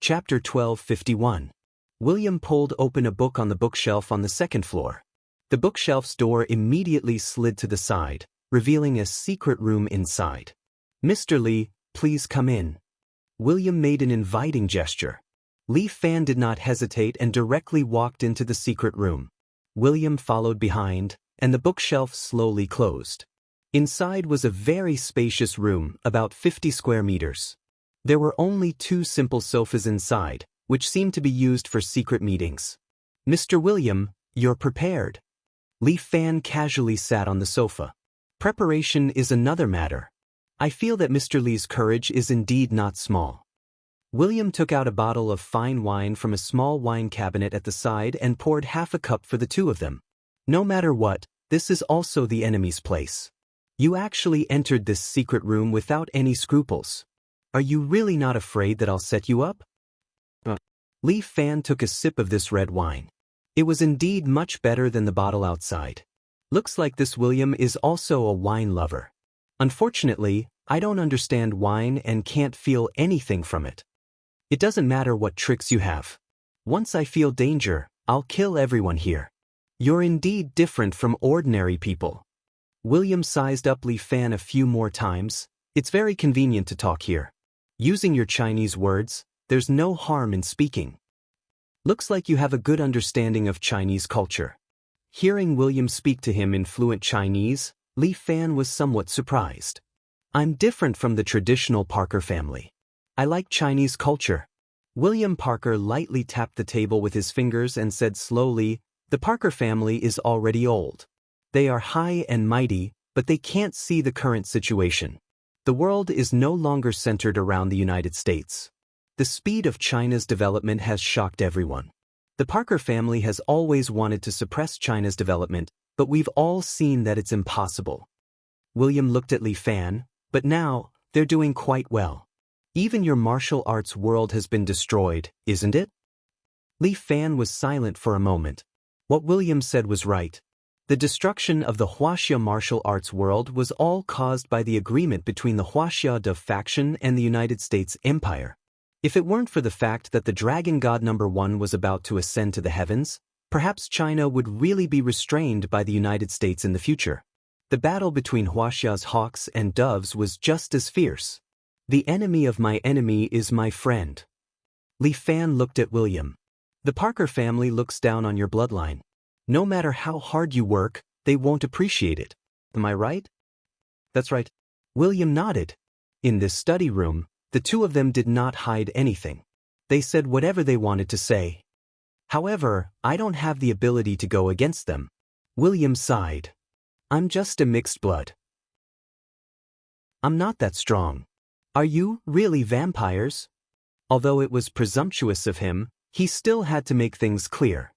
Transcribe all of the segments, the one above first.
Chapter 1251. William pulled open a book on the bookshelf on the second floor. The bookshelf's door immediately slid to the side, revealing a secret room inside. "Mr. Li, please come in." William made an inviting gesture. Li Fan did not hesitate and directly walked into the secret room. William followed behind, and the bookshelf slowly closed. Inside was a very spacious room, about 50 square meters. There were only 2 simple sofas inside, which seemed to be used for secret meetings. "Mr. William, you're prepared." Li Fan casually sat on the sofa. "Preparation is another matter. I feel that Mr. Li's courage is indeed not small." William took out a bottle of fine wine from a small wine cabinet at the side and poured half a cup for the 2 of them. "No matter what, this is also the enemy's place. You actually entered this secret room without any scruples. Are you really not afraid that I'll set you up?" Li Fan took a sip of this red wine. It was indeed much better than the bottle outside. "Looks like this William is also a wine lover. Unfortunately, I don't understand wine and can't feel anything from it. It doesn't matter what tricks you have. Once I feel danger, I'll kill everyone here. You're indeed different from ordinary people." William sized up Li Fan a few more times. "It's very convenient to talk here. Using your Chinese words, there's no harm in speaking. Looks like you have a good understanding of Chinese culture." Hearing William speak to him in fluent Chinese, Li Fan was somewhat surprised. "I'm different from the traditional Parker family. I like Chinese culture." William Parker lightly tapped the table with his fingers and said slowly, "The Parker family is already old. They are high and mighty, but they can't see the current situation. The world is no longer centered around the United States. The speed of China's development has shocked everyone. The Parker family has always wanted to suppress China's development, but we've all seen that it's impossible." William looked at Li Fan, "But now, they're doing quite well. Even your martial arts world has been destroyed, isn't it?" Li Fan was silent for a moment. What William said was right. The destruction of the Huaxia martial arts world was all caused by the agreement between the Huaxia De faction and the United States Empire. If it weren't for the fact that the Dragon God #1 was about to ascend to the heavens, perhaps China would really be restrained by the United States in the future. The battle between Huaxia's hawks and doves was just as fierce. "The enemy of my enemy is my friend." Li Fan looked at William. "The Parker family looks down on your bloodline. No matter how hard you work, they won't appreciate it. Am I right?" "That's right." William nodded. In this study room, the 2 of them did not hide anything. They said whatever they wanted to say. "However, I don't have the ability to go against them." William sighed. "I'm just a mixed blood. I'm not that strong." "Are you really vampires?" Although it was presumptuous of him, he still had to make things clear.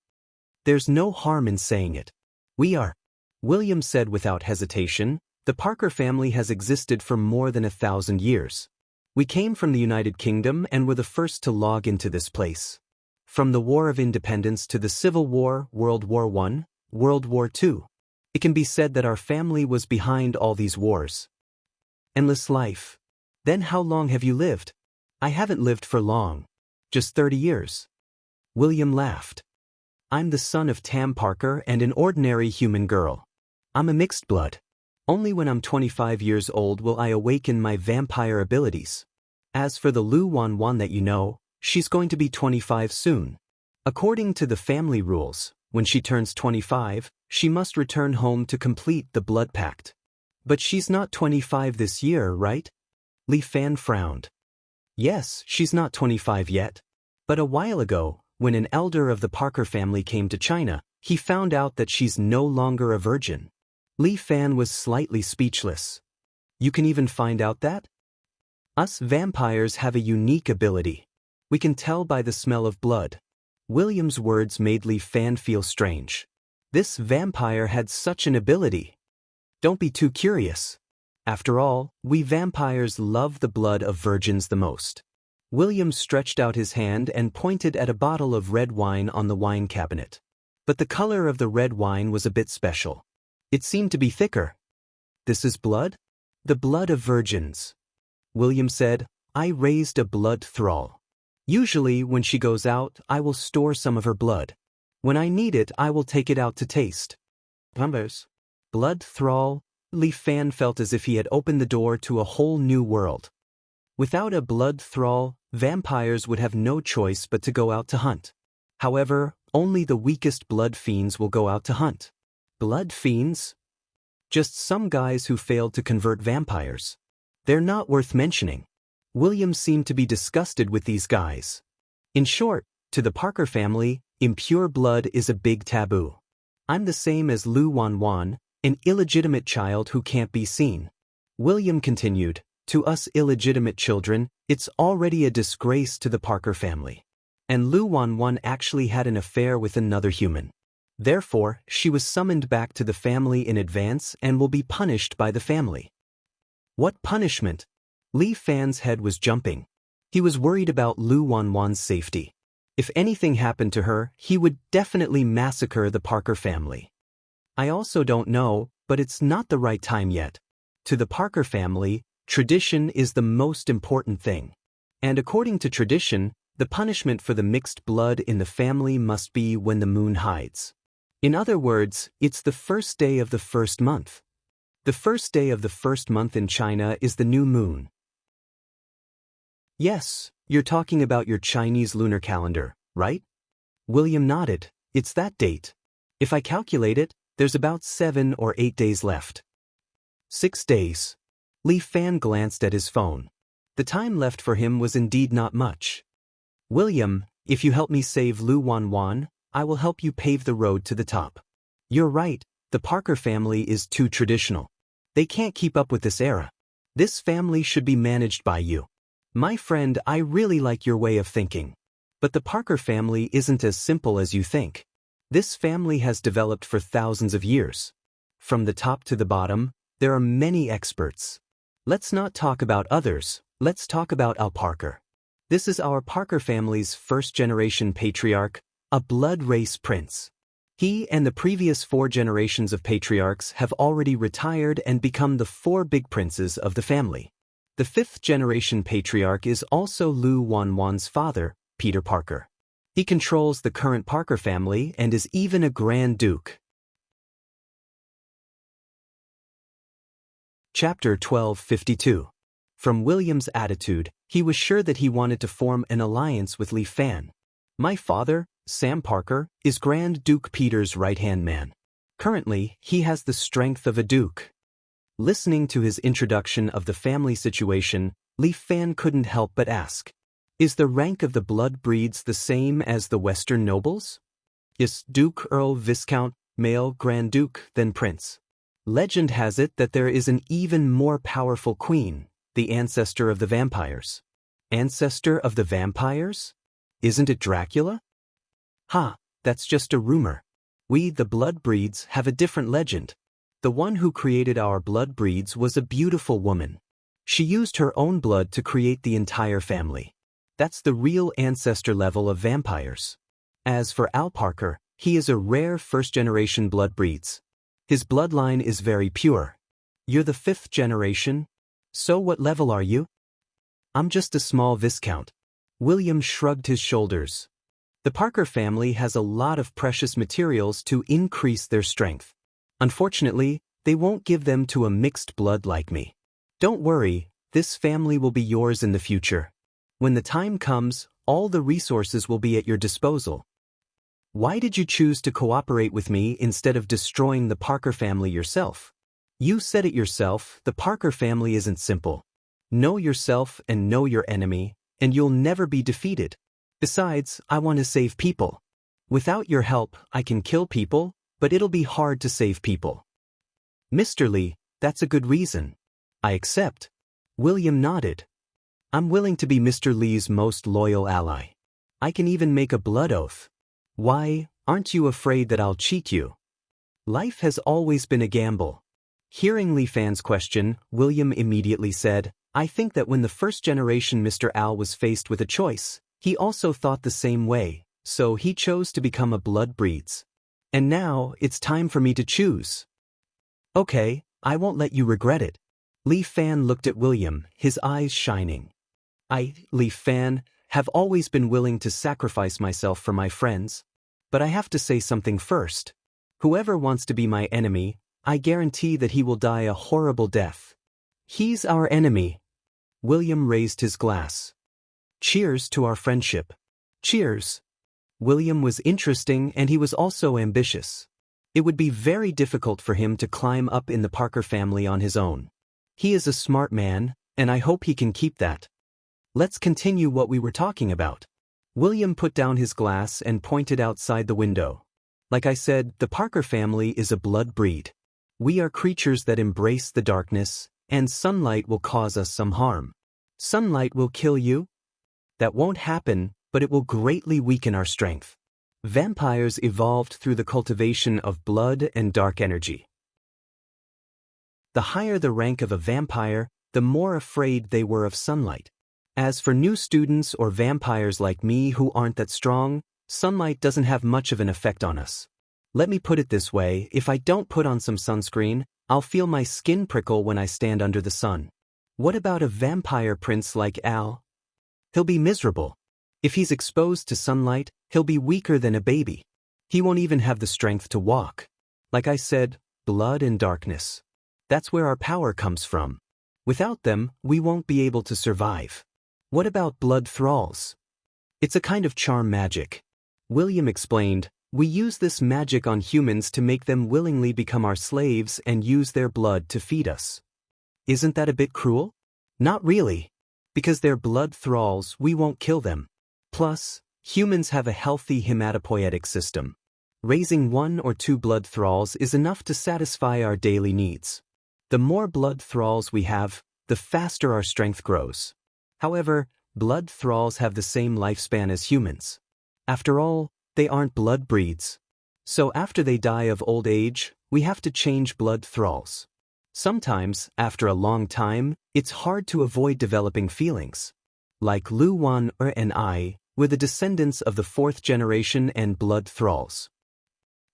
"There's no harm in saying it. We are." William said without hesitation, "The Parker family has existed for more than 1,000 years. We came from the United Kingdom and were the first to log into this place. From the War of Independence to the Civil War, World War I, World War II. It can be said that our family was behind all these wars. Endless life. Then how long have you lived?" "I haven't lived for long. Just 30 years. William laughed. "I'm the son of Tam Parker and an ordinary human girl. I'm a mixed blood. Only when I'm 25 years old will I awaken my vampire abilities. As for the Lu Wanwan that you know, she's going to be 25 soon. According to the family rules, when she turns 25, she must return home to complete the blood pact. But she's not 25 this year, right?" Li Fan frowned. "Yes, she's not 25 yet. But a while ago, when an elder of the Parker family came to China, he found out that she's no longer a virgin." Li Fan was slightly speechless. "You can even find out that?" "Us vampires have a unique ability. We can tell by the smell of blood." William's words made Li Fan feel strange. This vampire had such an ability. "Don't be too curious. After all, we vampires love the blood of virgins the most." William stretched out his hand and pointed at a bottle of red wine on the wine cabinet. But the color of the red wine was a bit special. It seemed to be thicker. "This is blood?" "The blood of virgins." William said, "I raised a blood thrall. Usually, when she goes out, I will store some of her blood. When I need it, I will take it out to taste. Pumbers. Blood thrall. Li Fan felt as if he had opened the door to a whole new world. Without a blood thrall, vampires would have no choice but to go out to hunt. However, only the weakest blood fiends will go out to hunt. Blood fiends? Just some guys who failed to convert vampires. They're not worth mentioning. William seemed to be disgusted with these guys. In short, to the Parker family, impure blood is a big taboo. I'm the same as Lu Wanwan, an illegitimate child who can't be seen. William continued, to us illegitimate children, it's already a disgrace to the Parker family. And Lu Wanwan actually had an affair with another human. Therefore, she was summoned back to the family in advance and will be punished by the family. What punishment? Li Fan's head was jumping. He was worried about Lu Wanwan's safety. If anything happened to her, he would definitely massacre the Parker family. I also don't know, but it's not the right time yet. To the Parker family, tradition is the most important thing. And according to tradition, the punishment for the mixed blood in the family must be when the moon hides. In other words, it's the first day of the first month. The first day of the first month in China is the new moon. Yes, you're talking about your Chinese lunar calendar, right? William nodded. It's that date. If I calculate it, there's about 7 or 8 days left. 6 days. Li Fan glanced at his phone. The time left for him was indeed not much. William, if you help me save Lu Wanwan, I will help you pave the road to the top. You're right, the Parker family is too traditional. They can't keep up with this era. This family should be managed by you. My friend, I really like your way of thinking. But the Parker family isn't as simple as you think. This family has developed for thousands of years. From the top to the bottom, there are many experts. Let's not talk about others, let's talk about Al Parker. This is our Parker family's first-generation patriarch, a blood race prince. He and the previous 4 generations of patriarchs have already retired and become the 4 big princes of the family. The 5th-generation patriarch is also Lu Wanwan's father, Peter Parker. He controls the current Parker family and is even a Grand Duke. Chapter 1252. From William's attitude, he was sure that he wanted to form an alliance with Li Fan. My father, Sam Parker, is Grand Duke Peter's right-hand man. Currently, he has the strength of a duke. Listening to his introduction of the family situation, Li Fan couldn't help but ask, is the rank of the blood breeds the same as the Western nobles? Is Duke, Earl, Viscount, male, Grand Duke, then Prince? Legend has it that there is an even more powerful queen, the ancestor of the vampires. Ancestor of the vampires? Isn't it Dracula? Ha, that's just a rumor. We, the blood breeds, have a different legend. The one who created our blood breeds was a beautiful woman. She used her own blood to create the entire family. That's the real ancestor level of vampires. As for Al Parker, he is a rare first-generation blood breeds. His bloodline is very pure. You're the 5th generation? So what level are you? I'm just a small viscount. William shrugged his shoulders. The Parker family has a lot of precious materials to increase their strength. Unfortunately, they won't give them to a mixed blood like me. Don't worry, this family will be yours in the future. When the time comes, all the resources will be at your disposal. Why did you choose to cooperate with me instead of destroying the Parker family yourself? You said it yourself, the Parker family isn't simple. Know yourself and know your enemy, and you'll never be defeated. Besides, I want to save people. Without your help, I can kill people, but it'll be hard to save people. Mr. Lee, that's a good reason. I accept. William nodded. I'm willing to be Mr. Lee's most loyal ally. I can even make a blood oath. Why, aren't you afraid that I'll cheat you? Life has always been a gamble. Hearing Li Fan's question, William immediately said, I think that when the first generation Mr. Al was faced with a choice, he also thought the same way, so he chose to become a blood breeds. And now, it's time for me to choose. Okay, I won't let you regret it. Li Fan looked at William, his eyes shining. Li Fan, have always been willing to sacrifice myself for my friends. But I have to say something first. Whoever wants to be my enemy, I guarantee that he will die a horrible death. He's our enemy. William raised his glass. Cheers to our friendship. Cheers. William was interesting and he was also ambitious. It would be very difficult for him to climb up in the Parker family on his own. He is a smart man, and I hope he can keep that. Let's continue what we were talking about. William put down his glass and pointed outside the window. Like I said, the Parker family is a blood breed. We are creatures that embrace the darkness, and sunlight will cause us some harm. Sunlight will kill you? That won't happen, but it will greatly weaken our strength. Vampires evolved through the cultivation of blood and dark energy. The higher the rank of a vampire, the more afraid they were of sunlight. As for new students or vampires like me who aren't that strong, sunlight doesn't have much of an effect on us. Let me put it this way, if I don't put on some sunscreen, I'll feel my skin prickle when I stand under the sun. What about a vampire prince like Al? He'll be miserable. If he's exposed to sunlight, he'll be weaker than a baby. He won't even have the strength to walk. Like I said, blood and darkness. That's where our power comes from. Without them, we won't be able to survive. What about blood thralls? It's a kind of charm magic. William explained, we use this magic on humans to make them willingly become our slaves and use their blood to feed us. Isn't that a bit cruel? Not really. Because they're blood thralls, we won't kill them. Plus, humans have a healthy hematopoietic system. Raising 1 or 2 blood thralls is enough to satisfy our daily needs. The more blood thralls we have, the faster our strength grows. However, blood thralls have the same lifespan as humans. After all, they aren't blood breeds. So after they die of old age, we have to change blood thralls. Sometimes, after a long time, it's hard to avoid developing feelings. Like Lu Wan and I, we're the descendants of the 4th generation and blood thralls.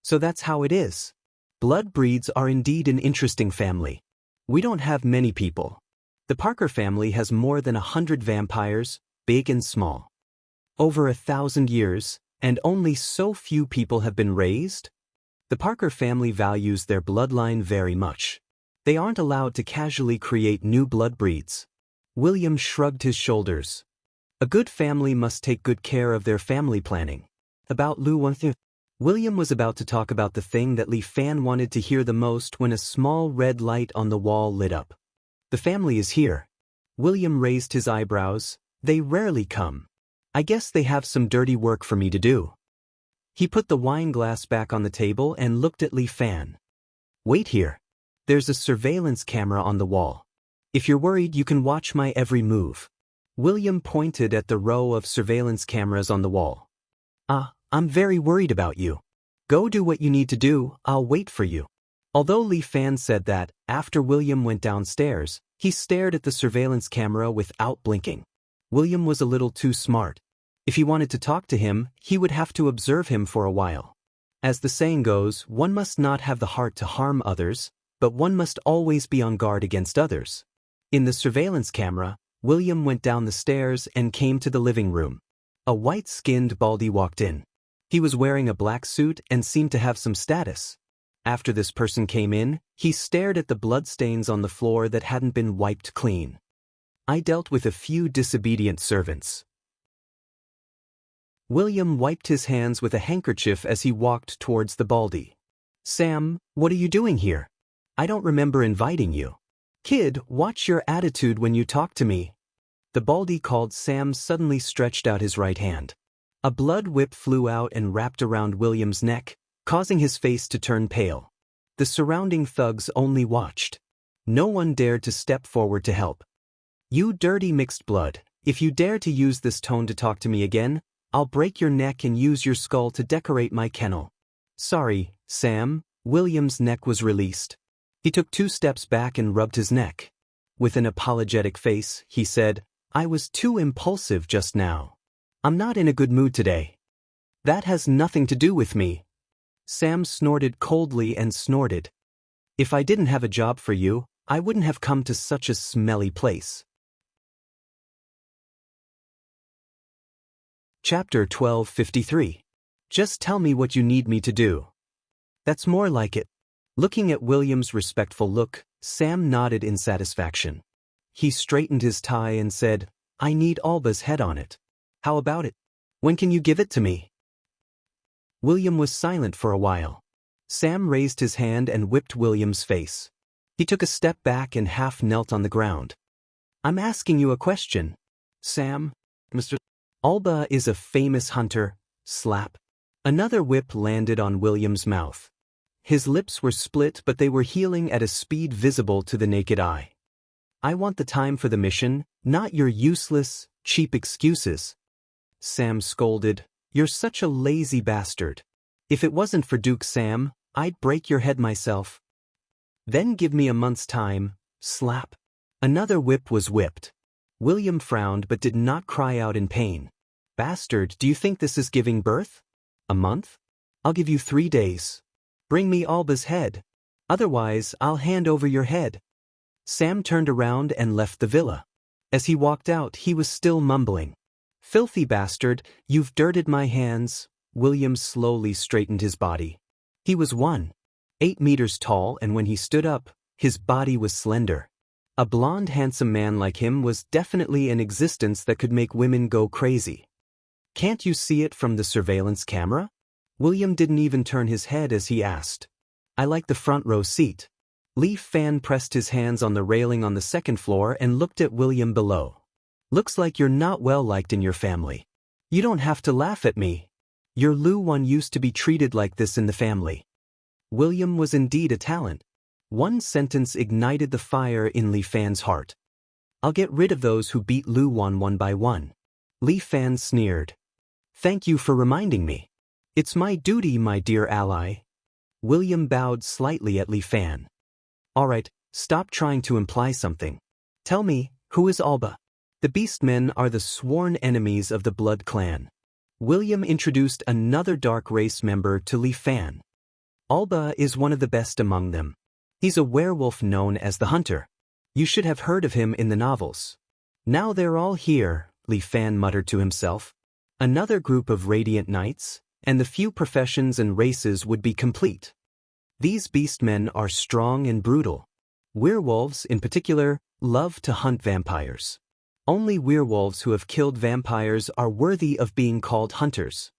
So that's how it is. Blood breeds are indeed an interesting family. We don't have many people. The Parker family has more than 100 vampires, big and small. Over 1,000 years, and only so few people have been raised? The Parker family values their bloodline very much. They aren't allowed to casually create new blood breeds. William shrugged his shoulders. A good family must take good care of their family planning. About Lu Wan. William was about to talk about the thing that Li Fan wanted to hear the most when a small red light on the wall lit up. The family is here. William raised his eyebrows. They rarely come. I guess they have some dirty work for me to do. He put the wine glass back on the table and looked at Li Fan. Wait here. There's a surveillance camera on the wall. If you're worried, you can watch my every move. William pointed at the row of surveillance cameras on the wall. I'm very worried about you. Go do what you need to do, I'll wait for you. Although Li Fan said that, after William went downstairs, he stared at the surveillance camera without blinking. William was a little too smart. If he wanted to talk to him, he would have to observe him for a while. As the saying goes, one must not have the heart to harm others, but one must always be on guard against others. In the surveillance camera, William went down the stairs and came to the living room. A white-skinned baldy walked in. He was wearing a black suit and seemed to have some status. After this person came in, he stared at the bloodstains on the floor that hadn't been wiped clean. I dealt with a few disobedient servants. William wiped his hands with a handkerchief as he walked towards the baldy. Sam, what are you doing here? I don't remember inviting you. Kid, watch your attitude when you talk to me. The baldy called Sam suddenly stretched out his right hand. A blood whip flew out and wrapped around William's neck, causing his face to turn pale. The surrounding thugs only watched. No one dared to step forward to help. You dirty mixed blood, if you dare to use this tone to talk to me again, I'll break your neck and use your skull to decorate my kennel. Sorry, Sam. William's neck was released. He took 2 steps back and rubbed his neck. With an apologetic face, he said, I was too impulsive just now. I'm not in a good mood today. That has nothing to do with me. Sam snorted coldly and snorted. If I didn't have a job for you, I wouldn't have come to such a smelly place. Chapter 1253. Just tell me what you need me to do. That's more like it. Looking at William's respectful look, Sam nodded in satisfaction. He straightened his tie and said, I need Alba's head on it. How about it? When can you give it to me? William was silent for a while. Sam raised his hand and whipped William's face. He took a step back and half knelt on the ground. I'm asking you a question. Sam, Mr. Alba is a famous hunter. Slap. Another whip landed on William's mouth. His lips were split, but they were healing at a speed visible to the naked eye. I want the time for the mission, not your useless, cheap excuses. Sam scolded. You're such a lazy bastard. If it wasn't for Duke Sam, I'd break your head myself. Then give me a month's time. Slap. Another whip was whipped. William frowned but did not cry out in pain. Bastard, do you think this is giving birth? A month? I'll give you 3 days. Bring me Alba's head. Otherwise, I'll hand over your head. Sam turned around and left the villa. As he walked out, he was still mumbling. Filthy bastard, you've dirted my hands. William slowly straightened his body. He was 1.8 meters tall, and when he stood up, his body was slender. A blonde, handsome man like him was definitely an existence that could make women go crazy. Can't you see it from the surveillance camera? William didn't even turn his head as he asked. I like the front row seat. Li Fan pressed his hands on the railing on the second floor and looked at William below. Looks like you're not well liked in your family. You don't have to laugh at me. Your Lu Wan used to be treated like this in the family. William was indeed a talent. One sentence ignited the fire in Li Fan's heart. I'll get rid of those who beat Lu Wan one by one. Li Fan sneered. Thank you for reminding me. It's my duty, my dear ally. William bowed slightly at Li Fan. All right, stop trying to imply something. Tell me, who is Alba? The Beastmen are the sworn enemies of the Blood Clan. William introduced another dark race member to Li Fan. Alba is one of the best among them. He's a werewolf known as the Hunter. You should have heard of him in the novels. Now they're all here, Li Fan muttered to himself. Another group of radiant knights, and the few professions and races would be complete. These beastmen are strong and brutal. Werewolves, in particular, love to hunt vampires. Only werewolves who have killed vampires are worthy of being called hunters.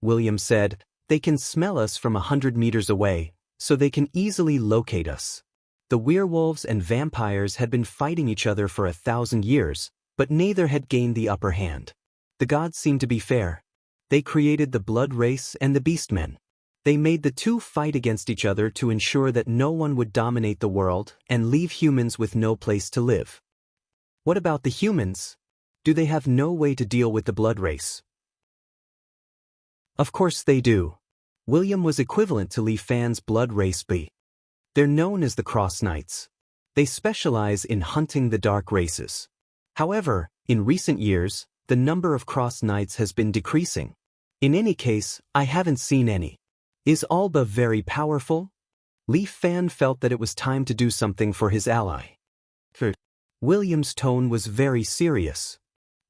William said, they can smell us from 100 meters away, so they can easily locate us. The werewolves and vampires had been fighting each other for 1,000 years, but neither had gained the upper hand. The gods seemed to be fair. They created the blood race and the beastmen. They made the two fight against each other to ensure that no one would dominate the world and leave humans with no place to live. What about the humans? Do they have no way to deal with the blood race? Of course they do. William was equivalent to Li Fan's blood race B. They're known as the Cross Knights. They specialize in hunting the dark races. However, in recent years, the number of Cross Knights has been decreasing. In any case, I haven't seen any. Is Alba very powerful? Li Fan felt that it was time to do something for his ally. William's tone was very serious.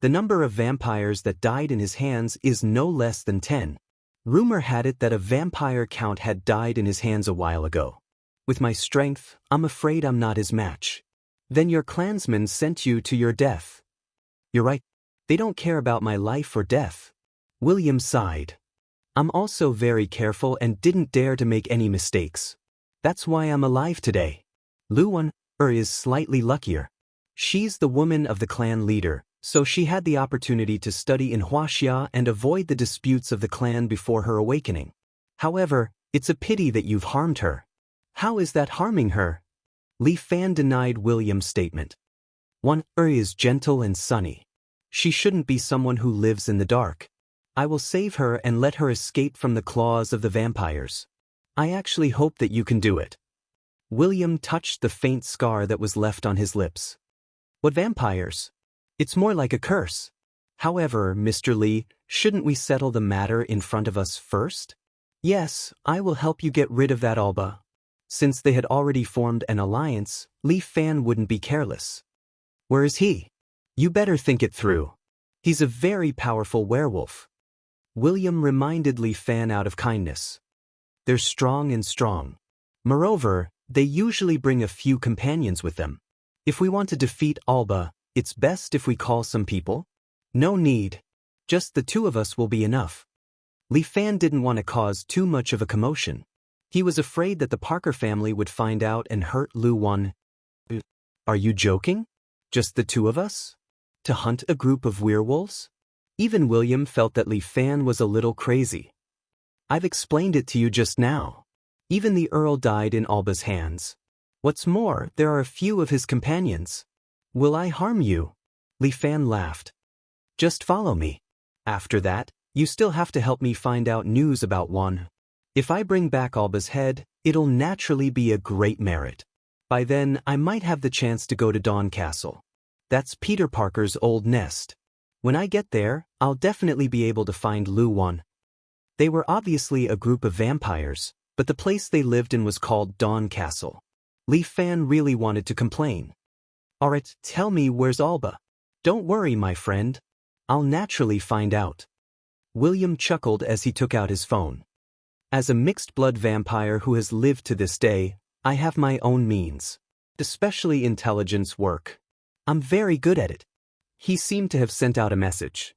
The number of vampires that died in his hands is no less than 10. Rumor had it that a vampire count had died in his hands a while ago. With my strength, I'm afraid I'm not his match. Then your clansmen sent you to your death. You're right. They don't care about my life or death. William sighed. I'm also very careful and didn't dare to make any mistakes. That's why I'm alive today. Lu Wan is slightly luckier. She's the woman of the clan leader, so she had the opportunity to study in Huaxia and avoid the disputes of the clan before her awakening. However, it's a pity that you've harmed her. How is that harming her? Li Fan denied William's statement. Wan is gentle and sunny. She shouldn't be someone who lives in the dark. I will save her and let her escape from the claws of the vampires. I actually hope that you can do it. William touched the faint scar that was left on his lips. What vampires? It's more like a curse. However, Mr. Li, shouldn't we settle the matter in front of us first? Yes, I will help you get rid of that Alba. Since they had already formed an alliance, Li Fan wouldn't be careless. Where is he? You better think it through. He's a very powerful werewolf. William reminded Li Fan out of kindness. They're strong and strong. Moreover, they usually bring a few companions with them. If we want to defeat Alba, it's best if we call some people. No need. Just the two of us will be enough. Li Fan didn't want to cause too much of a commotion. He was afraid that the Parker family would find out and hurt Lu Wan. Are you joking? Just the two of us? To hunt a group of werewolves? Even William felt that Li Fan was a little crazy. I've explained it to you just now. Even the Earl died in Alba's hands. What's more, there are a few of his companions. Will I harm you? Li Fan laughed. Just follow me. After that, you still have to help me find out news about Wan. If I bring back Alba's head, it'll naturally be a great merit. By then, I might have the chance to go to Dawn Castle. That's Peter Parker's old nest. When I get there, I'll definitely be able to find Lu Wan. They were obviously a group of vampires, but the place they lived in was called Dawn Castle. Li Fan really wanted to complain. Alright, tell me where's Alba? Don't worry, my friend. I'll naturally find out. William chuckled as he took out his phone. As a mixed-blood vampire who has lived to this day, I have my own means. Especially intelligence work. I'm very good at it. He seemed to have sent out a message.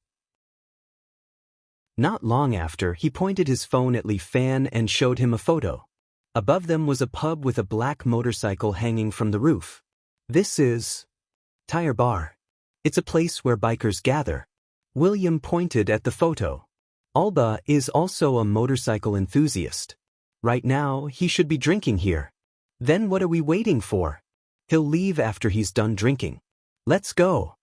Not long after, he pointed his phone at Li Fan and showed him a photo. Above them was a pub with a black motorcycle hanging from the roof. This is Tire Bar. It's a place where bikers gather. William pointed at the photo. Alba is also a motorcycle enthusiast. Right now, he should be drinking here. Then what are we waiting for? He'll leave after he's done drinking. Let's go.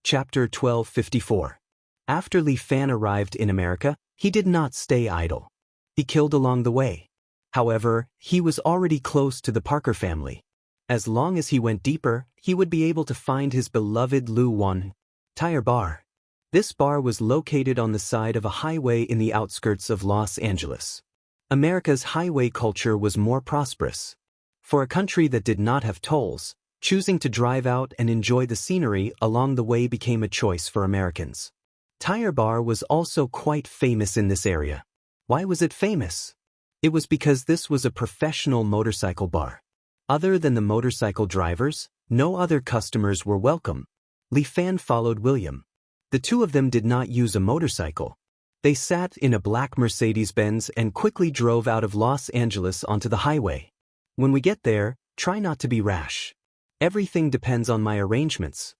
Chapter 1254. After Li Fan arrived in America, he did not stay idle. He killed along the way. However, he was already close to the Parker family. As long as he went deeper, he would be able to find his beloved Lu Wan. Tire Bar. This bar was located on the side of a highway in the outskirts of Los Angeles. America's highway culture was more prosperous. For a country that did not have tolls, choosing to drive out and enjoy the scenery along the way became a choice for Americans. Tire Bar was also quite famous in this area. Why was it famous? It was because this was a professional motorcycle bar. Other than the motorcycle drivers, no other customers were welcome. Li Fan followed William. The two of them did not use a motorcycle. They sat in a black Mercedes-Benz and quickly drove out of Los Angeles onto the highway. When we get there, try not to be rash. Everything depends on my arrangements.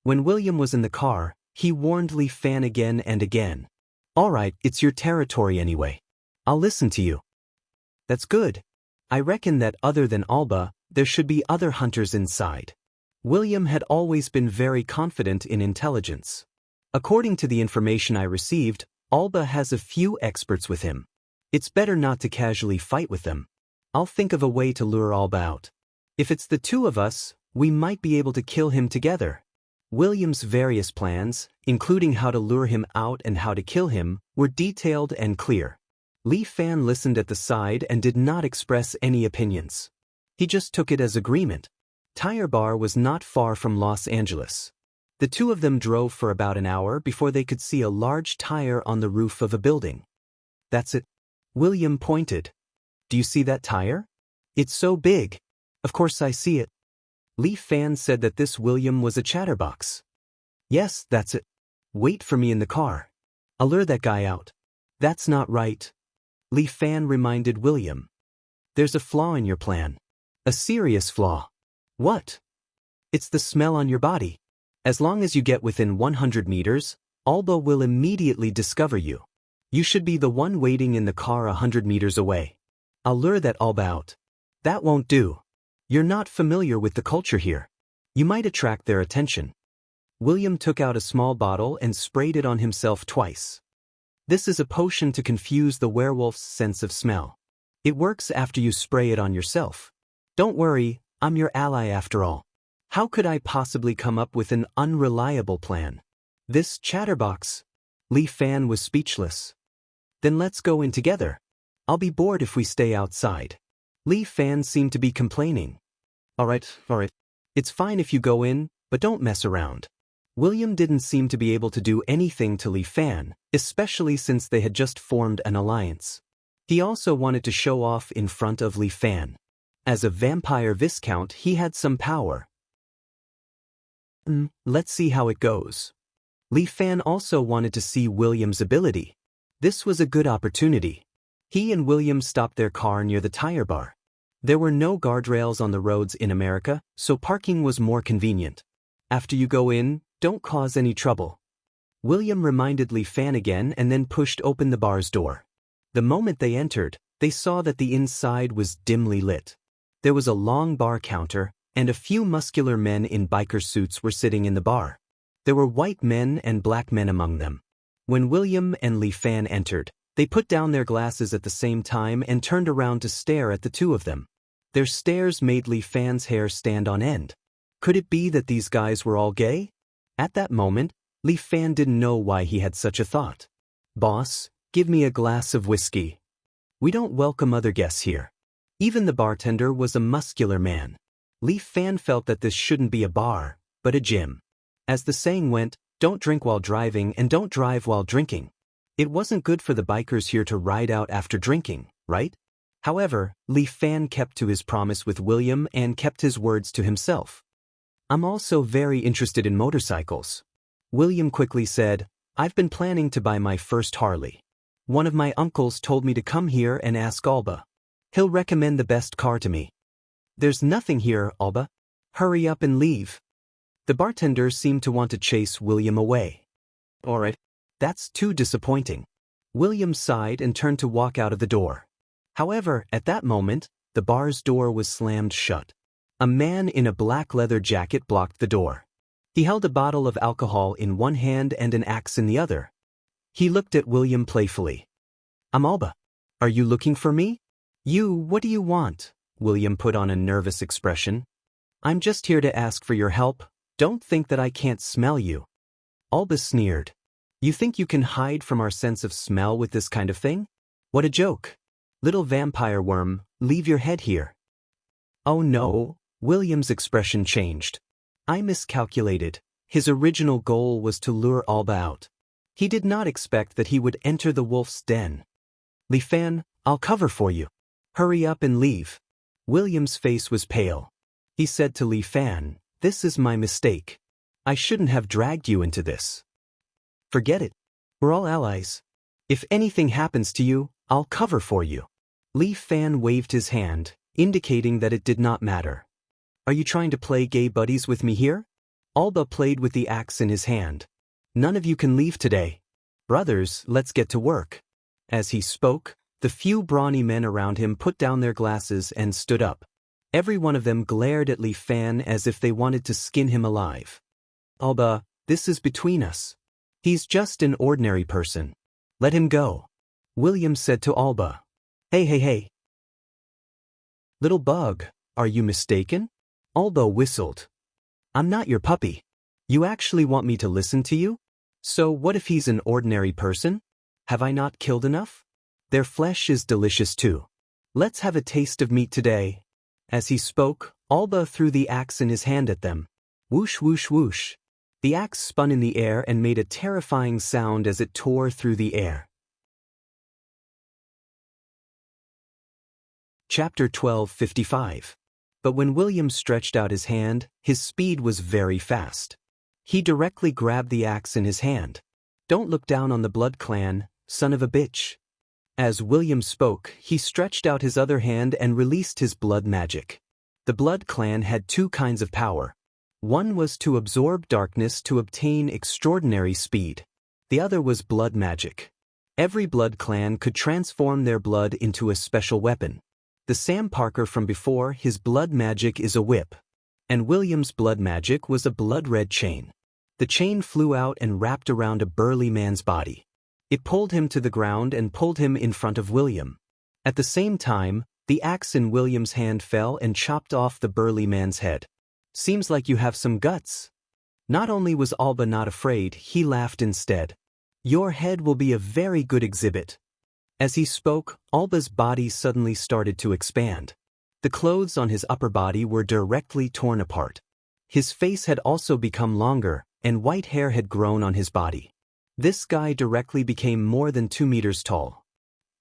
When William was in the car, he warned Li Fan again and again. Alright, it's your territory anyway. I'll listen to you. That's good. I reckon that other than Alba, there should be other hunters inside. William had always been very confident in intelligence. According to the information I received, Alba has a few experts with him. It's better not to casually fight with them. I'll think of a way to lure Alba out. If it's the two of us, we might be able to kill him together. William's various plans, including how to lure him out and how to kill him, were detailed and clear. Li Fan listened at the side and did not express any opinions. He just took it as agreement. Tire Bar was not far from Los Angeles. The two of them drove for about an hour before they could see a large tire on the roof of a building. That's it. William pointed. Do you see that tire? It's so big. Of course I see it. Li Fan said that this William was a chatterbox. Yes, that's it. Wait for me in the car. I'll lure that guy out. That's not right. Li Fan reminded William. There's a flaw in your plan. A serious flaw. What? It's the smell on your body. As long as you get within 100 meters, Alba will immediately discover you. You should be the one waiting in the car 100 meters away. I'll lure that Alba out. That won't do. You're not familiar with the culture here. You might attract their attention. William took out a small bottle and sprayed it on himself twice. This is a potion to confuse the werewolf's sense of smell. It works after you spray it on yourself. Don't worry, I'm your ally after all. How could I possibly come up with an unreliable plan? This chatterbox. Li Fan was speechless. Then let's go in together. I'll be bored if we stay outside. Li Fan seemed to be complaining. Alright. It's fine if you go in, but don't mess around. William didn't seem to be able to do anything to Li Fan, especially since they had just formed an alliance. He also wanted to show off in front of Li Fan. As a vampire viscount, he had some power. Let's see how it goes. Li Fan also wanted to see William's ability. This was a good opportunity. He and William stopped their car near the tire bar. There were no guardrails on the roads in America, so parking was more convenient. After you go in, don't cause any trouble. William reminded Li Fan again and then pushed open the bar's door. The moment they entered, they saw that the inside was dimly lit. There was a long bar counter, and a few muscular men in biker suits were sitting in the bar. There were white men and black men among them. When William and Li Fan entered, they put down their glasses at the same time and turned around to stare at the two of them. Their stares made Li Fan's hair stand on end. Could it be that these guys were all gay? At that moment, Li Fan didn't know why he had such a thought. Boss, give me a glass of whiskey. We don't welcome other guests here. Even the bartender was a muscular man. Li Fan felt that this shouldn't be a bar, but a gym. As the saying went, don't drink while driving and don't drive while drinking. It wasn't good for the bikers here to ride out after drinking, right? However, Li Fan kept to his promise with William and kept his words to himself. I'm also very interested in motorcycles. William quickly said, I've been planning to buy my first Harley. One of my uncles told me to come here and ask Alba. He'll recommend the best car to me. There's nothing here, Alba. Hurry up and leave. The bartender seemed to want to chase William away. All right. That's too disappointing. William sighed and turned to walk out of the door. However, at that moment, the bar's door was slammed shut. A man in a black leather jacket blocked the door. He held a bottle of alcohol in one hand and an axe in the other. He looked at William playfully. I'm Alba. Are you looking for me? What do you want? William put on a nervous expression. I'm just here to ask for your help. Don't think that I can't smell you. Alba sneered. You think you can hide from our sense of smell with this kind of thing? What a joke. Little vampire worm, leave your head here. Oh no, William's expression changed. I miscalculated. His original goal was to lure Alba out. He did not expect that he would enter the wolf's den. Li Fan, I'll cover for you. Hurry up and leave. William's face was pale. He said to Li Fan, this is my mistake. I shouldn't have dragged you into this. Forget it. We're all allies. If anything happens to you, I'll cover for you. Li Fan waved his hand, indicating that it did not matter. Are you trying to play gay buddies with me here? Alba played with the axe in his hand. None of you can leave today. Brothers, let's get to work. As he spoke, the few brawny men around him put down their glasses and stood up. Every one of them glared at Li Fan as if they wanted to skin him alive. Alba, this is between us. He's just an ordinary person. Let him go. William said to Alba. Hey. Little bug, are you mistaken? Alba whistled. I'm not your puppy. You actually want me to listen to you? So what if he's an ordinary person? Have I not killed enough? Their flesh is delicious too. Let's have a taste of meat today. As he spoke, Alba threw the axe in his hand at them. Whoosh, whoosh, whoosh. The axe spun in the air and made a terrifying sound as it tore through the air. Chapter 12:55. But when William stretched out his hand, his speed was very fast. He directly grabbed the axe in his hand. Don't look down on the Blood Clan, son of a bitch. As William spoke, he stretched out his other hand and released his blood magic. The Blood Clan had two kinds of power. One was to absorb darkness to obtain extraordinary speed. The other was blood magic. Every Blood Clan could transform their blood into a special weapon. The Sam Parker from before, his blood magic is a whip. And William's blood magic was a blood-red chain. The chain flew out and wrapped around a burly man's body. It pulled him to the ground and pulled him in front of William. At the same time, the axe in William's hand fell and chopped off the burly man's head. Seems like you have some guts. Not only was Alba not afraid, he laughed instead. Your head will be a very good exhibit. As he spoke, Alba's body suddenly started to expand. The clothes on his upper body were directly torn apart. His face had also become longer, and white hair had grown on his body. This guy directly became more than 2 meters tall.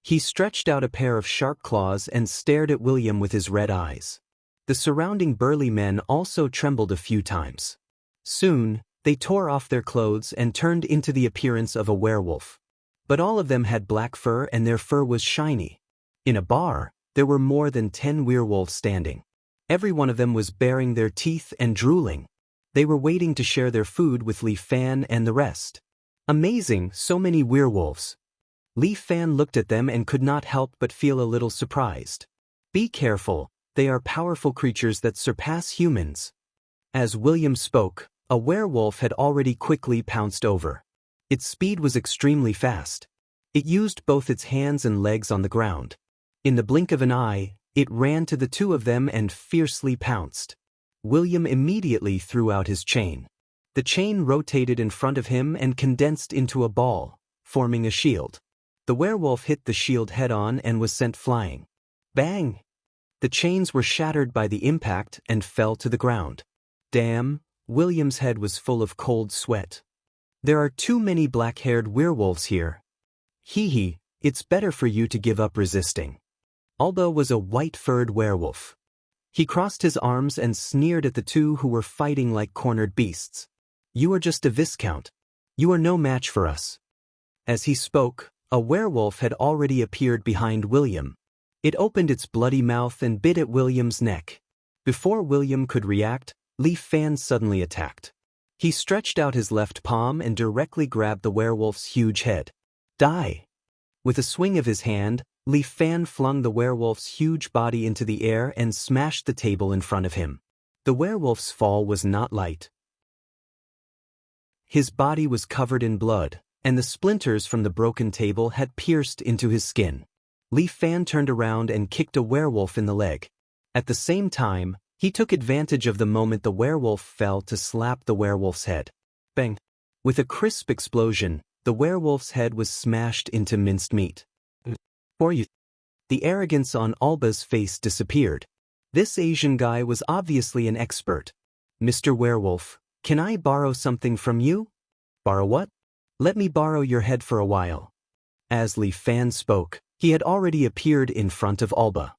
He stretched out a pair of sharp claws and stared at William with his red eyes. The surrounding burly men also trembled a few times. Soon, they tore off their clothes and turned into the appearance of a werewolf. But all of them had black fur and their fur was shiny. In a bar, there were more than 10 werewolves standing. Every one of them was baring their teeth and drooling. They were waiting to share their food with Li Fan and the rest. Amazing, so many werewolves. Li Fan looked at them and could not help but feel a little surprised. Be careful, they are powerful creatures that surpass humans. As William spoke, a werewolf had already quickly pounced over. Its speed was extremely fast. It used both its hands and legs on the ground. In the blink of an eye, it ran to the two of them and fiercely pounced. William immediately threw out his chain. The chain rotated in front of him and condensed into a ball, forming a shield. The werewolf hit the shield head-on and was sent flying. Bang! The chains were shattered by the impact and fell to the ground. Damn, William's head was full of cold sweat. There are too many black-haired werewolves here. Hee, it's better for you to give up resisting. Alba was a white-furred werewolf. He crossed his arms and sneered at the two who were fighting like cornered beasts. You are just a viscount. You are no match for us. As he spoke, a werewolf had already appeared behind William. It opened its bloody mouth and bit at William's neck. Before William could react, Li Fan suddenly attacked. He stretched out his left palm and directly grabbed the werewolf's huge head. Die! With a swing of his hand, Li Fan flung the werewolf's huge body into the air and smashed the table in front of him. The werewolf's fall was not light. His body was covered in blood, and the splinters from the broken table had pierced into his skin. Li Fan turned around and kicked a werewolf in the leg. At the same time, he took advantage of the moment the werewolf fell to slap the werewolf's head. Bang! With a crisp explosion, the werewolf's head was smashed into minced meat. For you. The arrogance on Alba's face disappeared. This Asian guy was obviously an expert. Mr. Werewolf, can I borrow something from you? Borrow what? Let me borrow your head for a while. As Li Fan spoke, he had already appeared in front of Alba.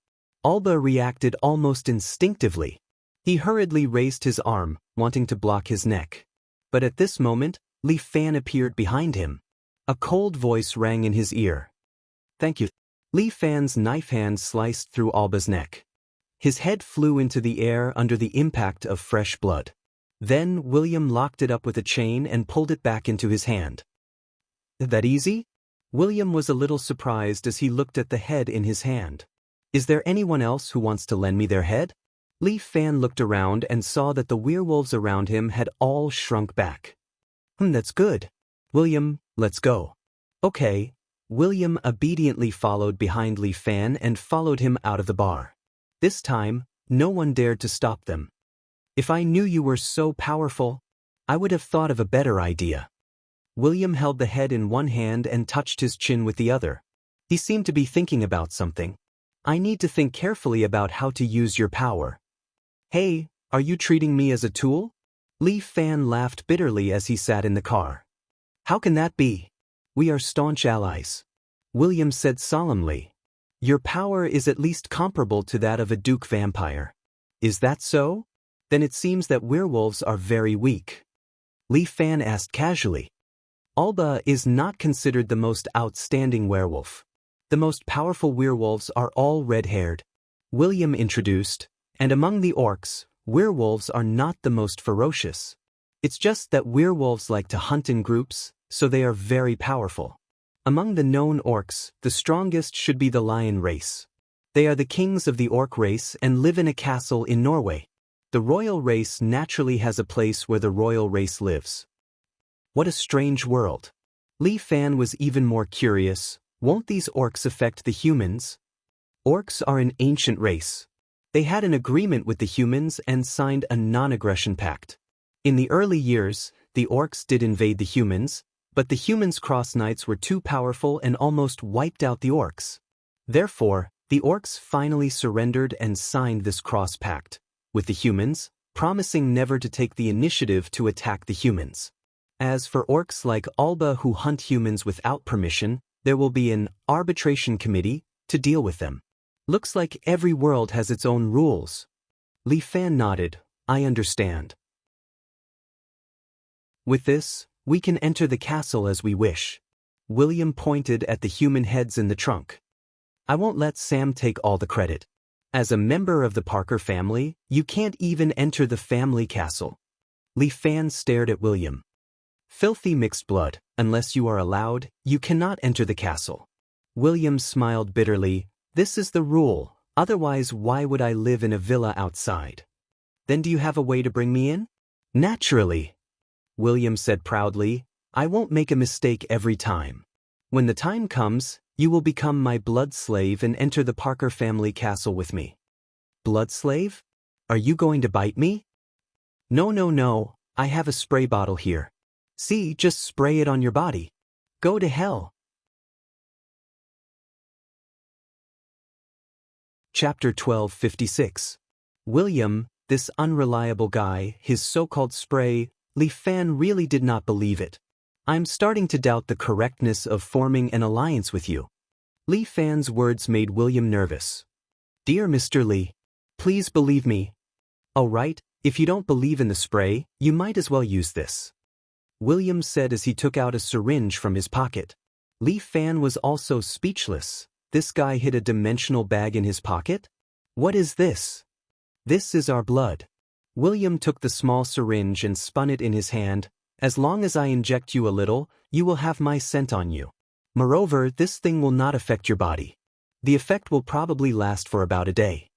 Alba reacted almost instinctively. He hurriedly raised his arm, wanting to block his neck. But at this moment, Li Fan appeared behind him. A cold voice rang in his ear. Thank you. Li Fan's knife hand sliced through Alba's neck. His head flew into the air under the impact of fresh blood. Then William locked it up with a chain and pulled it back into his hand. That easy? William was a little surprised as he looked at the head in his hand. Is there anyone else who wants to lend me their head? Li Fan looked around and saw that the werewolves around him had all shrunk back. That's good. William, let's go. Okay. William obediently followed behind Li Fan and followed him out of the bar. This time, no one dared to stop them. If I knew you were so powerful, I would have thought of a better idea. William held the head in one hand and touched his chin with the other. He seemed to be thinking about something. I need to think carefully about how to use your power. Hey, are you treating me as a tool? Li Fan laughed bitterly as he sat in the car. How can that be? We are staunch allies. William said solemnly. Your power is at least comparable to that of a Duke vampire. Is that so? Then it seems that werewolves are very weak. Li Fan asked casually. Alba is not considered the most outstanding werewolf. The most powerful werewolves are all red-haired. William introduced, and among the orcs, werewolves are not the most ferocious. It's just that werewolves like to hunt in groups, so they are very powerful. Among the known orcs, the strongest should be the lion race. They are the kings of the orc race and live in a castle in Norway. The royal race naturally has a place where the royal race lives. What a strange world. Li Fan was even more curious. Won't these orcs affect the humans? Orcs are an ancient race. They had an agreement with the humans and signed a non-aggression pact. In the early years, the orcs did invade the humans, but the humans' cross knights were too powerful and almost wiped out the orcs. Therefore, the orcs finally surrendered and signed this cross pact with the humans, promising never to take the initiative to attack the humans. As for orcs like Alba who hunt humans without permission, there will be an arbitration committee to deal with them. Looks like every world has its own rules. Li Fan nodded. I understand. With this, we can enter the castle as we wish. William pointed at the human heads in the trunk. I won't let Sam take all the credit. As a member of the Parker family, you can't even enter the family castle. Li Fan stared at William. Filthy mixed blood, unless you are allowed, you cannot enter the castle. William smiled bitterly. This is the rule, otherwise why would I live in a villa outside? Then do you have a way to bring me in? Naturally. William said proudly, I won't make a mistake every time. When the time comes, you will become my blood slave and enter the Parker family castle with me. Blood slave? Are you going to bite me? No, I have a spray bottle here. See, just spray it on your body. Go to hell. Chapter 1256. William, this unreliable guy, his so-called spray, Li Fan really did not believe it. I'm starting to doubt the correctness of forming an alliance with you. Li Fan's words made William nervous. Dear Mr. Li, please believe me. Oh right, if you don't believe in the spray, you might as well use this. William said as he took out a syringe from his pocket. Li Fan was also speechless. This guy hid a dimensional bag in his pocket? What is this? This is our blood. William took the small syringe and spun it in his hand. As long as I inject you a little, you will have my scent on you. Moreover, this thing will not affect your body. The effect will probably last for about a day.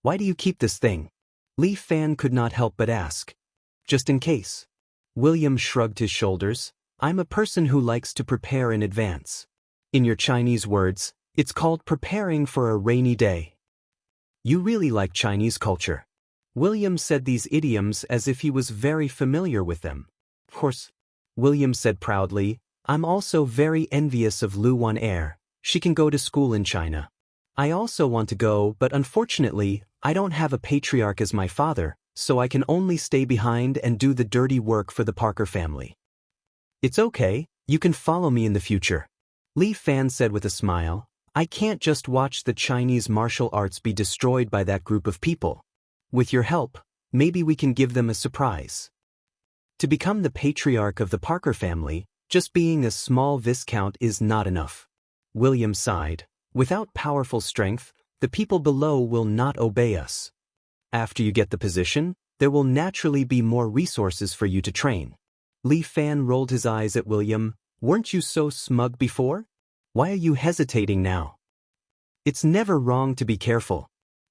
Why do you keep this thing? Li Fan could not help but ask. Just in case. William shrugged his shoulders. I'm a person who likes to prepare in advance. In your Chinese words, it's called preparing for a rainy day. You really like Chinese culture. William said these idioms as if he was very familiar with them. Of course, William said proudly, I'm also very envious of Lu Wan Air. She can go to school in China. I also want to go, but unfortunately, I don't have a patriarch as my father, so I can only stay behind and do the dirty work for the Parker family. It's okay, you can follow me in the future. Li Fan said with a smile, I can't just watch the Chinese martial arts be destroyed by that group of people. With your help, maybe we can give them a surprise. To become the patriarch of the Parker family, just being a small viscount is not enough. William sighed. Without powerful strength, the people below will not obey us. After you get the position, there will naturally be more resources for you to train. Li Fan rolled his eyes at William. Weren't you so smug before? Why are you hesitating now? It's never wrong to be careful.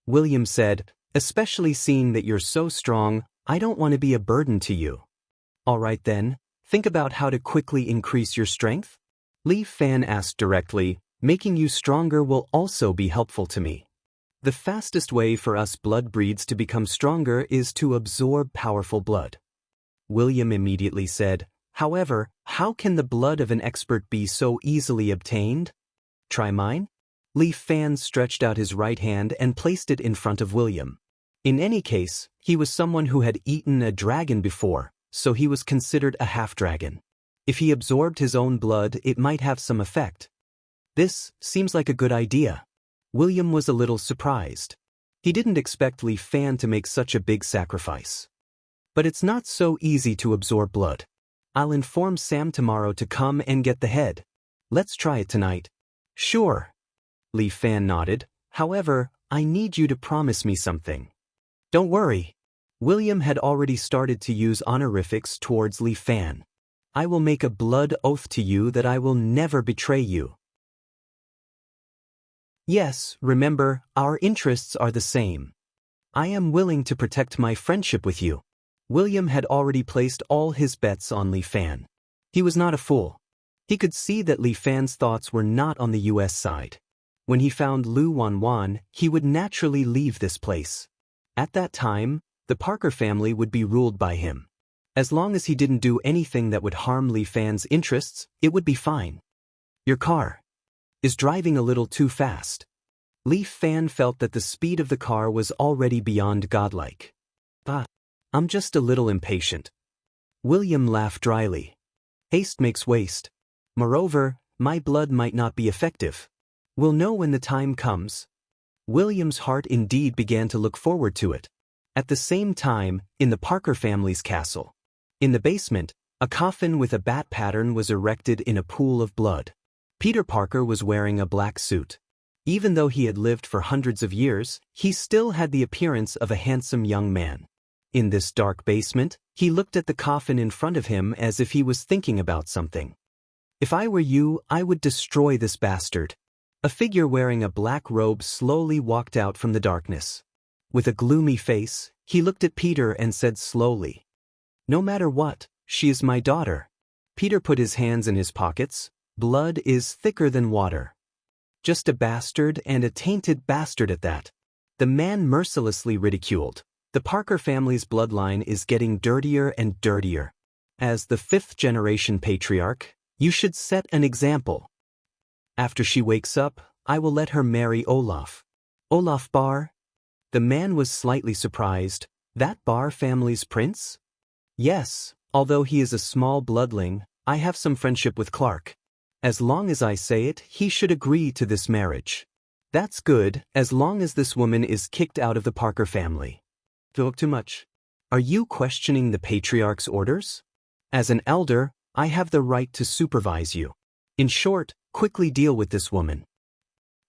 William said, especially seeing that you're so strong, I don't want to be a burden to you. All right then, think about how to quickly increase your strength? Li Fan asked directly, making you stronger will also be helpful to me. The fastest way for us blood breeds to become stronger is to absorb powerful blood. William immediately said, however, how can the blood of an expert be so easily obtained? Try mine? Li Fan stretched out his right hand and placed it in front of William. In any case, he was someone who had eaten a dragon before, so he was considered a half-dragon. If he absorbed his own blood, it might have some effect. This seems like a good idea. William was a little surprised. He didn't expect Li Fan to make such a big sacrifice. But it's not so easy to absorb blood. I'll inform Sam tomorrow to come and get the head. Let's try it tonight. Sure. Li Fan nodded. However, I need you to promise me something. Don't worry. William had already started to use honorifics towards Li Fan. I will make a blood oath to you that I will never betray you. Yes, remember, our interests are the same. I am willing to protect my friendship with you. William had already placed all his bets on Li Fan. He was not a fool. He could see that Li Fan's thoughts were not on the US side. When he found Lu Wanwan, he would naturally leave this place. At that time, the Parker family would be ruled by him. As long as he didn't do anything that would harm Li Fan's interests, it would be fine. Your car is driving a little too fast. Li Fan felt that the speed of the car was already beyond godlike. I'm just a little impatient. William laughed dryly. Haste makes waste. Moreover, my blood might not be effective. We'll know when the time comes. William's heart indeed began to look forward to it. At the same time, in the Parker family's castle. In the basement, a coffin with a bat pattern was erected in a pool of blood. Peter Parker was wearing a black suit. Even though he had lived for hundreds of years, he still had the appearance of a handsome young man. In this dark basement, he looked at the coffin in front of him as if he was thinking about something. If I were you, I would destroy this bastard. A figure wearing a black robe slowly walked out from the darkness. With a gloomy face, he looked at Peter and said slowly, "No matter what, she is my daughter." Peter put his hands in his pockets. Blood is thicker than water. Just a bastard, and a tainted bastard at that. The man mercilessly ridiculed. The Parker family's bloodline is getting dirtier and dirtier. As the fifth-generation patriarch, you should set an example. After she wakes up, I will let her marry Olaf. Olaf Barr? The man was slightly surprised. That Barr family's prince? Yes, although he is a small bloodling, I have some friendship with Clark. As long as I say it, he should agree to this marriage. That's good, as long as this woman is kicked out of the Parker family. Talk too much. Are you questioning the patriarch's orders? As an elder, I have the right to supervise you. In short, quickly deal with this woman.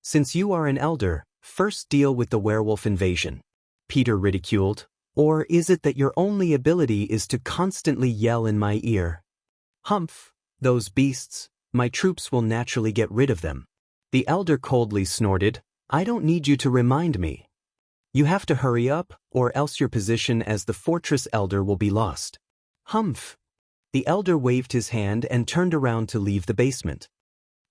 Since you are an elder, first deal with the werewolf invasion. Peter ridiculed. Or is it that your only ability is to constantly yell in my ear? Humph, those beasts, my troops will naturally get rid of them. The elder coldly snorted, I don't need you to remind me. You have to hurry up, or else your position as the fortress elder will be lost. Humph. The elder waved his hand and turned around to leave the basement.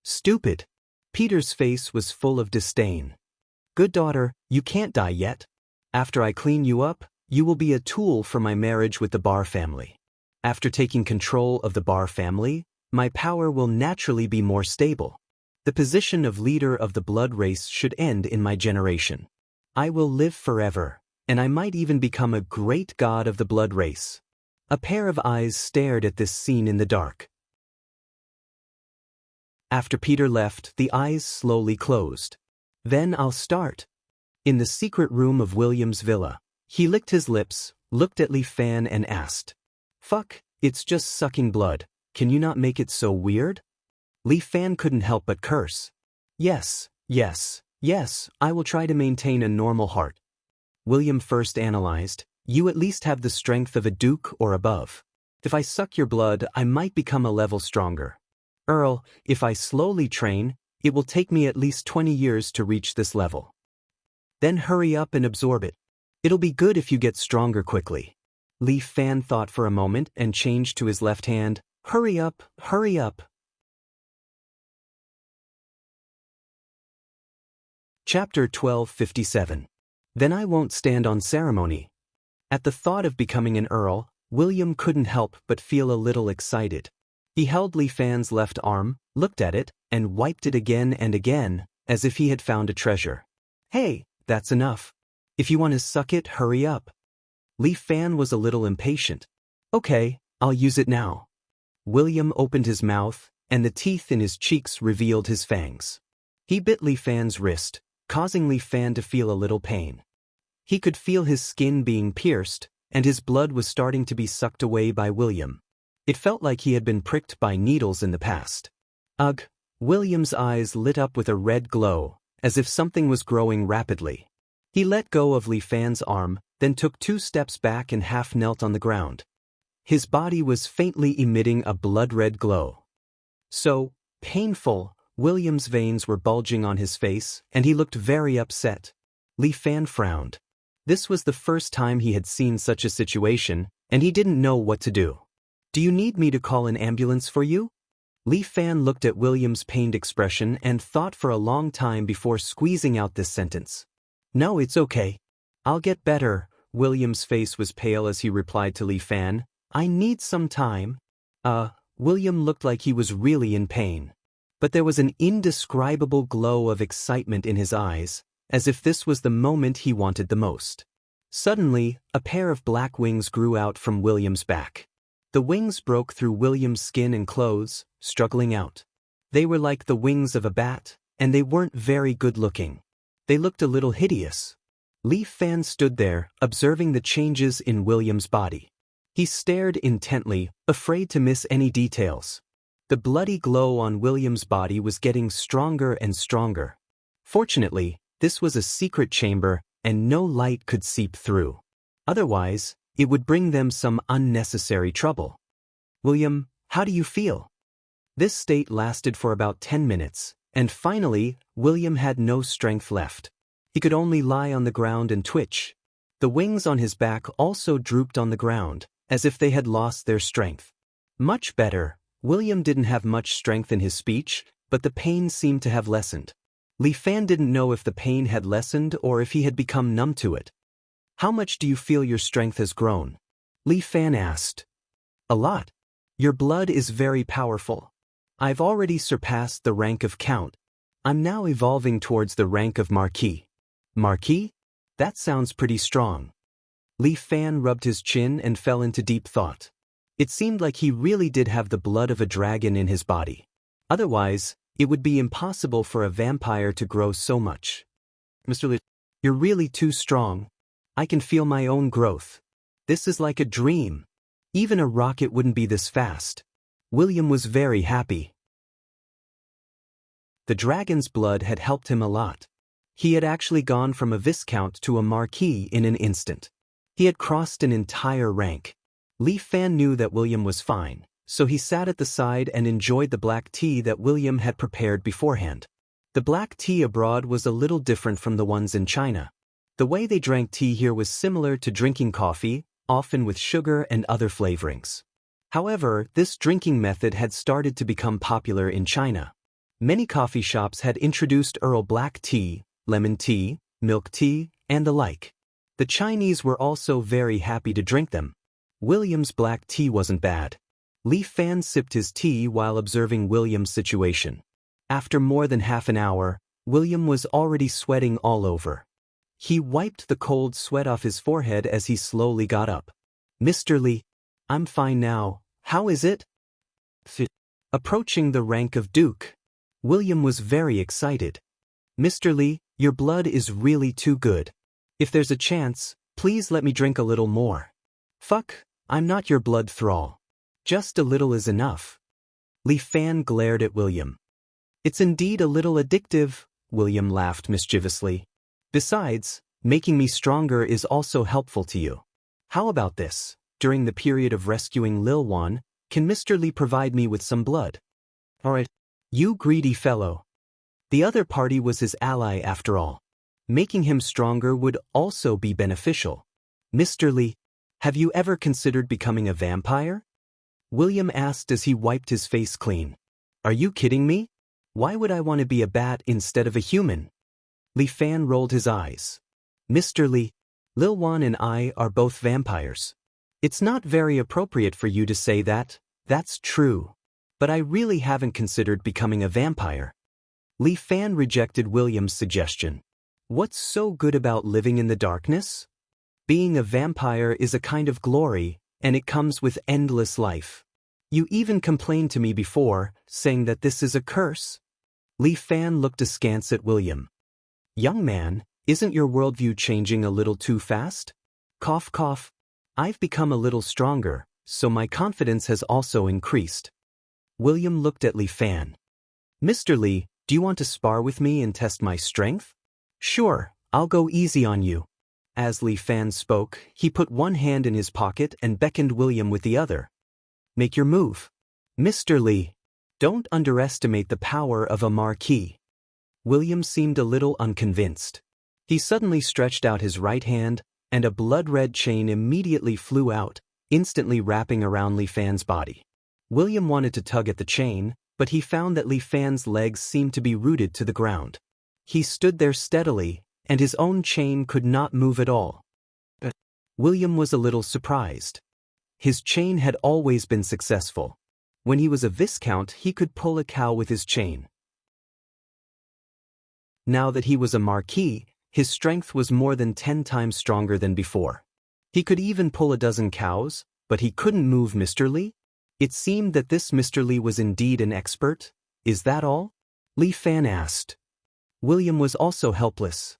Stupid. Peter's face was full of disdain. Good daughter, you can't die yet. After I clean you up, you will be a tool for my marriage with the Barr family. After taking control of the Barr family, my power will naturally be more stable. The position of leader of the blood race should end in my generation. I will live forever, and I might even become a great god of the blood race. A pair of eyes stared at this scene in the dark. After Peter left, the eyes slowly closed. Then I'll start. In the secret room of William's villa, he licked his lips, looked at Li Fan and asked, Fuck, it's just sucking blood. Can you not make it so weird? Li Fan couldn't help but curse. Yes, I will try to maintain a normal heart. William first analyzed, you at least have the strength of a duke or above. If I suck your blood, I might become a level stronger. Earl, if I slowly train, it will take me at least 20 years to reach this level. Then hurry up and absorb it. It'll be good if you get stronger quickly. Li Fan thought for a moment and changed to his left hand. Hurry up, hurry up. Chapter 1257. Then I won't stand on ceremony. At the thought of becoming an earl, William couldn't help but feel a little excited. He held Li Fan's left arm, looked at it, and wiped it again and again, as if he had found a treasure. Hey, that's enough. If you want to suck it, hurry up. Li Fan was a little impatient. Okay, I'll use it now. William opened his mouth, and the teeth in his cheeks revealed his fangs. He bit Li Fan's wrist, causing Li Fan to feel a little pain. He could feel his skin being pierced, and his blood was starting to be sucked away by William. It felt like he had been pricked by needles in the past. Ugh! William's eyes lit up with a red glow, as if something was growing rapidly. He let go of Li Fan's arm, then took 2 steps back and half knelt on the ground. His body was faintly emitting a blood-red glow. So painful, William's veins were bulging on his face, and he looked very upset. Li Fan frowned. This was the first time he had seen such a situation, and he didn't know what to do. Do you need me to call an ambulance for you? Li Fan looked at William's pained expression and thought for a long time before squeezing out this sentence. No, it's okay. I'll get better. William's face was pale as he replied to Li Fan. I need some time. William looked like he was really in pain. But there was an indescribable glow of excitement in his eyes, as if this was the moment he wanted the most. Suddenly, a pair of black wings grew out from William's back. The wings broke through William's skin and clothes, struggling out. They were like the wings of a bat, and they weren't very good-looking. They looked a little hideous. Li Fan stood there, observing the changes in William's body. He stared intently, afraid to miss any details. The bloody glow on William's body was getting stronger and stronger. Fortunately, this was a secret chamber, and no light could seep through. Otherwise, it would bring them some unnecessary trouble. "William, how do you feel?" This state lasted for about 10 minutes, and finally, William had no strength left. He could only lie on the ground and twitch. The wings on his back also drooped on the ground, as if they had lost their strength. Much better. William didn't have much strength in his speech, but the pain seemed to have lessened. Li Fan didn't know if the pain had lessened or if he had become numb to it. "How much do you feel your strength has grown?" Li Fan asked. "A lot. Your blood is very powerful. I've already surpassed the rank of Count. I'm now evolving towards the rank of Marquis." "Marquis? That sounds pretty strong." Li Fan rubbed his chin and fell into deep thought. It seemed like he really did have the blood of a dragon in his body. Otherwise, it would be impossible for a vampire to grow so much. "Mr. Li, you're really too strong. I can feel my own growth. This is like a dream. Even a rocket wouldn't be this fast." William was very happy. The dragon's blood had helped him a lot. He had actually gone from a viscount to a marquis in an instant. He had crossed an entire rank. Li Fan knew that William was fine, so he sat at the side and enjoyed the black tea that William had prepared beforehand. The black tea abroad was a little different from the ones in China. The way they drank tea here was similar to drinking coffee, often with sugar and other flavorings. However, this drinking method had started to become popular in China. Many coffee shops had introduced Earl black tea, lemon tea, milk tea, and the like. The Chinese were also very happy to drink them. William's black tea wasn't bad. Li Fan sipped his tea while observing William's situation. After more than half an hour, William was already sweating all over. He wiped the cold sweat off his forehead as he slowly got up. "Mr. Li, I'm fine now. How is it?" Approaching the rank of Duke, William was very excited. "Mr. Li, your blood is really too good. If there's a chance, please let me drink a little more." "Fuck, I'm not your blood thrall. Just a little is enough." Li Fan glared at William. "It's indeed a little addictive," William laughed mischievously. "Besides, making me stronger is also helpful to you. How about this? During the period of rescuing Lil Wan, can Mr. Li provide me with some blood?" "Alright. You greedy fellow." The other party was his ally after all. Making him stronger would also be beneficial. "Mr. Li, have you ever considered becoming a vampire?" William asked as he wiped his face clean. "Are you kidding me? Why would I want to be a bat instead of a human?" Li Fan rolled his eyes. "Mr. Li, Lil Wan and I are both vampires. It's not very appropriate for you to say that. That's true. But I really haven't considered becoming a vampire." Li Fan rejected William's suggestion. "What's so good about living in the darkness? Being a vampire is a kind of glory, and it comes with endless life. You even complained to me before, saying that this is a curse." Li Fan looked askance at William. "Young man, isn't your worldview changing a little too fast?" Cough cough. "I've become a little stronger, so my confidence has also increased." William looked at Li Fan. "Mr. Li, do you want to spar with me and test my strength?" "Sure, I'll go easy on you." As Li Fan spoke, he put one hand in his pocket and beckoned William with the other. "Make your move." "Mr. Li, don't underestimate the power of a marquis." William seemed a little unconvinced. He suddenly stretched out his right hand, and a blood-red chain immediately flew out, instantly wrapping around Li Fan's body. William wanted to tug at the chain, but he found that Li Fan's legs seemed to be rooted to the ground. He stood there steadily, and his own chain could not move at all. William was a little surprised. His chain had always been successful. When he was a viscount, he could pull a cow with his chain. Now that he was a marquis, his strength was more than 10 times stronger than before. He could even pull a dozen cows, but he couldn't move Mr. Li? It seemed that this Mr. Li was indeed an expert. Is that all? Li Fan asked. William was also helpless.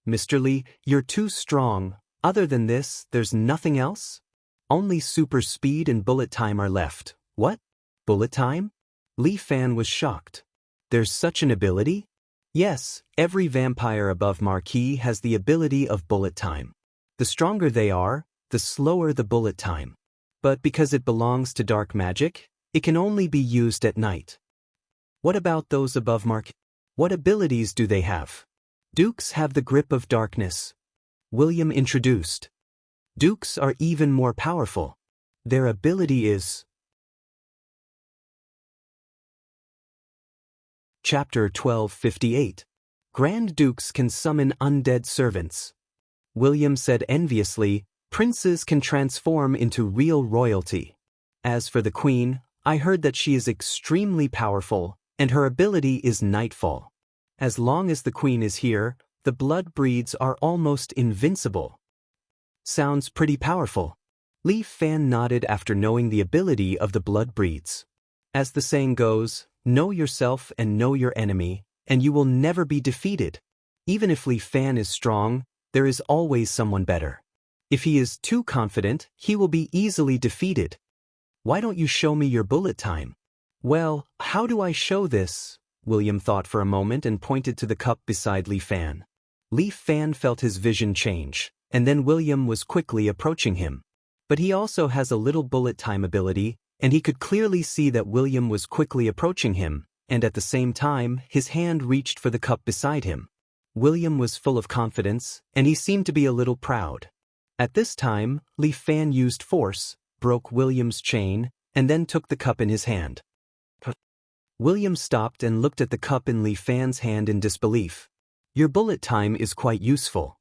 Mr. Li, you're too strong. Other than this, there's nothing else? Only super speed and bullet time are left. What? Bullet time? Li Fan was shocked. There's such an ability? Yes, every vampire above Marquis has the ability of bullet time. The stronger they are, the slower the bullet time. But because it belongs to dark magic, it can only be used at night. What about those above Marquis? What abilities do they have? Dukes have the grip of darkness. William introduced. Dukes are even more powerful. Their ability is... Chapter 1258. Grand Dukes can summon undead servants. William said enviously, princes can transform into real royalty. As for the queen, I heard that she is extremely powerful, and her ability is nightfall. As long as the queen is here, the blood breeds are almost invincible. Sounds pretty powerful. Li Fan nodded after knowing the ability of the blood breeds. As the saying goes, know yourself and know your enemy, and you will never be defeated. Even if Li Fan is strong, there is always someone better. If he is too confident, he will be easily defeated. Why don't you show me your bullet time? Well, how do I show this? William thought for a moment and pointed to the cup beside Li Fan. Li Fan felt his vision change, and then William was quickly approaching him. But he also has a little bullet time ability, and he could clearly see that William was quickly approaching him, and at the same time, his hand reached for the cup beside him. William was full of confidence, and he seemed to be a little proud. At this time, Li Fan used force, broke William's chain, and then took the cup in his hand. William stopped and looked at the cup in Li Fan's hand in disbelief. Your bullet time is quite useful.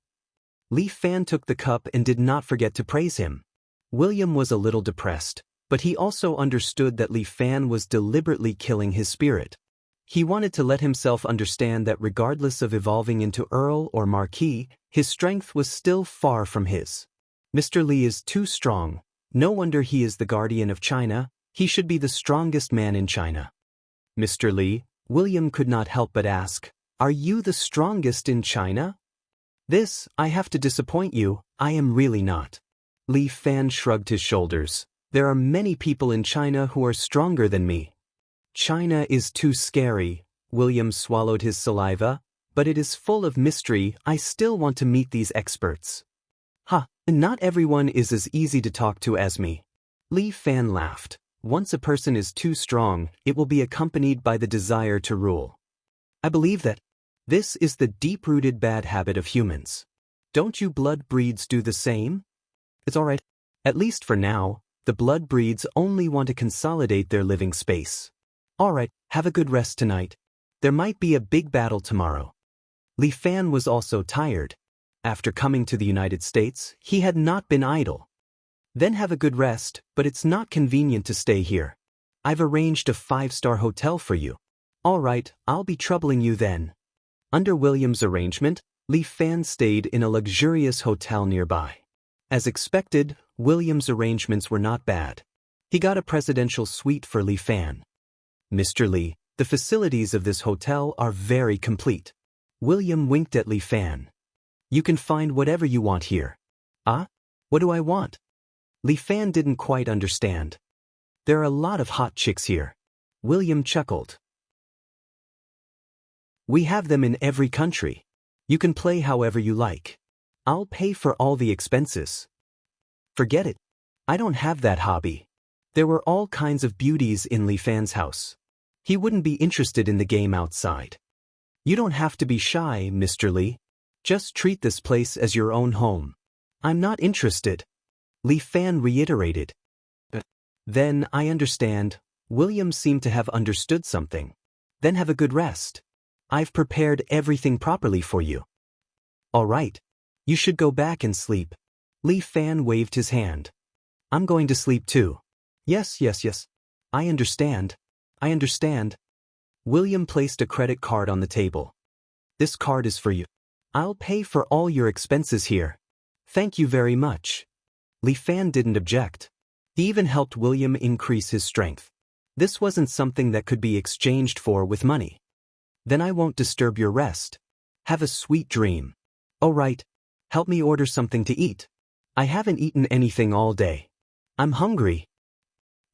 Li Fan took the cup and did not forget to praise him. William was a little depressed, but he also understood that Li Fan was deliberately killing his spirit. He wanted to let himself understand that regardless of evolving into Earl or Marquis, his strength was still far from his. Mr. Li is too strong. No wonder he is the guardian of China. He should be the strongest man in China. Mr. Li, William could not help but ask, are you the strongest in China? This, I have to disappoint you, I am really not. Li Fan shrugged his shoulders. There are many people in China who are stronger than me. China is too scary. William swallowed his saliva, but it is full of mystery. I still want to meet these experts. Not everyone is as easy to talk to as me. Li Fan laughed. Once a person is too strong, it will be accompanied by the desire to rule. I believe that. This is the deep-rooted bad habit of humans. Don't you blood breeds do the same? It's all right. At least for now, the blood breeds only want to consolidate their living space. All right, have a good rest tonight. There might be a big battle tomorrow. Li Fan was also tired. After coming to the United States, he had not been idle. Then have a good rest, but it's not convenient to stay here. I've arranged a 5-star hotel for you. All right, I'll be troubling you then. Under William's arrangement, Li Fan stayed in a luxurious hotel nearby. As expected, William's arrangements were not bad. He got a presidential suite for Li Fan. Mr. Li, the facilities of this hotel are very complete. William winked at Li Fan. You can find whatever you want here. What do I want? Li Fan didn't quite understand. There are a lot of hot chicks here. William chuckled. We have them in every country. You can play however you like. I'll pay for all the expenses. Forget it. I don't have that hobby. There were all kinds of beauties in Li Fan's house. He wouldn't be interested in the game outside. You don't have to be shy, Mr. Li. Just treat this place as your own home. I'm not interested. Li Fan reiterated. Then I understand. William seemed to have understood something. Then have a good rest. I've prepared everything properly for you. All right. You should go back and sleep. Li Fan waved his hand. I'm going to sleep too. Yes. I understand. William placed a credit card on the table. This card is for you. I'll pay for all your expenses here. Thank you very much. Li Fan didn't object. He even helped William increase his strength. This wasn't something that could be exchanged for with money. Then I won't disturb your rest. Have a sweet dream. Oh right. Help me order something to eat. I haven't eaten anything all day. I'm hungry.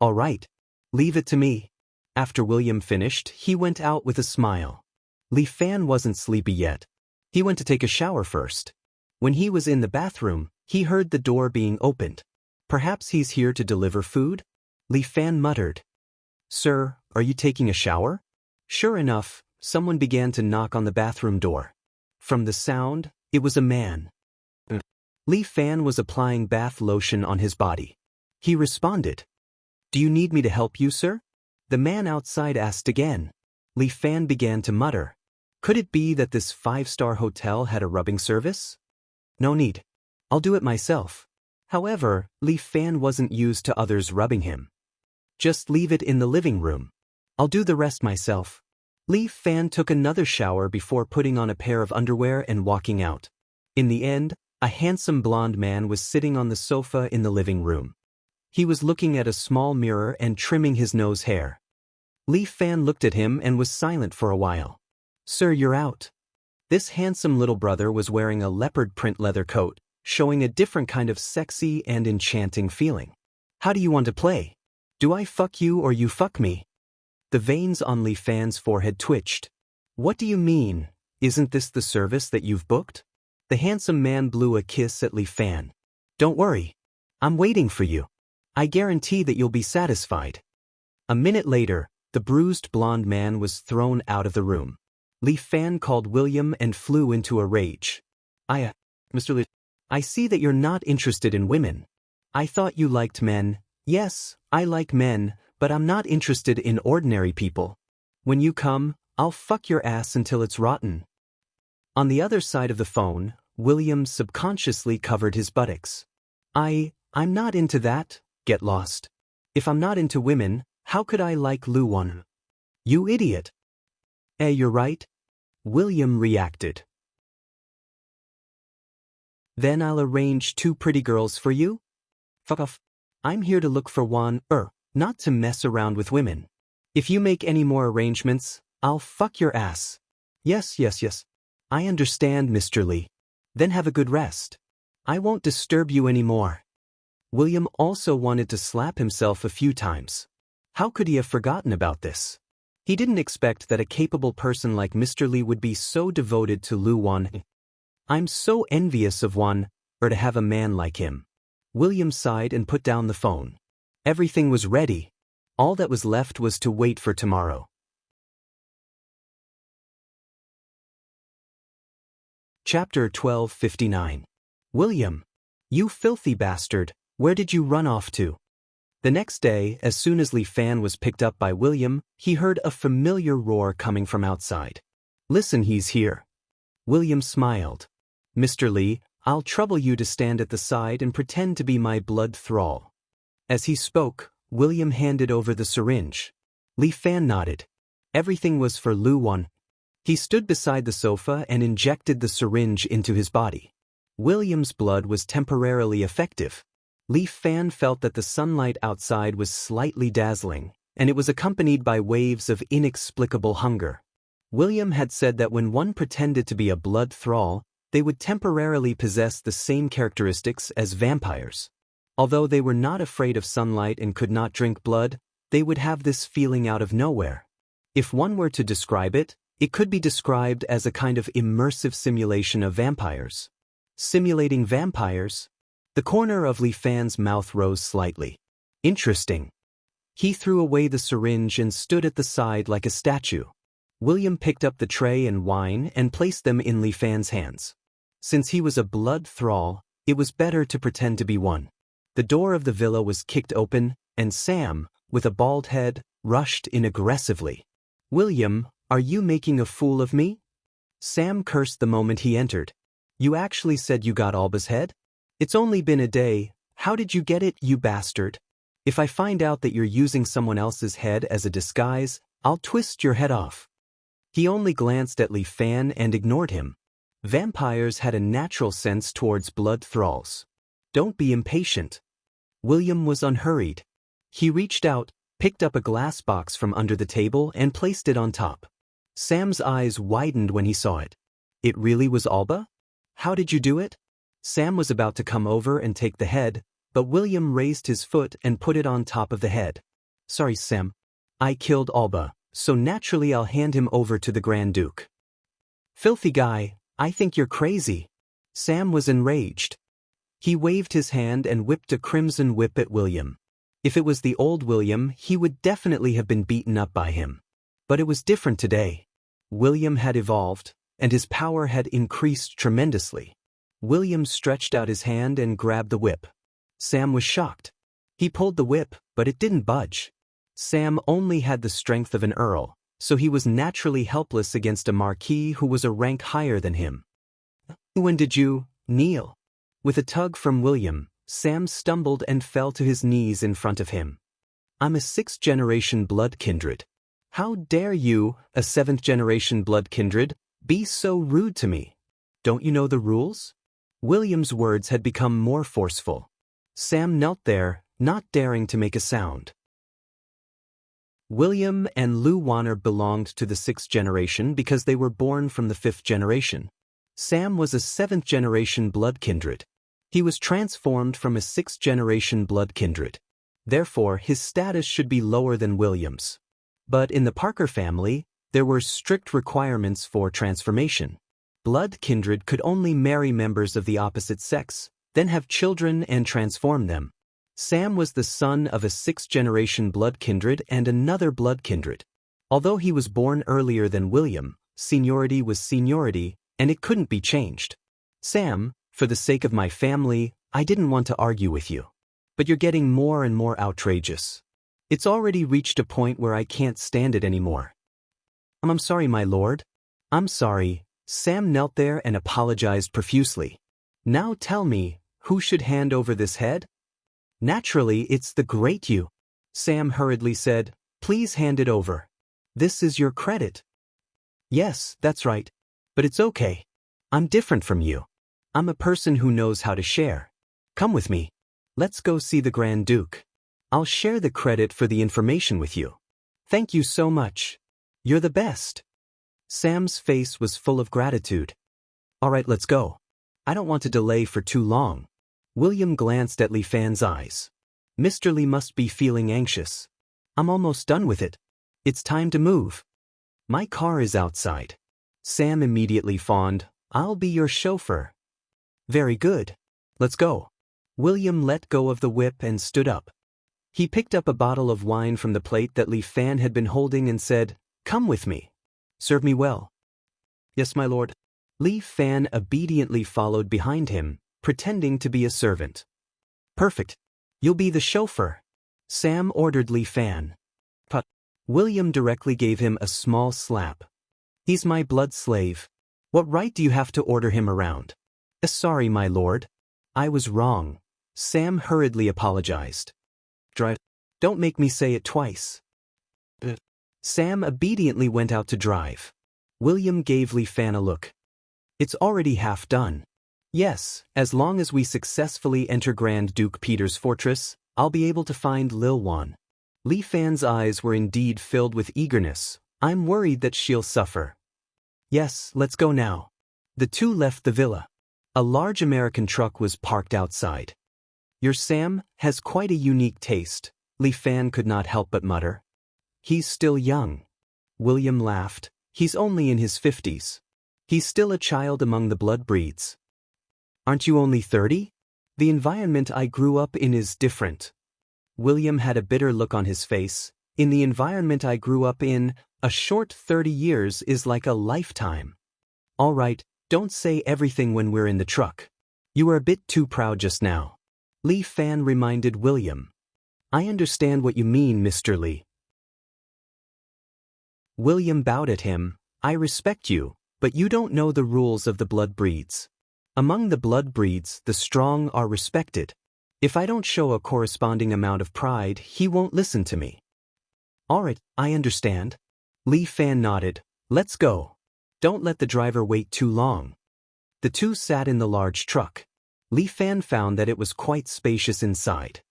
All right. Leave it to me. After William finished, he went out with a smile. Li Fan wasn't sleepy yet. He went to take a shower first. When he was in the bathroom, he heard the door being opened. Perhaps he's here to deliver food? Li Fan muttered. Sir, are you taking a shower? Sure enough, someone began to knock on the bathroom door. From the sound, it was a man. Li Fan was applying bath lotion on his body. He responded. Do you need me to help you, sir? The man outside asked again. Li Fan began to mutter. Could it be that this 5-star hotel had a rubbing service? No need. I'll do it myself. However, Li Fan wasn't used to others rubbing him. Just leave it in the living room. I'll do the rest myself. Li Fan took another shower before putting on a pair of underwear and walking out. In the end, a handsome blonde man was sitting on the sofa in the living room. He was looking at a small mirror and trimming his nose hair. Li Fan looked at him and was silent for a while. Sir, you're out. This handsome little brother was wearing a leopard print leather coat, showing a different kind of sexy and enchanting feeling. How do you want to play? Do I fuck you or you fuck me? The veins on Li Fan's forehead twitched. What do you mean? Isn't this the service that you've booked? The handsome man blew a kiss at Li Fan. Don't worry. I'm waiting for you. I guarantee that you'll be satisfied. A minute later, the bruised blonde man was thrown out of the room. Li Fan called William and flew into a rage. Mr. Li, I see that you're not interested in women. I thought you liked men. Yes, I like men, but I'm not interested in ordinary people. When you come, I'll fuck your ass until it's rotten. On the other side of the phone, William subconsciously covered his buttocks. I'm not into that, get lost. If I'm not into women, how could I like Lu Won? You idiot. You're right. William reacted. Then I'll arrange 2 pretty girls for you? Fuck off. I'm here to look for one, not to mess around with women. If you make any more arrangements, I'll fuck your ass. Yes. I understand, Mr. Li. Then have a good rest. I won't disturb you anymore. William also wanted to slap himself a few times. How could he have forgotten about this? He didn't expect that a capable person like Mr. Li would be so devoted to Lu Won. I'm so envious of one, to have a man like him. William sighed and put down the phone. Everything was ready. All that was left was to wait for tomorrow. Chapter 12:59. William. You filthy bastard, where did you run off to? The next day, as soon as Li Fan was picked up by William, he heard a familiar roar coming from outside. Listen, he's here. William smiled. Mr. Li, I'll trouble you to stand at the side and pretend to be my blood thrall. As he spoke, William handed over the syringe. Li Fan nodded. Everything was for Lu Won. He stood beside the sofa and injected the syringe into his body. William's blood was temporarily effective. Li Fan felt that the sunlight outside was slightly dazzling, and it was accompanied by waves of inexplicable hunger. William had said that when one pretended to be a blood thrall, they would temporarily possess the same characteristics as vampires. Although they were not afraid of sunlight and could not drink blood, they would have this feeling out of nowhere. If one were to describe it, it could be described as a kind of immersive simulation of vampires. Simulating vampires? The corner of Li Fan's mouth rose slightly. Interesting. He threw away the syringe and stood at the side like a statue. William picked up the tray and wine and placed them in Li Fan's hands. Since he was a blood thrall, it was better to pretend to be one. The door of the villa was kicked open, and Sam, with a bald head, rushed in aggressively. William, are you making a fool of me? Sam cursed the moment he entered. You actually said you got Alba's head? It's only been a day. How did you get it, you bastard? If I find out that you're using someone else's head as a disguise, I'll twist your head off. He only glanced at Li Fan and ignored him. Vampires had a natural sense towards blood thralls. Don't be impatient. William was unhurried. He reached out, picked up a glass box from under the table and placed it on top. Sam's eyes widened when he saw it. It really was Alba? How did you do it? Sam was about to come over and take the head, but William raised his foot and put it on top of the head. Sorry, Sam. I killed Alba, so naturally I'll hand him over to the Grand Duke. Filthy guy, I think you're crazy. Sam was enraged. He waved his hand and whipped a crimson whip at William. If it was the old William, he would definitely have been beaten up by him. But it was different today. William had evolved, and his power had increased tremendously. William stretched out his hand and grabbed the whip. Sam was shocked. He pulled the whip, but it didn't budge. Sam only had the strength of an earl, so he was naturally helpless against a marquis who was a rank higher than him. When did you kneel? With a tug from William, Sam stumbled and fell to his knees in front of him. I'm a 6th-generation blood kindred. How dare you, a 7th-generation blood kindred, be so rude to me? Don't you know the rules? William's words had become more forceful. Sam knelt there, not daring to make a sound. William and Lou Warner belonged to the 6th generation because they were born from the 5th generation. Sam was a 7th-generation blood kindred. He was transformed from a 6th-generation blood kindred. Therefore, his status should be lower than William's. But in the Parker family, there were strict requirements for transformation. Blood kindred could only marry members of the opposite sex, then have children and transform them. Sam was the son of a 6th-generation blood kindred and another blood kindred. Although he was born earlier than William, seniority was seniority, and it couldn't be changed. Sam, for the sake of my family, I didn't want to argue with you. But you're getting more and more outrageous. It's already reached a point where I can't stand it anymore. I'm sorry, my lord. I'm sorry. Sam knelt there and apologized profusely. Now tell me, who should hand over this head? Naturally, it's the great you. Sam hurriedly said, please hand it over. This is your credit. Yes, that's right. But it's okay. I'm different from you. I'm a person who knows how to share. Come with me. Let's go see the Grand Duke. I'll share the credit for the information with you. Thank you so much. You're the best. Sam's face was full of gratitude. All right, let's go. I don't want to delay for too long. William glanced at Li Fan's eyes. Mr. Li must be feeling anxious. I'm almost done with it. It's time to move. My car is outside. Sam immediately fawned. I'll be your chauffeur. Very good. Let's go. William let go of the whip and stood up. He picked up a bottle of wine from the plate that Li Fan had been holding and said, Come with me. Serve me well. Yes, my lord. Li Fan obediently followed behind him, pretending to be a servant. Perfect. You'll be the chauffeur. Sam ordered Li Fan. But William directly gave him a small slap. He's my blood slave. What right do you have to order him around? Sorry, my lord. I was wrong. Sam hurriedly apologized. Drive. Don't make me say it twice. Sam obediently went out to drive. William gave Li Fan a look. It's already half done. Yes, as long as we successfully enter Grand Duke Peter's fortress, I'll be able to find Lil Wan. Li Fan's eyes were indeed filled with eagerness. I'm worried that she'll suffer. Yes, let's go now. The two left the villa. A large American truck was parked outside. Your Sam has quite a unique taste, Li Fan could not help but mutter. He's still young. William laughed. He's only in his 50s. He's still a child among the blood breeds. Aren't you only 30? The environment I grew up in is different. William had a bitter look on his face. In the environment I grew up in, a short 30 years is like a lifetime. All right, don't say everything when we're in the truck. You were a bit too proud just now. Li Fan reminded William. I understand what you mean, Mr. Li. William bowed at him. I respect you, but you don't know the rules of the blood breeds. Among the blood breeds, the strong are respected. If I don't show a corresponding amount of pride, he won't listen to me. All right, I understand. Li Fan nodded. Let's go. Don't let the driver wait too long. The two sat in the large truck. Li Fan found that it was quite spacious inside.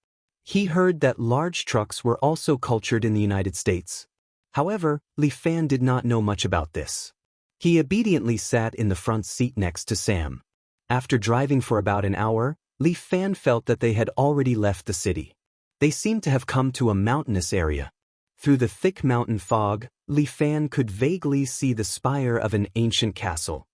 He heard that large trucks were also cultured in the United States. However, Li Fan did not know much about this. He obediently sat in the front seat next to Sam. After driving for about an hour, Li Fan felt that they had already left the city. They seemed to have come to a mountainous area. Through the thick mountain fog, Li Fan could vaguely see the spire of an ancient castle.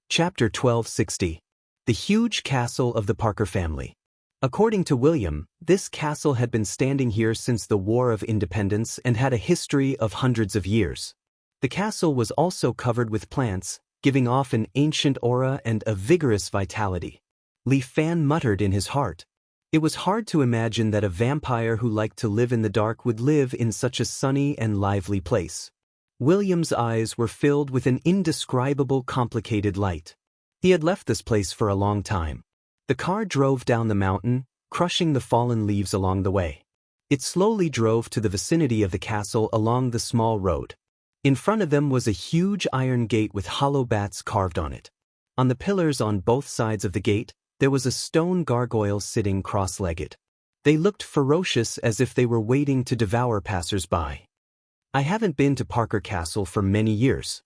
Chapter 1260. The Huge Castle of the Parker Family. According to William, this castle had been standing here since the War of Independence and had a history of hundreds of years. The castle was also covered with plants, giving off an ancient aura and a vigorous vitality. Li Fan muttered in his heart. It was hard to imagine that a vampire who liked to live in the dark would live in such a sunny and lively place. William's eyes were filled with an indescribable complicated light. He had left this place for a long time. The car drove down the mountain, crushing the fallen leaves along the way. It slowly drove to the vicinity of the castle along the small road. In front of them was a huge iron gate with hollow bats carved on it. On the pillars on both sides of the gate, there was a stone gargoyle sitting cross-legged. They looked ferocious as if they were waiting to devour passers-by. I haven't been to Parker Castle for many years.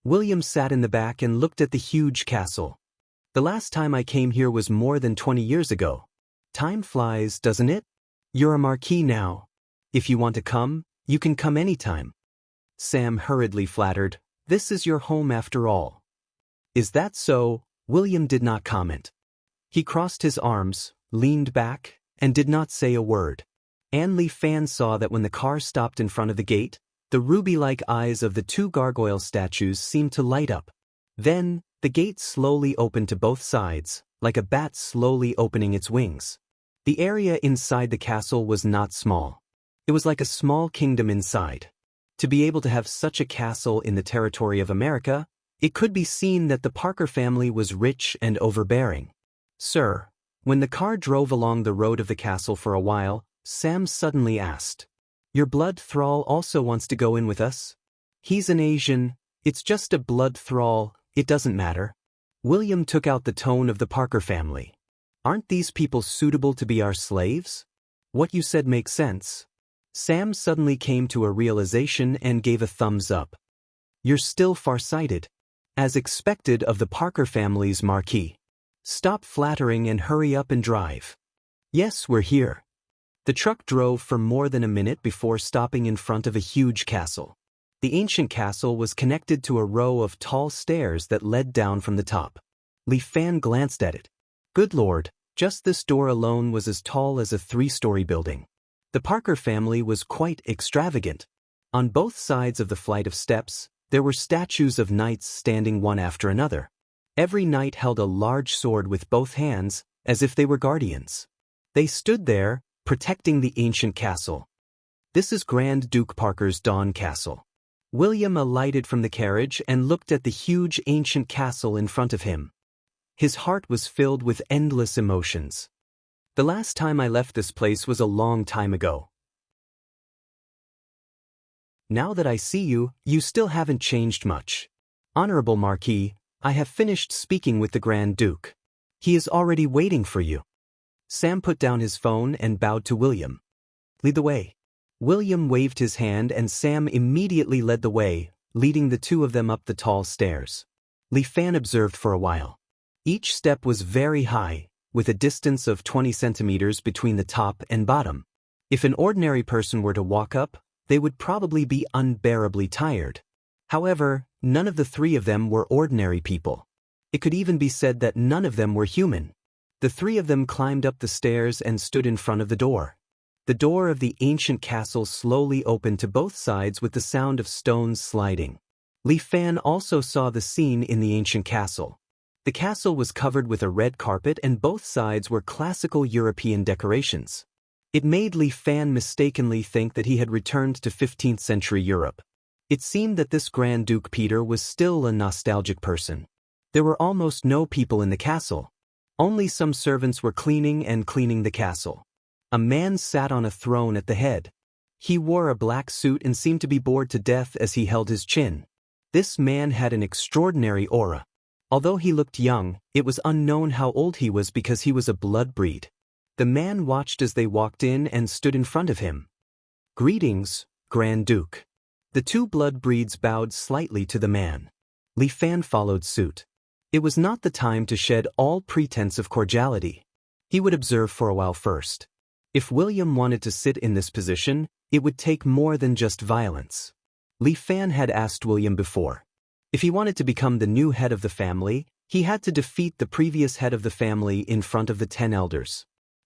William sat in the back and looked at the huge castle. The last time I came here was more than 20 years ago. Time flies, doesn't it? You're a marquis now. If you want to come, you can come anytime. Sam hurriedly flattered, "This is your home after all." "Is that so?" William did not comment. He crossed his arms, leaned back, and did not say a word. Li Fan saw that when the car stopped in front of the gate, the ruby-like eyes of the two gargoyle statues seemed to light up. Then, the gate slowly opened to both sides, like a bat slowly opening its wings. The area inside the castle was not small. It was like a small kingdom inside. To be able to have such a castle in the territory of America, it could be seen that the Parker family was rich and overbearing. "Sir," when the car drove along the road of the castle for a while, Sam suddenly asked, "Your blood thrall also wants to go in with us?" "He's an Asian. It's just a blood thrall, it doesn't matter." William took out the tone of the Parker family. "Aren't these people suitable to be our slaves?" "What you said makes sense." Sam suddenly came to a realization and gave a thumbs up. "You're still farsighted. As expected of the Parker family's marquis. Stop flattering and hurry up and drive." "Yes, we're here." The truck drove for more than a minute before stopping in front of a huge castle. The ancient castle was connected to a row of tall stairs that led down from the top. Li Fan glanced at it. Good Lord, just this door alone was as tall as a 3-story building. The Parker family was quite extravagant. On both sides of the flight of steps, there were statues of knights standing one after another. Every knight held a large sword with both hands, as if they were guardians. They stood there, protecting the ancient castle. "This is Grand Duke Parker's Dawn Castle." William alighted from the carriage and looked at the huge ancient castle in front of him. His heart was filled with endless emotions. "The last time I left this place was a long time ago. Now that I see you, you still haven't changed much. Honorable Marquis, I have finished speaking with the Grand Duke. He is already waiting for you." Sam put down his phone and bowed to William. "Lead the way." William waved his hand and Sam immediately led the way, leading the two of them up the tall stairs. Li Fan observed for a while. Each step was very high, with a distance of 20 centimeters between the top and bottom. If an ordinary person were to walk up, they would probably be unbearably tired. However, none of the three of them were ordinary people. It could even be said that none of them were human. The three of them climbed up the stairs and stood in front of the door. The door of the ancient castle slowly opened to both sides with the sound of stones sliding. Li Fan also saw the scene in the ancient castle. The castle was covered with a red carpet and both sides were classical European decorations. It made Li Fan mistakenly think that he had returned to 15th century Europe. It seemed that this Grand Duke Peter was still a nostalgic person. There were almost no people in the castle. Only some servants were cleaning the castle. A man sat on a throne at the head. He wore a black suit and seemed to be bored to death as he held his chin. This man had an extraordinary aura. Although he looked young, it was unknown how old he was because he was a blood breed. The man watched as they walked in and stood in front of him. "Greetings, Grand Duke." The two blood breeds bowed slightly to the man. Li Fan followed suit. It was not the time to shed all pretense of cordiality. He would observe for a while first. If William wanted to sit in this position, it would take more than just violence. Li Fan had asked William before. If he wanted to become the new head of the family, he had to defeat the previous head of the family in front of the 10 elders.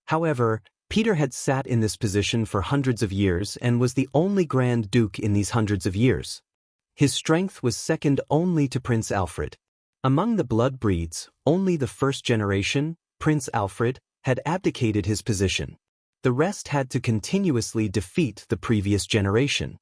However, Peter had sat in this position for hundreds of years and was the only Grand Duke in these hundreds of years. His strength was second only to Prince Alfred. Among the blood breeds, only the first generation, Prince Alfred, had abdicated his position. The rest had to continuously defeat the previous generation.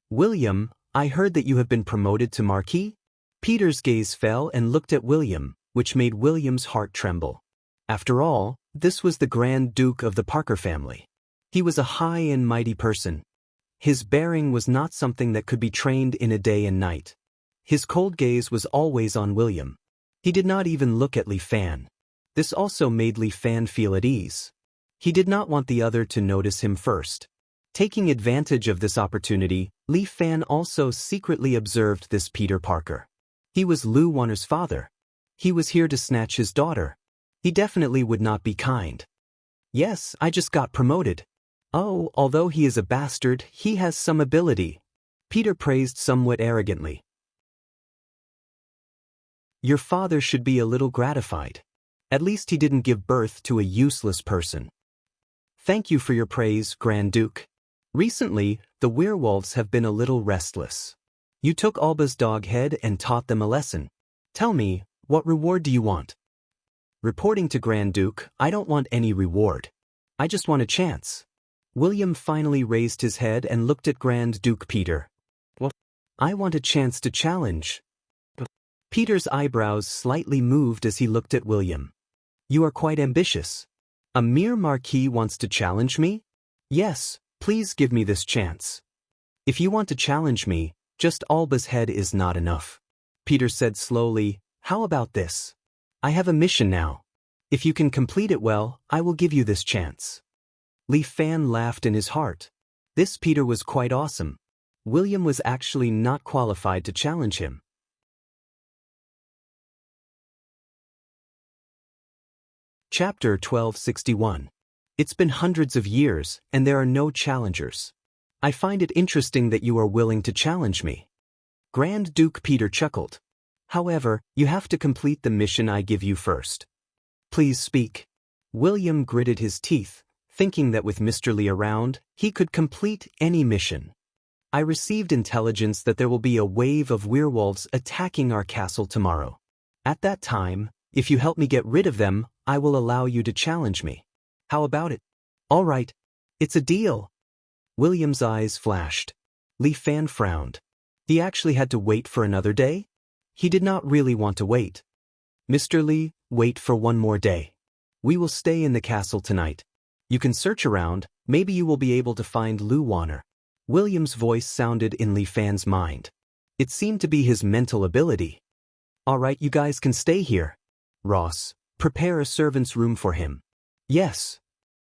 "William, I heard that you have been promoted to Marquis?" Peter's gaze fell and looked at William, which made William's heart tremble. After all, this was the Grand Duke of the Parker family. He was a high and mighty person. His bearing was not something that could be trained in a day and night. His cold gaze was always on William. He did not even look at Li Fan. This also made Li Fan feel at ease. He did not want the other to notice him first. Taking advantage of this opportunity, Li Fan also secretly observed this Peter Parker. He was Lu Warner's father. He was here to snatch his daughter. He definitely would not be kind. "Yes, I just got promoted." "Oh, although he is a bastard, he has some ability," Peter praised somewhat arrogantly. "Your father should be a little gratified. At least he didn't give birth to a useless person." "Thank you for your praise, Grand Duke. Recently, the werewolves have been a little restless. You took Alba's dog head and taught them a lesson. Tell me, what reward do you want?" "Reporting to Grand Duke, I don't want any reward. I just want a chance." William finally raised his head and looked at Grand Duke Peter. "What?" "I want a chance to challenge." Peter's eyebrows slightly moved as he looked at William. "You are quite ambitious. A mere marquis wants to challenge me?" "Yes, please give me this chance." "If you want to challenge me, just Alba's head is not enough." Peter said slowly, "How about this? I have a mission now. If you can complete it well, I will give you this chance." Li Fan laughed in his heart. This Peter was quite awesome. William was actually not qualified to challenge him. Chapter 1261. It's been hundreds of years, and there are no challengers. I find it interesting that you are willing to challenge me. Grand Duke Peter chuckled. "However, you have to complete the mission I give you first." "Please speak." William gritted his teeth, thinking that with Mr. Li around, he could complete any mission. "I received intelligence that there will be a wave of werewolves attacking our castle tomorrow. At that time, if you help me get rid of them, I will allow you to challenge me. How about it?" "All right. It's a deal." William's eyes flashed. Li Fan frowned. He actually had to wait for another day? He did not really want to wait. "Mr. Li, wait for one more day. We will stay in the castle tonight. You can search around, maybe you will be able to find Lu Warner." William's voice sounded in Li Fan's mind. It seemed to be his mental ability. "All right, you guys can stay here. Ross, prepare a servant's room for him." "Yes."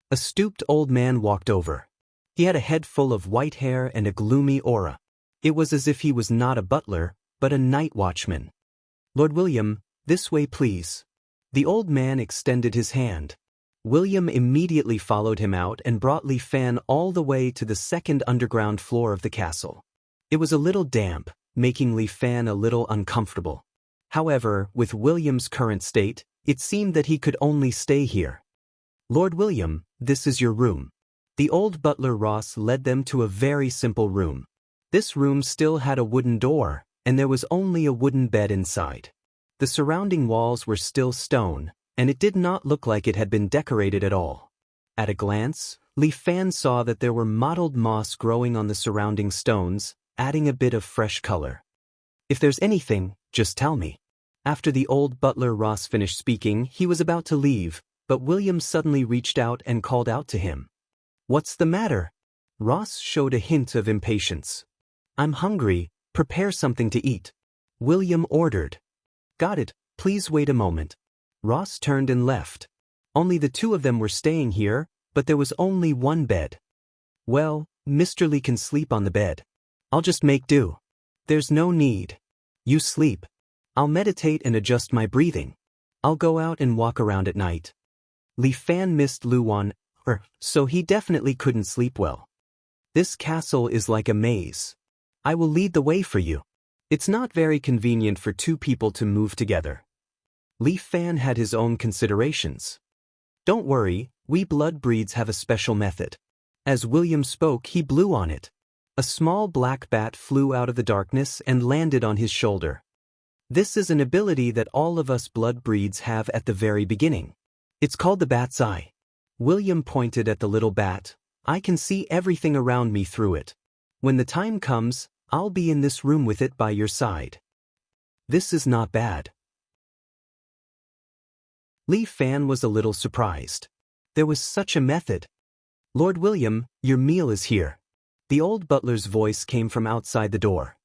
A stooped old man walked over. He had a head full of white hair and a gloomy aura. It was as if he was not a butler, but a night watchman. "Lord William, this way please." The old man extended his hand. William immediately followed him out and brought Li Fan all the way to the second underground floor of the castle. It was a little damp, making Li Fan a little uncomfortable. However, with William's current state, it seemed that he could only stay here. "Lord William, this is your room." The old butler Ross led them to a very simple room. This room still had a wooden door, and there was only a wooden bed inside. The surrounding walls were still stone, and it did not look like it had been decorated at all. At a glance, Li Fan saw that there were mottled moss growing on the surrounding stones, adding a bit of fresh color. "If there's anything, just tell me." After the old butler Ross finished speaking, he was about to leave, but William suddenly reached out and called out to him. "What's the matter?" Ross showed a hint of impatience. "I'm hungry, prepare something to eat." William ordered. Got it, please wait a moment. Ross turned and left. Only the two of them were staying here, but there was only one bed. Well, Mr. Lee can sleep on the bed. I'll just make do. There's no need. You sleep. I'll meditate and adjust my breathing. I'll go out and walk around at night. Li Fan missed Luan, so he definitely couldn't sleep well. This castle is like a maze. I will lead the way for you. It's not very convenient for two people to move together. Li Fan had his own considerations. Don't worry, we blood breeds have a special method. As William spoke, he blew on it. A small black bat flew out of the darkness and landed on his shoulder. This is an ability that all of us blood breeds have at the very beginning. It's called the bat's eye. William pointed at the little bat. I can see everything around me through it. When the time comes, I'll be in this room with it by your side. This is not bad. Li Fan was a little surprised. There was such a method. Lord William, your meal is here. The old butler's voice came from outside the door.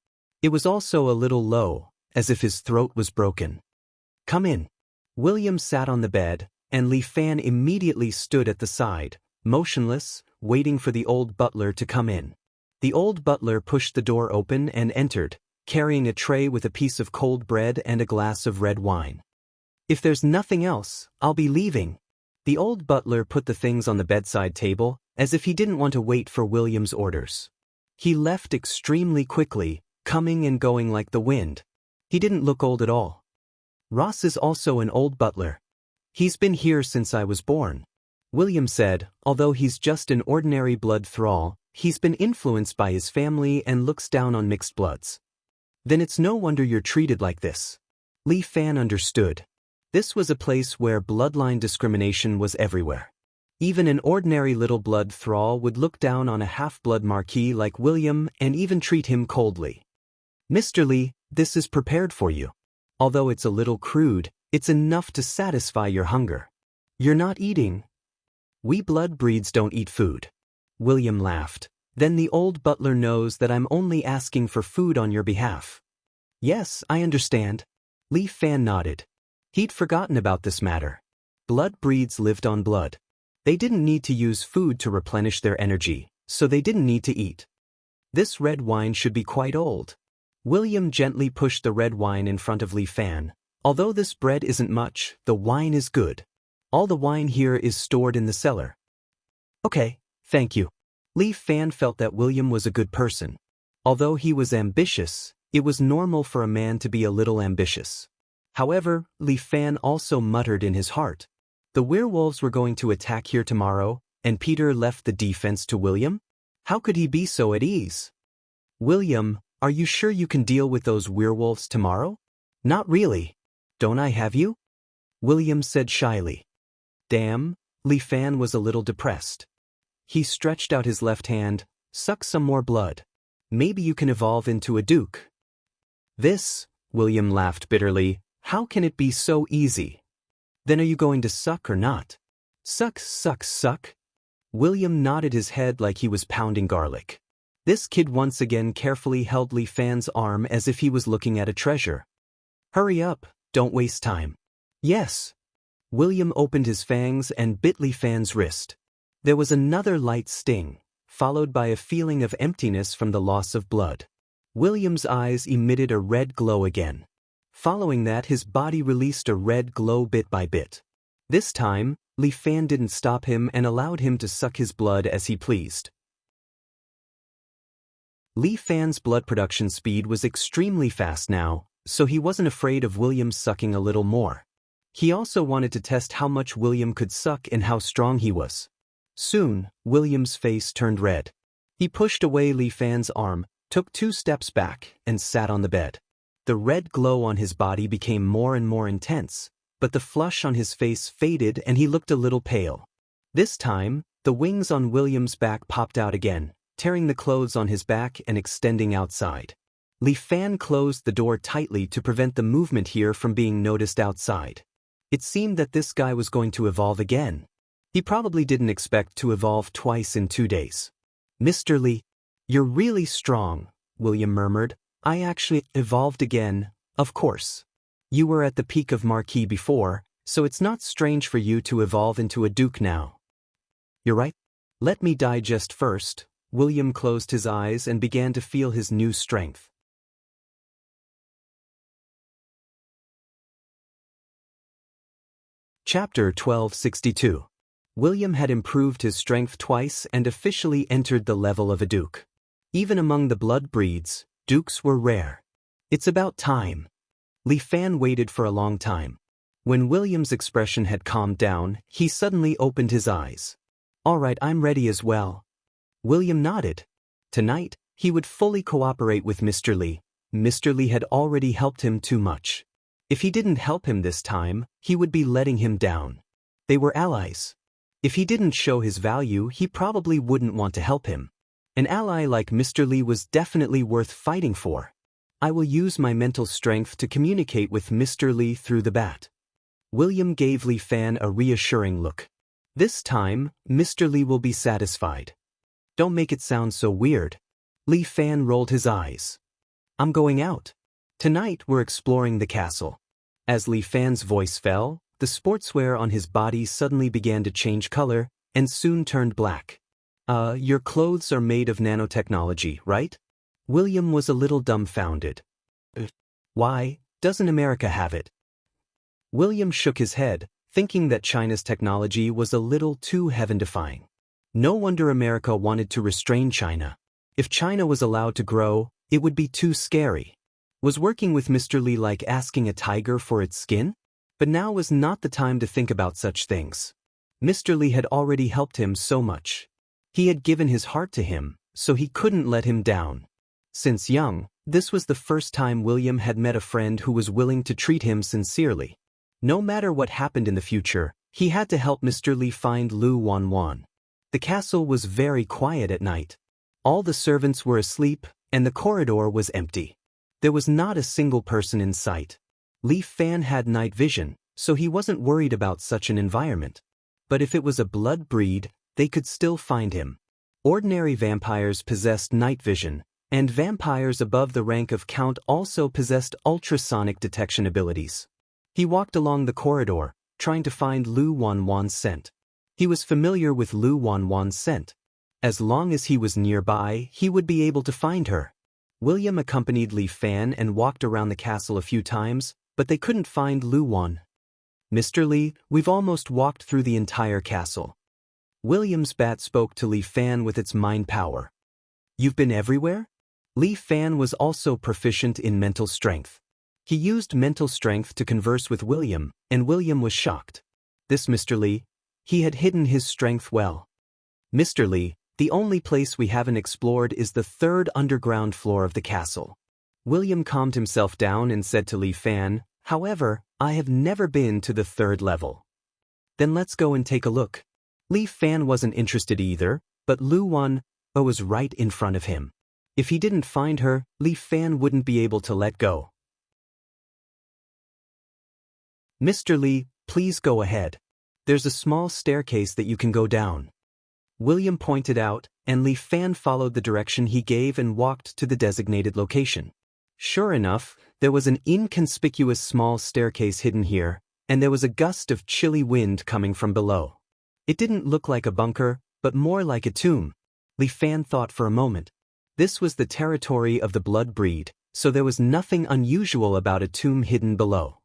It was also a little low, as if his throat was broken. Come in. William sat on the bed, and Li Fan immediately stood at the side, motionless, waiting for the old butler to come in. The old butler pushed the door open and entered, carrying a tray with a piece of cold bread and a glass of red wine. If there's nothing else, I'll be leaving. The old butler put the things on the bedside table, as if he didn't want to wait for William's orders. He left extremely quickly, coming and going like the wind. He didn't look old at all. Ross is also an old butler. He's been here since I was born. William said, although he's just an ordinary blood thrall, he's been influenced by his family and looks down on mixed bloods. Then it's no wonder you're treated like this. Li Fan understood. This was a place where bloodline discrimination was everywhere. Even an ordinary little blood thrall would look down on a half-blood marquis like William and even treat him coldly. Mr. Lee, this is prepared for you. Although it's a little crude, it's enough to satisfy your hunger. You're not eating. We blood breeds don't eat food. William laughed. Then the old butler knows that I'm only asking for food on your behalf. Yes, I understand. Li Fan nodded. He'd forgotten about this matter. Blood breeds lived on blood. They didn't need to use food to replenish their energy, so they didn't need to eat. This red wine should be quite old. William gently pushed the red wine in front of Li Fan. Although this bread isn't much, the wine is good. All the wine here is stored in the cellar. Okay, thank you. Li Fan felt that William was a good person. Although he was ambitious, it was normal for a man to be a little ambitious. However, Li Fan also muttered in his heart. The werewolves were going to attack here tomorrow, and Peter left the defense to William? How could he be so at ease? William, are you sure you can deal with those werewolves tomorrow? Not really. Don't I have you? William said shyly. Damn, Li Fan was a little depressed. He stretched out his left hand. Suck some more blood. Maybe you can evolve into a duke. This, William laughed bitterly, how can it be so easy? Then are you going to suck or not? Suck, suck, suck? William nodded his head like he was pounding garlic. This kid once again carefully held Li Fan's arm as if he was looking at a treasure. Hurry up, don't waste time. Yes. William opened his fangs and bit Li Fan's wrist. There was another light sting, followed by a feeling of emptiness from the loss of blood. William's eyes emitted a red glow again. Following that, his body released a red glow bit by bit. This time, Li Fan didn't stop him and allowed him to suck his blood as he pleased. Li Fan's blood production speed was extremely fast now, so he wasn't afraid of William sucking a little more. He also wanted to test how much William could suck and how strong he was. Soon, William's face turned red. He pushed away Li Fan's arm, took 2 steps back, and sat on the bed. The red glow on his body became more and more intense, but the flush on his face faded and he looked a little pale. This time, the wings on William's back popped out again, tearing the clothes on his back and extending outside. Li Fan closed the door tightly to prevent the movement here from being noticed outside. It seemed that this guy was going to evolve again. He probably didn't expect to evolve twice in 2 days. Mr. Lee, you're really strong, William murmured. I actually evolved again. Of course. You were at the peak of Marquis before, so it's not strange for you to evolve into a duke now. You're right. Let me digest first. William closed his eyes and began to feel his new strength. Chapter 1262. William had improved his strength twice and officially entered the level of a duke. Even among the blood breeds, dukes were rare. It's about time. Li Fan waited for a long time. When William's expression had calmed down, he suddenly opened his eyes. All right, I'm ready as well. William nodded. Tonight, he would fully cooperate with Mr. Li. Mr. Li had already helped him too much. If he didn't help him this time, he would be letting him down. They were allies. If he didn't show his value, he probably wouldn't want to help him. An ally like Mr. Li was definitely worth fighting for. I will use my mental strength to communicate with Mr. Li through the bat. William gave Li Fan a reassuring look. This time, Mr. Li will be satisfied. Don't make it sound so weird. Li Fan rolled his eyes. I'm going out. Tonight we're exploring the castle. As Li Fan's voice fell, the sportswear on his body suddenly began to change color and soon turned black. Your clothes are made of nanotechnology, right? William was a little dumbfounded. Why, doesn't America have it? William shook his head, thinking that China's technology was a little too heaven-defying. No wonder America wanted to restrain China. If China was allowed to grow, it would be too scary. Was working with Mr. Li like asking a tiger for its skin? But now was not the time to think about such things. Mr. Li had already helped him so much. He had given his heart to him, so he couldn't let him down. Since young, this was the first time William had met a friend who was willing to treat him sincerely. No matter what happened in the future, he had to help Mr. Li find Lu Wanwan. The castle was very quiet at night. All the servants were asleep, and the corridor was empty. There was not a single person in sight. Li Fan had night vision, so he wasn't worried about such an environment. But if it was a blood breed, they could still find him. Ordinary vampires possessed night vision, and vampires above the rank of Count also possessed ultrasonic detection abilities. He walked along the corridor, trying to find Lu Wanwan's scent. He was familiar with Lu Wanwan's scent. As long as he was nearby, he would be able to find her. William accompanied Li Fan and walked around the castle a few times, but they couldn't find Lu Wan. Mr. Li, we've almost walked through the entire castle. William's bat spoke to Li Fan with its mind power. You've been everywhere? Li Fan was also proficient in mental strength. He used mental strength to converse with William, and William was shocked. This Mr. Li, he had hidden his strength well. Mr. Li, the only place we haven't explored is the third underground floor of the castle. William calmed himself down and said to Li Fan, however, I have never been to the third level. Then let's go and take a look. Li Fan wasn't interested either, but Lu Wan was right in front of him. If he didn't find her, Li Fan wouldn't be able to let go. Mr. Li, please go ahead. There's a small staircase that you can go down. William pointed out, and Li Fan followed the direction he gave and walked to the designated location. Sure enough, there was an inconspicuous small staircase hidden here, and there was a gust of chilly wind coming from below. It didn't look like a bunker, but more like a tomb. Li Fan thought for a moment. This was the territory of the blood breed, so there was nothing unusual about a tomb hidden below.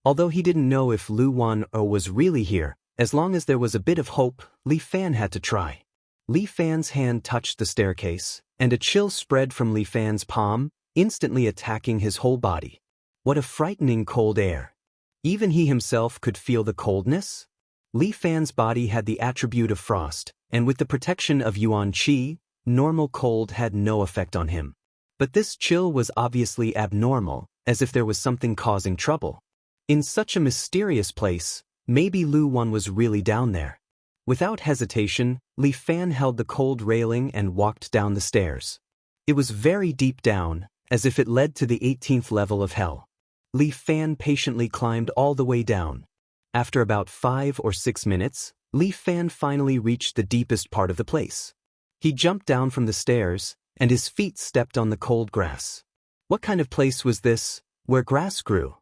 Although he didn't know if Lu Wan was really here, as long as there was a bit of hope, Li Fan had to try. Li Fan's hand touched the staircase, and a chill spread from Li Fan's palm, instantly attacking his whole body. What a frightening cold air. Even he himself could feel the coldness. Li Fan's body had the attribute of frost, and with the protection of Yuan Qi, normal cold had no effect on him. But this chill was obviously abnormal, as if there was something causing trouble. In such a mysterious place, maybe Lu Wan was really down there. Without hesitation, Li Fan held the cold railing and walked down the stairs. It was very deep down, as if it led to the 18th level of hell. Li Fan patiently climbed all the way down. After about 5 or 6 minutes, Li Fan finally reached the deepest part of the place. He jumped down from the stairs, and his feet stepped on the cold grass. What kind of place was this? Where grass grew.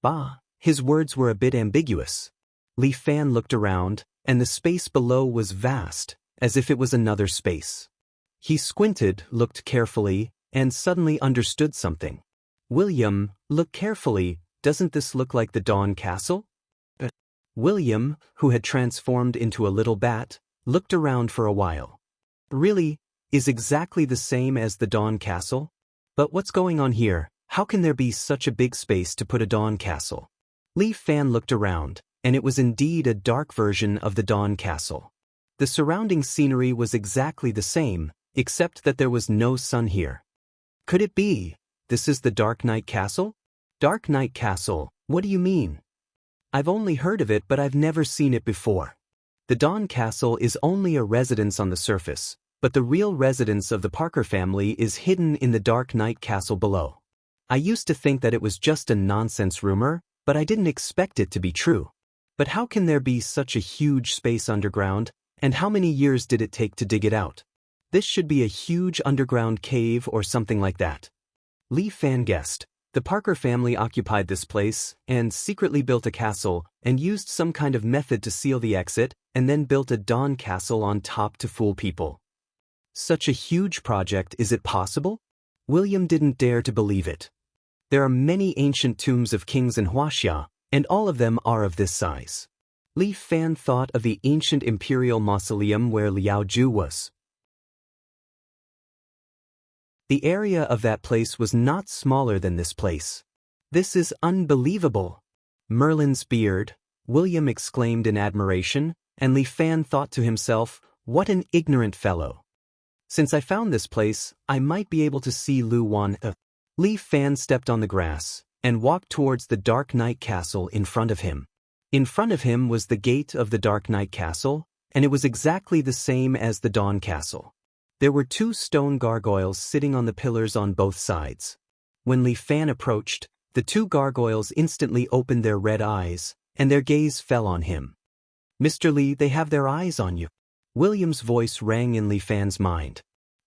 Bah, his words were a bit ambiguous. Li Fan looked around, and the space below was vast, as if it was another space. He squinted, looked carefully, and suddenly understood something. William, look carefully, doesn't this look like the Dawn Castle? William, who had transformed into a little bat, looked around for a while. Really, is exactly the same as the Dawn Castle? But what's going on here? How can there be such a big space to put a Dawn Castle? Li Fan looked around, and it was indeed a dark version of the Dawn Castle. The surrounding scenery was exactly the same, except that there was no sun here. Could it be? This is the Dark Knight Castle? Dark Knight Castle, what do you mean? I've only heard of it, but I've never seen it before. The Dawn Castle is only a residence on the surface, but the real residence of the Parker family is hidden in the Dark Knight Castle below. I used to think that it was just a nonsense rumor, but I didn't expect it to be true. But how can there be such a huge space underground, and how many years did it take to dig it out? This should be a huge underground cave or something like that. Li Fan guessed. The Parker family occupied this place and secretly built a castle and used some kind of method to seal the exit and then built a Dawn Castle on top to fool people. Such a huge project, is it possible? William didn't dare to believe it. There are many ancient tombs of kings in Huaxia, and all of them are of this size. Li Fan thought of the ancient imperial mausoleum where Liao Ju was. The area of that place was not smaller than this place. This is unbelievable. Merlin's beard, William exclaimed in admiration, and Li Fan thought to himself, what an ignorant fellow. Since I found this place, I might be able to see Lu Wan. Li Fan stepped on the grass and walked towards the Dark Knight Castle in front of him. In front of him was the gate of the Dark Knight Castle, and it was exactly the same as the Dawn Castle. There were 2 stone gargoyles sitting on the pillars on both sides. When Li Fan approached, the 2 gargoyles instantly opened their red eyes, and their gaze fell on him. Mr. Li, they have their eyes on you. William's voice rang in Li Fan's mind.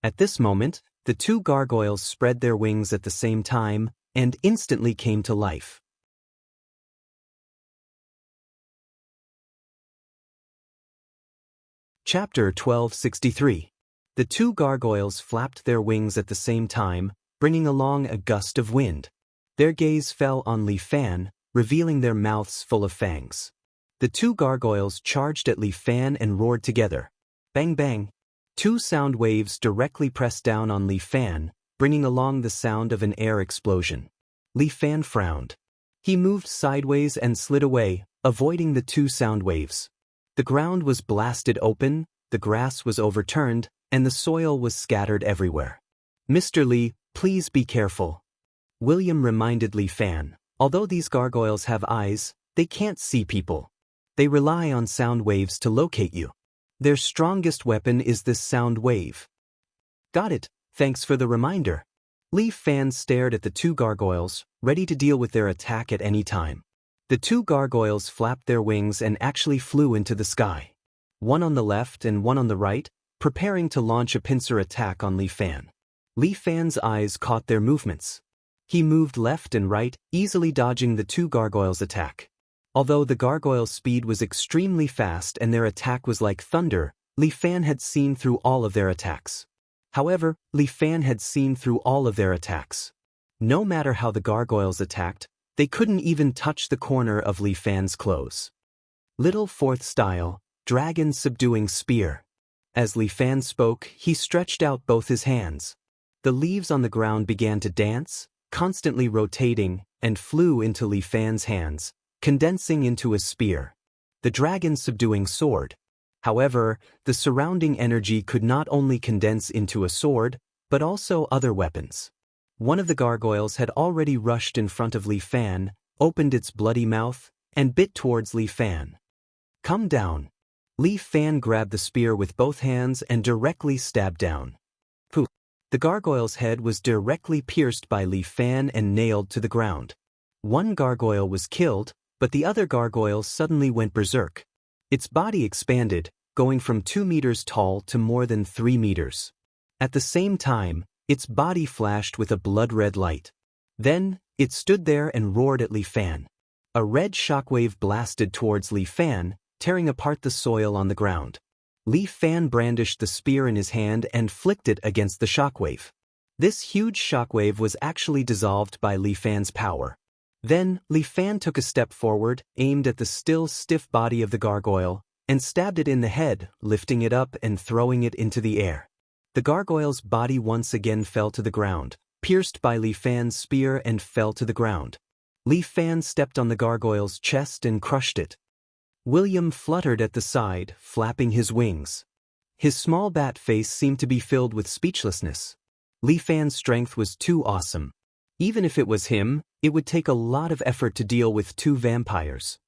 At this moment, the 2 gargoyles spread their wings at the same time, and instantly came to life. Chapter 1263. The 2 gargoyles flapped their wings at the same time, bringing along a gust of wind. Their gaze fell on Li Fan, revealing their mouths full of fangs. The 2 gargoyles charged at Li Fan and roared together. Bang bang. 2 sound waves directly pressed down on Li Fan, bringing along the sound of an air explosion. Li Fan frowned. He moved sideways and slid away, avoiding the 2 sound waves. The ground was blasted open, the grass was overturned, and the soil was scattered everywhere. Mr. Li, please be careful. William reminded Li Fan, although these gargoyles have eyes, they can't see people. They rely on sound waves to locate you. Their strongest weapon is this sound wave. Got it, thanks for the reminder. Li Fan stared at the 2 gargoyles, ready to deal with their attack at any time. The 2 gargoyles flapped their wings and actually flew into the sky. One on the left and one on the right, preparing to launch a pincer attack on Li Fan. Li Fan's eyes caught their movements. He moved left and right, easily dodging the 2 gargoyles' attack. Although the gargoyles' speed was extremely fast and their attack was like thunder, Li Fan had seen through all of their attacks. However, Li Fan had seen through all of their attacks. No matter how the gargoyles attacked, they couldn't even touch the corner of Li Fan's clothes. Little 4th style, dragon subduing spear. As Li Fan spoke, he stretched out both his hands. The leaves on the ground began to dance, constantly rotating, and flew into Li Fan's hands, condensing into a spear. The dragon subduing sword. However, the surrounding energy could not only condense into a sword, but also other weapons. One of the gargoyles had already rushed in front of Li Fan, opened its bloody mouth, and bit towards Li Fan. Come down. Li Fan grabbed the spear with both hands and directly stabbed down. Poof! The gargoyle's head was directly pierced by Li Fan and nailed to the ground. One gargoyle was killed, but the other gargoyle suddenly went berserk. Its body expanded, going from 2 meters tall to more than 3 meters. At the same time, its body flashed with a blood-red light. Then, It stood there and roared at Li Fan. A red shockwave blasted towards Li Fan, tearing apart the soil on the ground. Li Fan brandished the spear in his hand and flicked it against the shockwave. This huge shockwave was actually dissolved by Li Fan's power. Then, Li Fan took a step forward, aimed at the still stiff body of the gargoyle, and stabbed it in the head, lifting it up and throwing it into the air. The gargoyle's body once again fell to the ground, pierced by Li Fan's spear, and fell to the ground. Li Fan stepped on the gargoyle's chest and crushed it. William fluttered at the side, flapping his wings. His small bat face seemed to be filled with speechlessness. Li Fan's strength was too awesome. Even if it was him, it would take a lot of effort to deal with 2 vampires.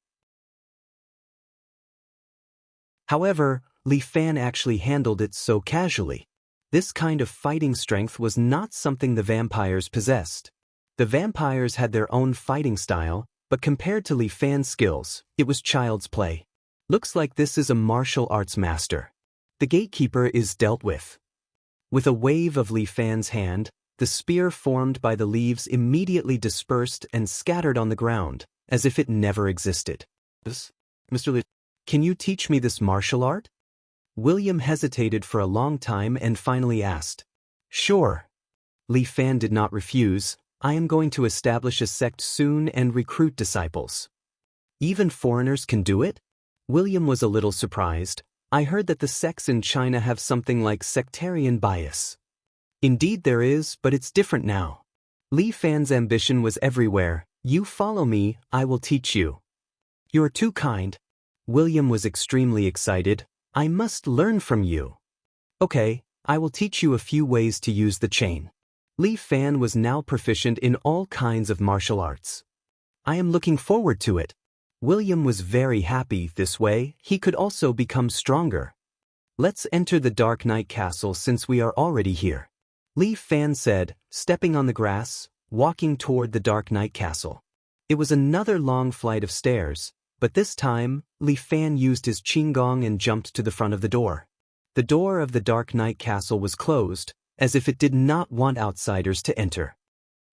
However, Li Fan actually handled it so casually. This kind of fighting strength was not something the vampires possessed. The vampires had their own fighting style, but compared to Li Fan's skills, it was child's play. Looks like this is a martial arts master. The gatekeeper is dealt with. With a wave of Li Fan's hand, the spear formed by the leaves immediately dispersed and scattered on the ground, as if it never existed. Mr. Li, can you teach me this martial art? William hesitated for a long time and finally asked. Sure. Li Fan did not refuse. I am going to establish a sect soon and recruit disciples. Even foreigners can do it? William was a little surprised. I heard that the sects in China have something like sectarian bias. Indeed there is, but it's different now. Li Fan's ambition was everywhere. You follow me, I will teach you. You're too kind. William was extremely excited. I must learn from you. Okay, I will teach you a few ways to use the chain. Li Fan was now proficient in all kinds of martial arts. I am looking forward to it. William was very happy. This way, he could also become stronger. Let's enter the Dark Knight Castle since we are already here. Li Fan said, stepping on the grass, walking toward the Dark Knight Castle. It was another long flight of stairs, but this time, Li Fan used his qinggong and jumped to the front of the door. The door of the Dark Knight Castle was closed, as if it did not want outsiders to enter.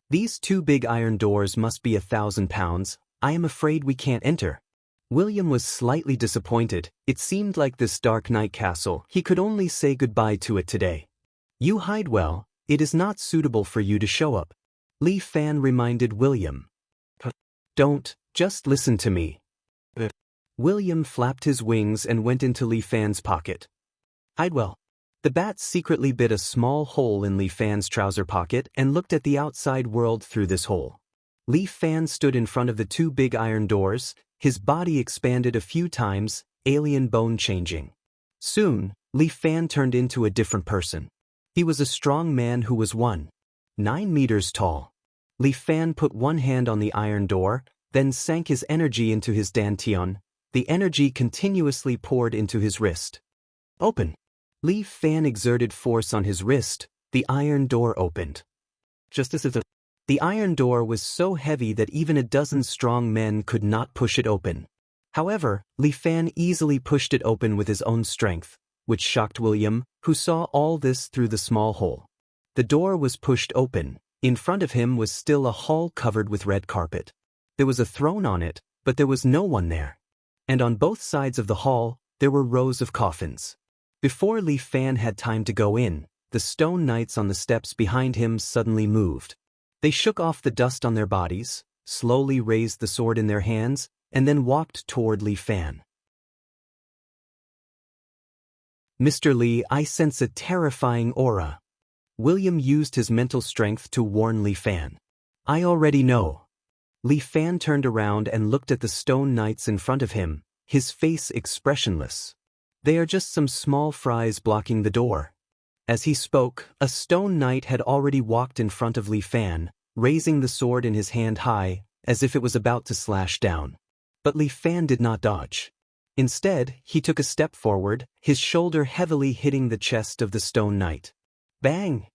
These 2 big iron doors must be 1,000 pounds. I am afraid we can't enter. William was slightly disappointed. It seemed like this Dark Knight Castle, he could only say goodbye to it today. You hide well, it is not suitable for you to show up. Li Fan reminded William. Don't, just listen to me. William flapped his wings and went into Li Fan's pocket. Hide well. The bat secretly bit a small hole in Li Fan's trouser pocket and looked at the outside world through this hole. Li Fan stood in front of the 2 big iron doors, his body expanded a few times, alien bone changing. Soon, Li Fan turned into a different person. He was a strong man who was 9 meters tall. Li Fan put one hand on the iron door, then sank his energy into his dantian. The energy continuously poured into his wrist. Open. Li Fan exerted force on his wrist. The iron door opened. Just as if the iron door was so heavy that even a dozen strong men could not push it open. However, Li Fan easily pushed it open with his own strength, which shocked William, who saw all this through the small hole. The door was pushed open. In front of him was still a hall covered with red carpet. There was a throne on it, but there was no one there. And on both sides of the hall, there were rows of coffins. Before Li Fan had time to go in, the stone knights on the steps behind him suddenly moved. They shook off the dust on their bodies, slowly raised the sword in their hands, and then walked toward Li Fan. Mr. Li, I sense a terrifying aura. William used his mental strength to warn Li Fan. I already know. Li Fan turned around and looked at the stone knights in front of him, his face expressionless. They are just some small fries blocking the door. As he spoke, a stone knight had already walked in front of Li Fan, raising the sword in his hand high, as if it was about to slash down. But Li Fan did not dodge. Instead, he took a step forward, his shoulder heavily hitting the chest of the stone knight. Bang!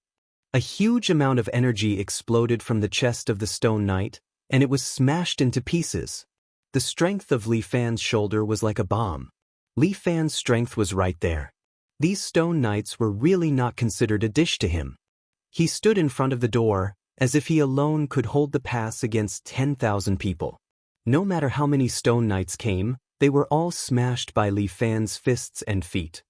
A huge amount of energy exploded from the chest of the stone knight, and it was smashed into pieces. The strength of Li Fan's shoulder was like a bomb. Li Fan's strength was right there. These stone knights were really not considered a dish to him. He stood in front of the door, as if he alone could hold the pass against 10,000 people. No matter how many stone knights came, they were all smashed by Li Fan's fists and feet.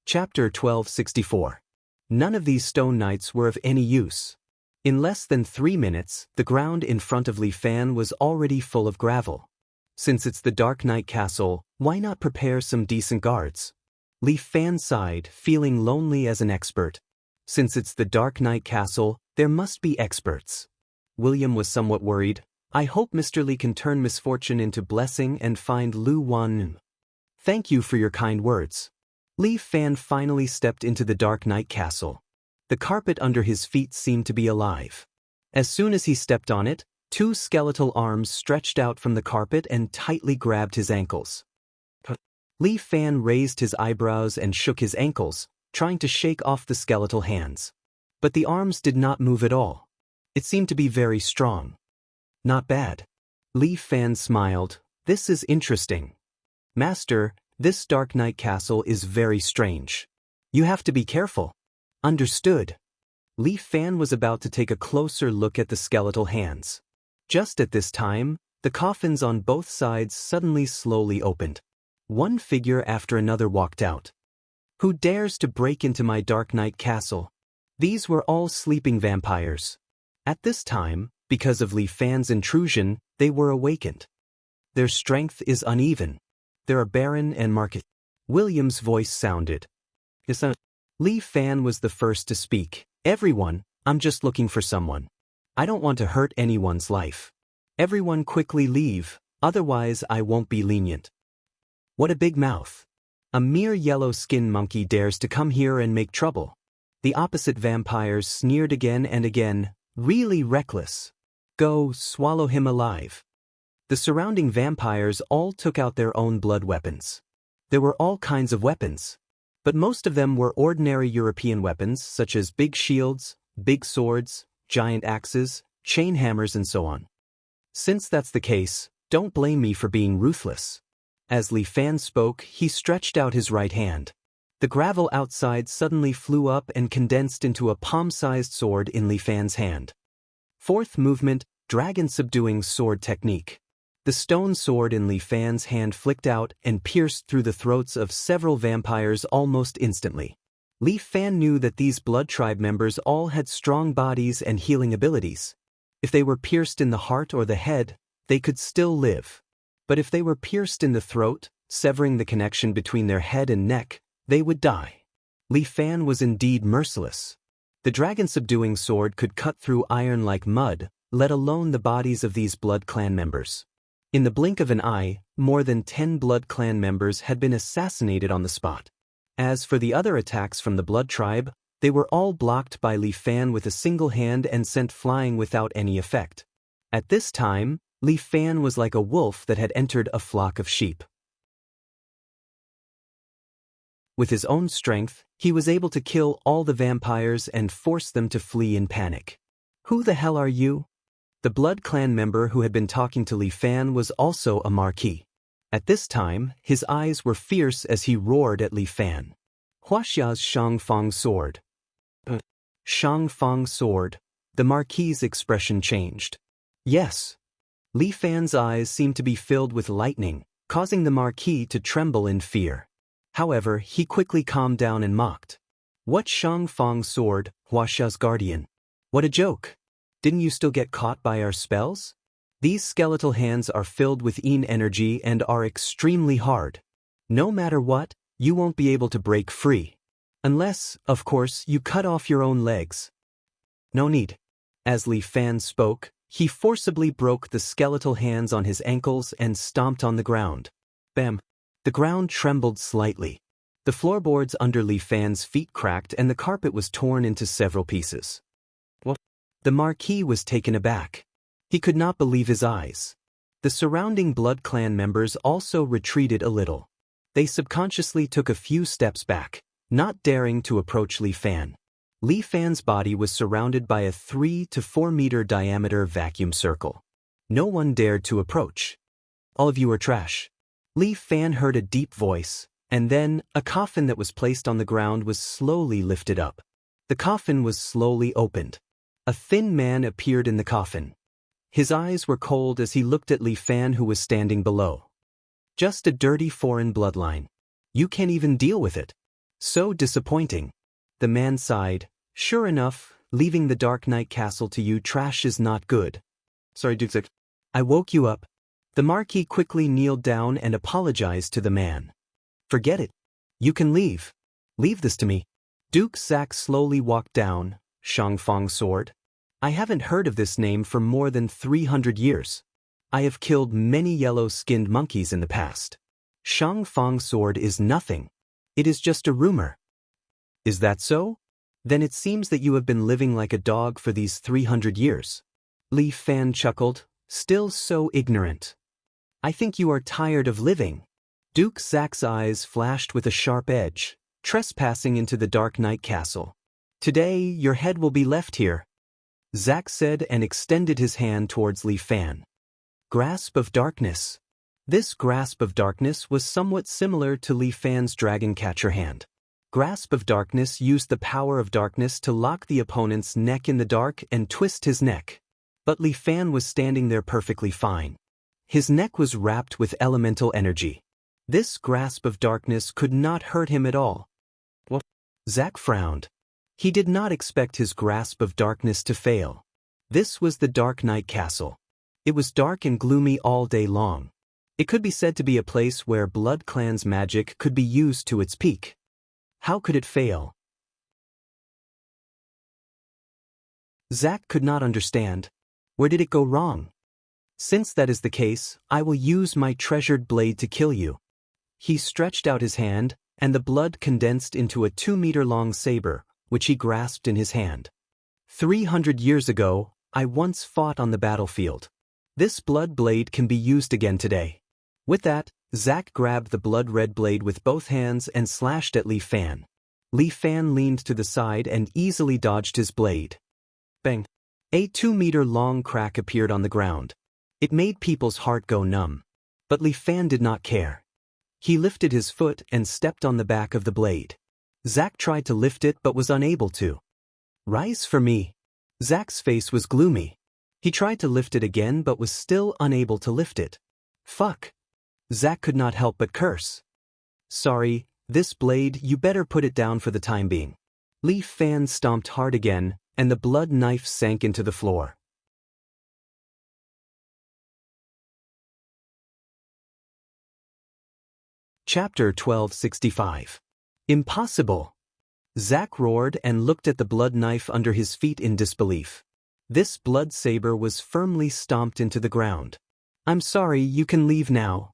Chapter 1264. None of these stone knights were of any use. In less than 3 minutes, the ground in front of Li Fan was already full of gravel. Since it's the Dark Knight Castle, why not prepare some decent guards? Li Fan sighed, feeling lonely as an expert. Since it's the Dark Knight Castle, there must be experts. William was somewhat worried. I hope Mr. Li can turn misfortune into blessing and find Lu Wan. Thank you for your kind words. Li Fan finally stepped into the Dark Knight Castle. The carpet under his feet seemed to be alive. As soon as he stepped on it, 2 skeletal arms stretched out from the carpet and tightly grabbed his ankles. Li Fan raised his eyebrows and shook his ankles, trying to shake off the skeletal hands. But the arms did not move at all. It seemed to be very strong. Not bad. Li Fan smiled. This is interesting. Master, this Dark Knight Castle is very strange. You have to be careful. Understood. Li Fan was about to take a closer look at the skeletal hands. Just at this time, the coffins on both sides suddenly slowly opened. One figure after another walked out. Who dares to break into my Dark Knight Castle? These were all sleeping vampires. At this time, because of Li Fan's intrusion, they were awakened. Their strength is uneven. There are Baron and Market. William's voice sounded. Li Fan was the first to speak. Everyone, I'm just looking for someone. I don't want to hurt anyone's life. Everyone quickly leave, otherwise I won't be lenient. What a big mouth. A mere yellow-skinned monkey dares to come here and make trouble. The opposite vampires sneered again and again, really reckless. Go, swallow him alive. The surrounding vampires all took out their own blood weapons. There were all kinds of weapons, but most of them were ordinary European weapons such as big shields, big swords, giant axes, chain hammers and so on. Since that's the case, don't blame me for being ruthless. As Li Fan spoke, he stretched out his right hand. The gravel outside suddenly flew up and condensed into a palm-sized sword in Li Fan's hand. 4th movement, Dragon Subduing Sword Technique. The stone sword in Li Fan's hand flicked out and pierced through the throats of several vampires almost instantly. Li Fan knew that these blood tribe members all had strong bodies and healing abilities. If they were pierced in the heart or the head, they could still live. But if they were pierced in the throat, severing the connection between their head and neck, they would die. Li Fan was indeed merciless. The dragon subduing sword could cut through iron like mud, let alone the bodies of these blood clan members. In the blink of an eye, more than 10 blood clan members had been assassinated on the spot. As for the other attacks from the blood tribe, they were all blocked by Li Fan with a single hand and sent flying without any effect. At this time, Li Fan was like a wolf that had entered a flock of sheep. With his own strength, he was able to kill all the vampires and force them to flee in panic. Who the hell are you? The blood clan member who had been talking to Li Fan was also a marquis. At this time, his eyes were fierce as he roared at Li Fan. Huaxia's Shangfang sword. Shangfang sword. The marquis's expression changed. Yes. Li Fan's eyes seemed to be filled with lightning, causing the marquis to tremble in fear. However, he quickly calmed down and mocked. What Shangfang sword, Huaxia's guardian? What a joke. Didn't you still get caught by our spells? These skeletal hands are filled with Yin energy and are extremely hard. No matter what, you won't be able to break free. Unless, of course, you cut off your own legs. No need. As Li Fan spoke, he forcibly broke the skeletal hands on his ankles and stomped on the ground. Bam! The ground trembled slightly. The floorboards under Li Fan's feet cracked and the carpet was torn into several pieces. What? The marquis was taken aback. He could not believe his eyes. The surrounding blood clan members also retreated a little. They subconsciously took a few steps back, not daring to approach Li Fan. Li Fan's body was surrounded by a 3 to 4 meter diameter vacuum circle. No one dared to approach. All of you are trash. Li Fan heard a deep voice. And then, a coffin that was placed on the ground was slowly lifted up. The coffin was slowly opened. A thin man appeared in the coffin. His eyes were cold as he looked at Li Fan, who was standing below. Just a dirty foreign bloodline. You can't even deal with it. So disappointing. The man sighed. Sure enough, leaving the Dark Knight Castle to you trash is not good. Sorry, Duke. I woke you up. The Marquis quickly kneeled down and apologized to the man. Forget it. You can leave. Leave this to me. Duke Zack slowly walked down. Shangfang sword. I haven't heard of this name for more than 300 years. I have killed many yellow-skinned monkeys in the past. Shangfang sword is nothing. It is just a rumor. Is that so? Then it seems that you have been living like a dog for these 300 years. Li Fan chuckled, still so ignorant. I think you are tired of living. Duke Zack's eyes flashed with a sharp edge, trespassing into the Dark Knight Castle. Today, your head will be left here. Zack said and extended his hand towards Li Fan. Grasp of Darkness. This Grasp of Darkness was somewhat similar to Li Fan's Dragon Catcher hand. Grasp of Darkness used the power of darkness to lock the opponent's neck in the dark and twist his neck. But Li Fan was standing there perfectly fine. His neck was wrapped with elemental energy. This Grasp of Darkness could not hurt him at all. What? Zack frowned. He did not expect his Grasp of Darkness to fail. This was the Dark Knight Castle. It was dark and gloomy all day long. It could be said to be a place where Blood Clan's magic could be used to its peak. How could it fail? Zack could not understand. Where did it go wrong? Since that is the case, I will use my treasured blade to kill you. He stretched out his hand, and the blood condensed into a 2-meter-long saber, which he grasped in his hand. 300 years ago, I once fought on the battlefield. This blood blade can be used again today. With that, Zack grabbed the blood-red blade with both hands and slashed at Li Fan. Li Fan leaned to the side and easily dodged his blade. Bang! A 2-meter-long crack appeared on the ground. It made people's heart go numb. But Li Fan did not care. He lifted his foot and stepped on the back of the blade. Zack tried to lift it but was unable to. Rise for me. Zack's face was gloomy. He tried to lift it again but was still unable to lift it. Fuck. Zack could not help but curse. Sorry, this blade, you better put it down for the time being. Li Fan stomped hard again, and the blood knife sank into the floor. Chapter 1265. Impossible! Zack roared and looked at the blood knife under his feet in disbelief. This blood saber was firmly stomped into the ground. I'm sorry, you can leave now.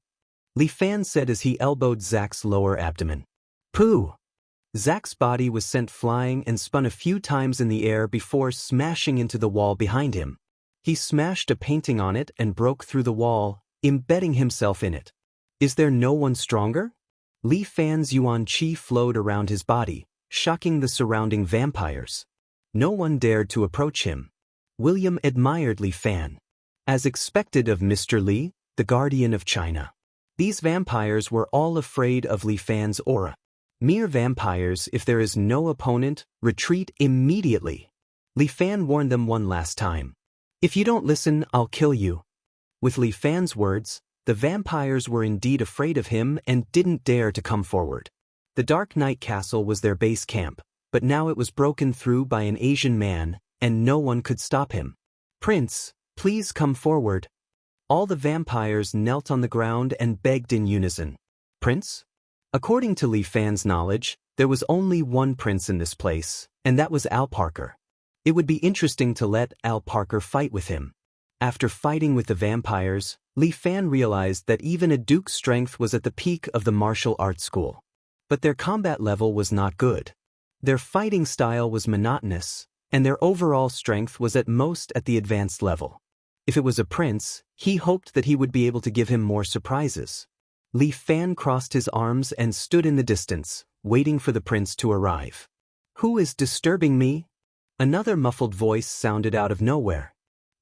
Li Fan said as he elbowed Zack's lower abdomen. Pooh! Zack's body was sent flying and spun a few times in the air before smashing into the wall behind him. He smashed a painting on it and broke through the wall, embedding himself in it. Is there no one stronger? Li Fan's yuan qi flowed around his body, shocking the surrounding vampires. No one dared to approach him. William admired Li Fan. As expected of Mr. Li, the guardian of China. These vampires were all afraid of Li Fan's aura. Mere vampires, if there is no opponent, retreat immediately. Li Fan warned them one last time. If you don't listen, I'll kill you. With Li Fan's words, the vampires were indeed afraid of him and didn't dare to come forward. The Dark Knight Castle was their base camp, but now it was broken through by an Asian man, and no one could stop him. Prince, please come forward. All the vampires knelt on the ground and begged in unison. Prince? According to Li Fan's knowledge, there was only one prince in this place, and that was Al Parker. It would be interesting to let Al Parker fight with him. After fighting with the vampires, Li Fan realized that even a duke's strength was at the peak of the martial arts school. But their combat level was not good. Their fighting style was monotonous, and their overall strength was at most at the advanced level. If it was a prince, he hoped that he would be able to give him more surprises. Li Fan crossed his arms and stood in the distance, waiting for the prince to arrive. Who is disturbing me? Another muffled voice sounded out of nowhere.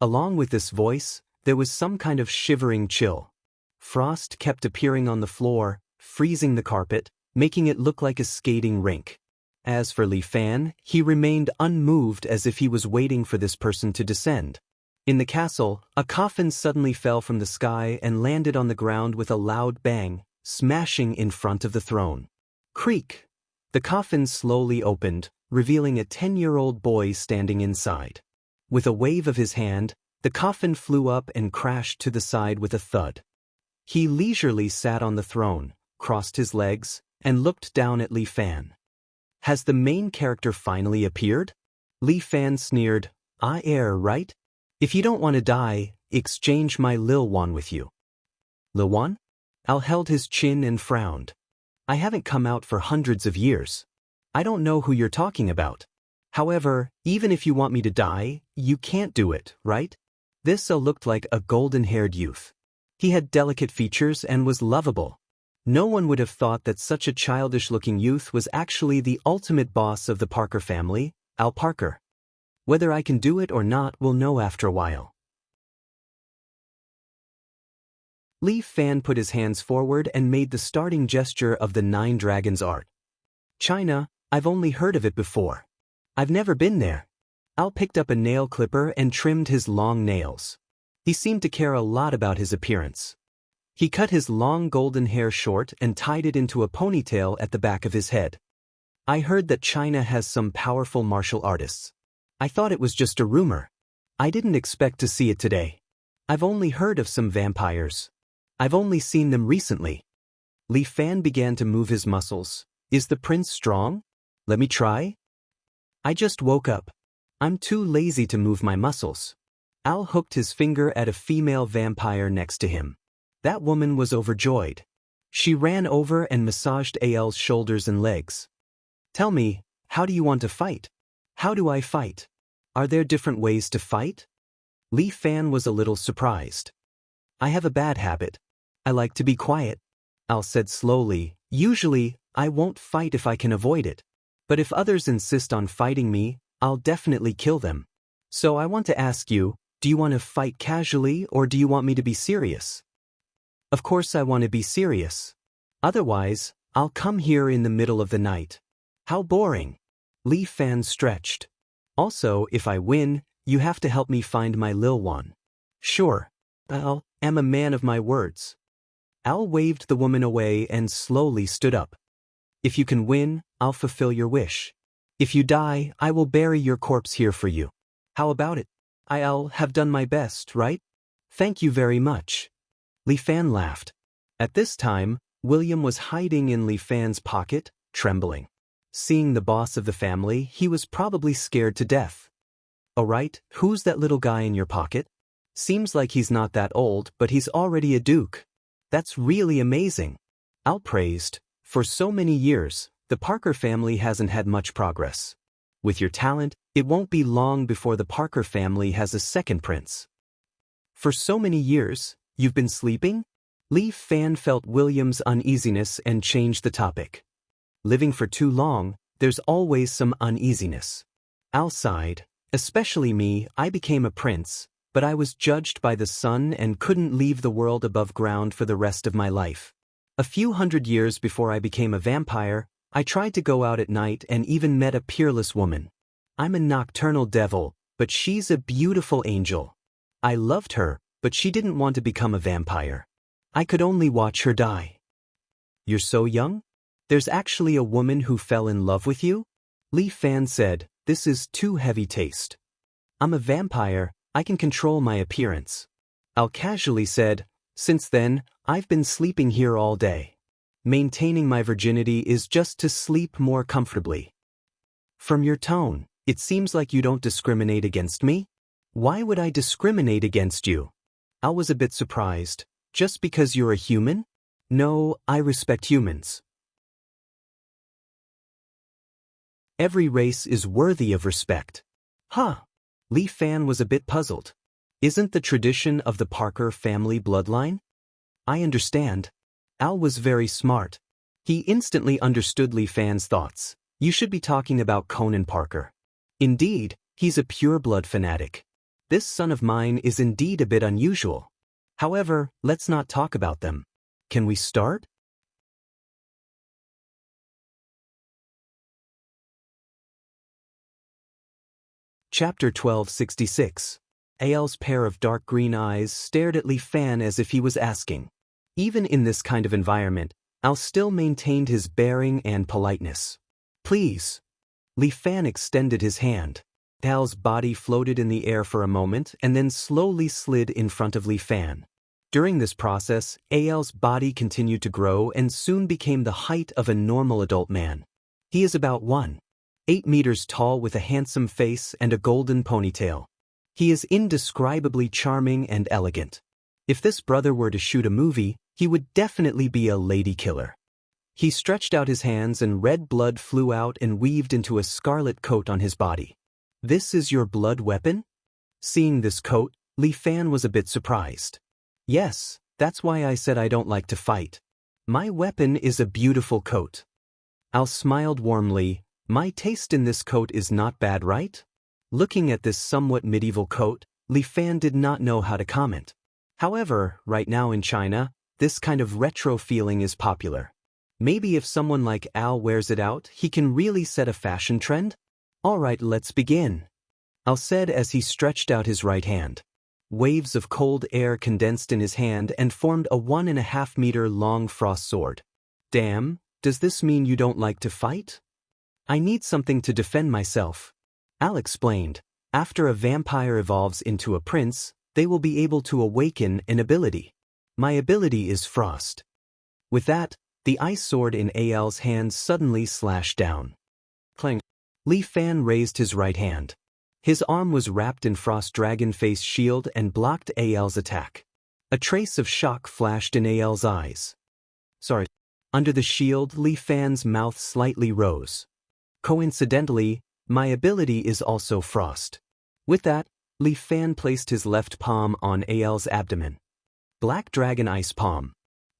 Along with this voice, there was some kind of shivering chill. Frost kept appearing on the floor, freezing the carpet, making it look like a skating rink. As for Li Fan, he remained unmoved as if he was waiting for this person to descend. In the castle, a coffin suddenly fell from the sky and landed on the ground with a loud bang, smashing in front of the throne. Creak! The coffin slowly opened, revealing a 10-year-old boy standing inside. With a wave of his hand, the coffin flew up and crashed to the side with a thud. He leisurely sat on the throne, crossed his legs, and looked down at Li Fan. Has the main character finally appeared? Li Fan sneered, "I err, right? If you don't want to die, exchange my Lil Wan with you." Lil Wan? Al held his chin and frowned. I haven't come out for hundreds of years. I don't know who you're talking about. However, even if you want me to die, you can't do it, right? This looked like a golden-haired youth. He had delicate features and was lovable. No one would have thought that such a childish-looking youth was actually the ultimate boss of the Parker family, Al Parker. Whether I can do it or not, we'll know after a while. Li Fan put his hands forward and made the starting gesture of the 9 Dragons art. China, I've only heard of it before. I've never been there. Al picked up a nail clipper and trimmed his long nails. He seemed to care a lot about his appearance. He cut his long golden hair short and tied it into a ponytail at the back of his head. I heard that China has some powerful martial artists. I thought it was just a rumor. I didn't expect to see it today. I've only heard of some vampires. I've only seen them recently. Li Fan began to move his muscles. Is the prince strong? Let me try. I just woke up. I'm too lazy to move my muscles. Al hooked his finger at a female vampire next to him. That woman was overjoyed. She ran over and massaged Al's shoulders and legs. Tell me, how do you want to fight? How do I fight? Are there different ways to fight? Li Fan was a little surprised. I have a bad habit. I like to be quiet. Al said slowly, usually, I won't fight if I can avoid it. But if others insist on fighting me, I'll definitely kill them. So I want to ask you, do you want to fight casually or do you want me to be serious? Of course I want to be serious. Otherwise, I'll come here in the middle of the night. How boring. Li Fan stretched. Also, if I win, you have to help me find my Lil Wan. Sure. Al, am a man of my words. Al waved the woman away and slowly stood up. If you can win, I'll fulfill your wish. If you die, I will bury your corpse here for you. How about it? I'll have done my best, right? Thank you very much. Li Fan laughed. At this time, William was hiding in Li Fan's pocket, trembling. Seeing the boss of the family, he was probably scared to death. All right, who's that little guy in your pocket? Seems like he's not that old, but he's already a duke. That's really amazing. Al praised. For so many years, the Parker family hasn't had much progress. With your talent, it won't be long before the Parker family has a second prince. For so many years, you've been sleeping? Li Fan felt William's uneasiness and changed the topic. Living for too long, there's always some uneasiness. Al sighed. Especially me, I became a prince, but I was judged by the sun and couldn't leave the world above ground for the rest of my life. A few hundred years before I became a vampire, I tried to go out at night and even met a peerless woman. I'm a nocturnal devil, but she's a beautiful angel. I loved her, but she didn't want to become a vampire. I could only watch her die. You're so young? There's actually a woman who fell in love with you? Li Fan said, this is too heavy taste. I'm a vampire, I can control my appearance. Al casually said, since then, I've been sleeping here all day. Maintaining my virginity is just to sleep more comfortably. From your tone, it seems like you don't discriminate against me? Why would I discriminate against you? Al was a bit surprised. Just because you're a human? No, I respect humans. Every race is worthy of respect. Huh. Li Fan was a bit puzzled. Isn't the tradition of the Parker family bloodline? I understand. Al was very smart. He instantly understood Li Fan's thoughts. You should be talking about Conan Parker. Indeed, he's a pure-blood fanatic. This son of mine is indeed a bit unusual. However, let's not talk about them. Can we start? Chapter 1266. Ael's pair of dark green eyes stared at Li Fan as if he was asking. Even in this kind of environment, Al still maintained his bearing and politeness. Please. Li Fan extended his hand. Al's body floated in the air for a moment and then slowly slid in front of Li Fan. During this process, Ael's body continued to grow and soon became the height of a normal adult man. He is about 1.8 meters tall with a handsome face and a golden ponytail. He is indescribably charming and elegant. If this brother were to shoot a movie, he would definitely be a lady killer. He stretched out his hands and red blood flew out and weaved into a scarlet coat on his body. This is your blood weapon? Seeing this coat, Li Fan was a bit surprised. Yes, that's why I said I don't like to fight. My weapon is a beautiful coat. Al smiled warmly. My taste in this coat is not bad, right? Looking at this somewhat medieval coat, Li Fan did not know how to comment. However, right now in China, this kind of retro feeling is popular. Maybe if someone like Al wears it out, he can really set a fashion trend? Alright, let's begin. Al said as he stretched out his right hand. Waves of cold air condensed in his hand and formed a 1.5 meter long frost sword. Damn, does this mean you don't like to fight? I need something to defend myself. Al explained. After a vampire evolves into a prince, they will be able to awaken an ability. My ability is frost. With that, the ice sword in Ael's hand suddenly slashed down. Clang. Li Fan raised his right hand. His arm was wrapped in Frost Dragon Face shield and blocked Ael's attack. A trace of shock flashed in Ael's eyes. Sorry. Under the shield, Li Fan's mouth slightly rose. Coincidentally, my ability is also frost. With that, Li Fan placed his left palm on Ael's abdomen. Black Dragon Ice Palm.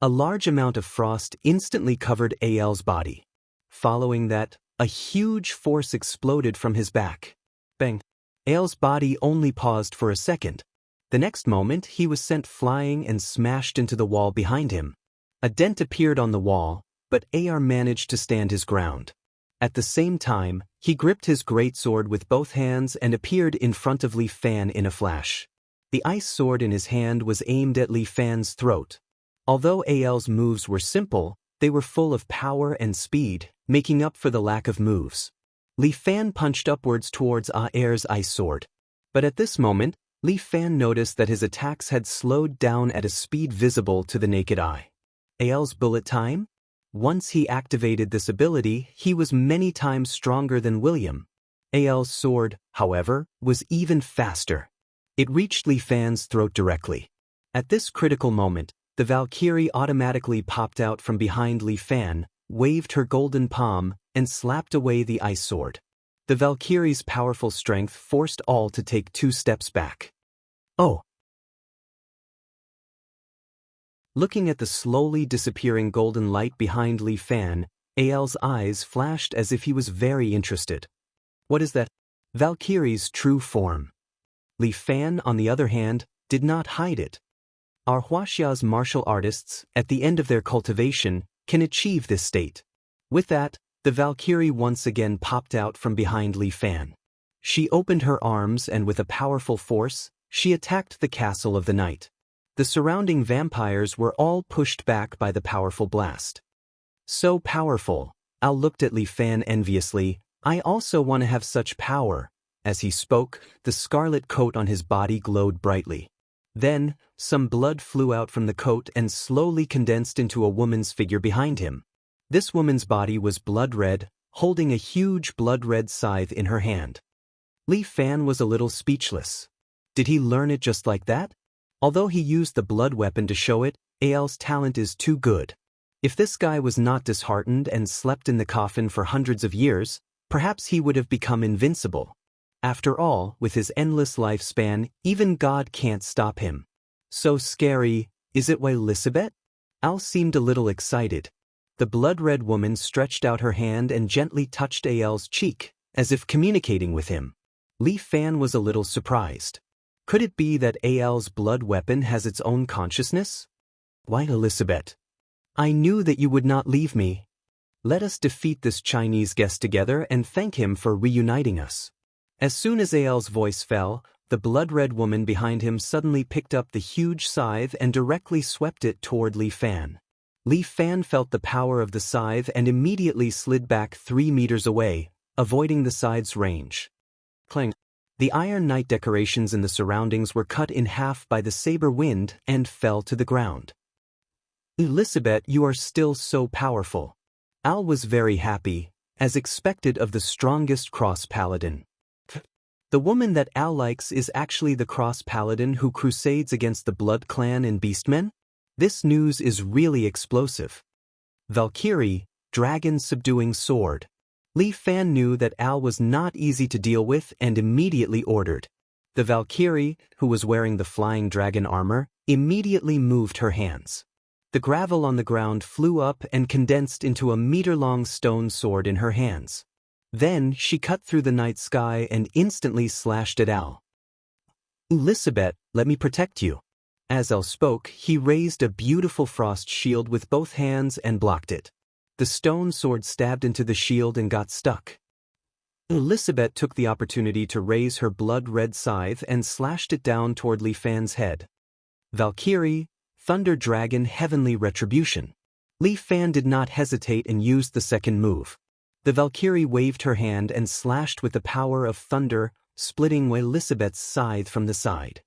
A large amount of frost instantly covered Ael's body. Following that, a huge force exploded from his back. Bang. Ael's body only paused for a second. The next moment, he was sent flying and smashed into the wall behind him. A dent appeared on the wall, but Ael managed to stand his ground. At the same time, he gripped his greatsword with both hands and appeared in front of Li Fan in a flash. The ice sword in his hand was aimed at Li Fan's throat. Although Ael's moves were simple, they were full of power and speed, making up for the lack of moves. Li Fan punched upwards towards Ael's ice sword. But at this moment, Li Fan noticed that his attacks had slowed down at a speed visible to the naked eye. Ael's bullet time? Once he activated this ability, he was many times stronger than William. Ael's sword, however, was even faster. It reached Li Fan's throat directly. At this critical moment, the Valkyrie automatically popped out from behind Li Fan, waved her golden palm, and slapped away the ice sword. The Valkyrie's powerful strength forced all to take 2 steps back. Oh! Looking at the slowly disappearing golden light behind Li Fan, Ael's eyes flashed as if he was very interested. What is that? Valkyrie's true form. Li Fan, on the other hand, did not hide it. Our Huaxia's martial artists, at the end of their cultivation, can achieve this state. With that, the Valkyrie once again popped out from behind Li Fan. She opened her arms and with a powerful force, she attacked the castle of the night. The surrounding vampires were all pushed back by the powerful blast. So powerful, Al looked at Li Fan enviously. I also want to have such power. As he spoke, the scarlet coat on his body glowed brightly. Then, some blood flew out from the coat and slowly condensed into a woman's figure behind him. This woman's body was blood red, holding a huge blood-red scythe in her hand. Li Fan was a little speechless. Did he learn it just like that? Although he used the blood weapon to show it, Ael's talent is too good. If this guy was not disheartened and slept in the coffin for hundreds of years, perhaps he would have become invincible. After all, with his endless lifespan, even God can't stop him. So scary, is it, Elizabeth? Al seemed a little excited. The blood-red woman stretched out her hand and gently touched Ael's cheek, as if communicating with him. Li Fan was a little surprised. Could it be that Ael's blood weapon has its own consciousness? Why, Elizabeth? I knew that you would not leave me. Let us defeat this Chinese guest together and thank him for reuniting us. As soon as Ael's voice fell, the blood-red woman behind him suddenly picked up the huge scythe and directly swept it toward Li Fan. Li Fan felt the power of the scythe and immediately slid back 3 meters away, avoiding the scythe's range. Clang! The Iron Knight decorations in the surroundings were cut in half by the saber wind and fell to the ground. Elizabeth, you are still so powerful. Al was very happy, as expected of the strongest cross paladin. The woman that Al likes is actually the cross paladin who crusades against the Blood Clan and Beastmen? This news is really explosive. Valkyrie, dragon subduing sword. Li Fan knew that Al was not easy to deal with and immediately ordered. The Valkyrie, who was wearing the flying dragon armor, immediately moved her hands. The gravel on the ground flew up and condensed into a meter-long stone sword in her hands. Then she cut through the night sky and instantly slashed at Al. Elizabeth, let me protect you. As Al spoke, he raised a beautiful frost shield with both hands and blocked it. The stone sword stabbed into the shield and got stuck. Elizabeth took the opportunity to raise her blood-red scythe and slashed it down toward Li Fan's head. Valkyrie, Thunder Dragon, Heavenly Retribution. Li Fan did not hesitate and used the second move. The Valkyrie waved her hand and slashed with the power of thunder, splitting Elizabeth's scythe from the side.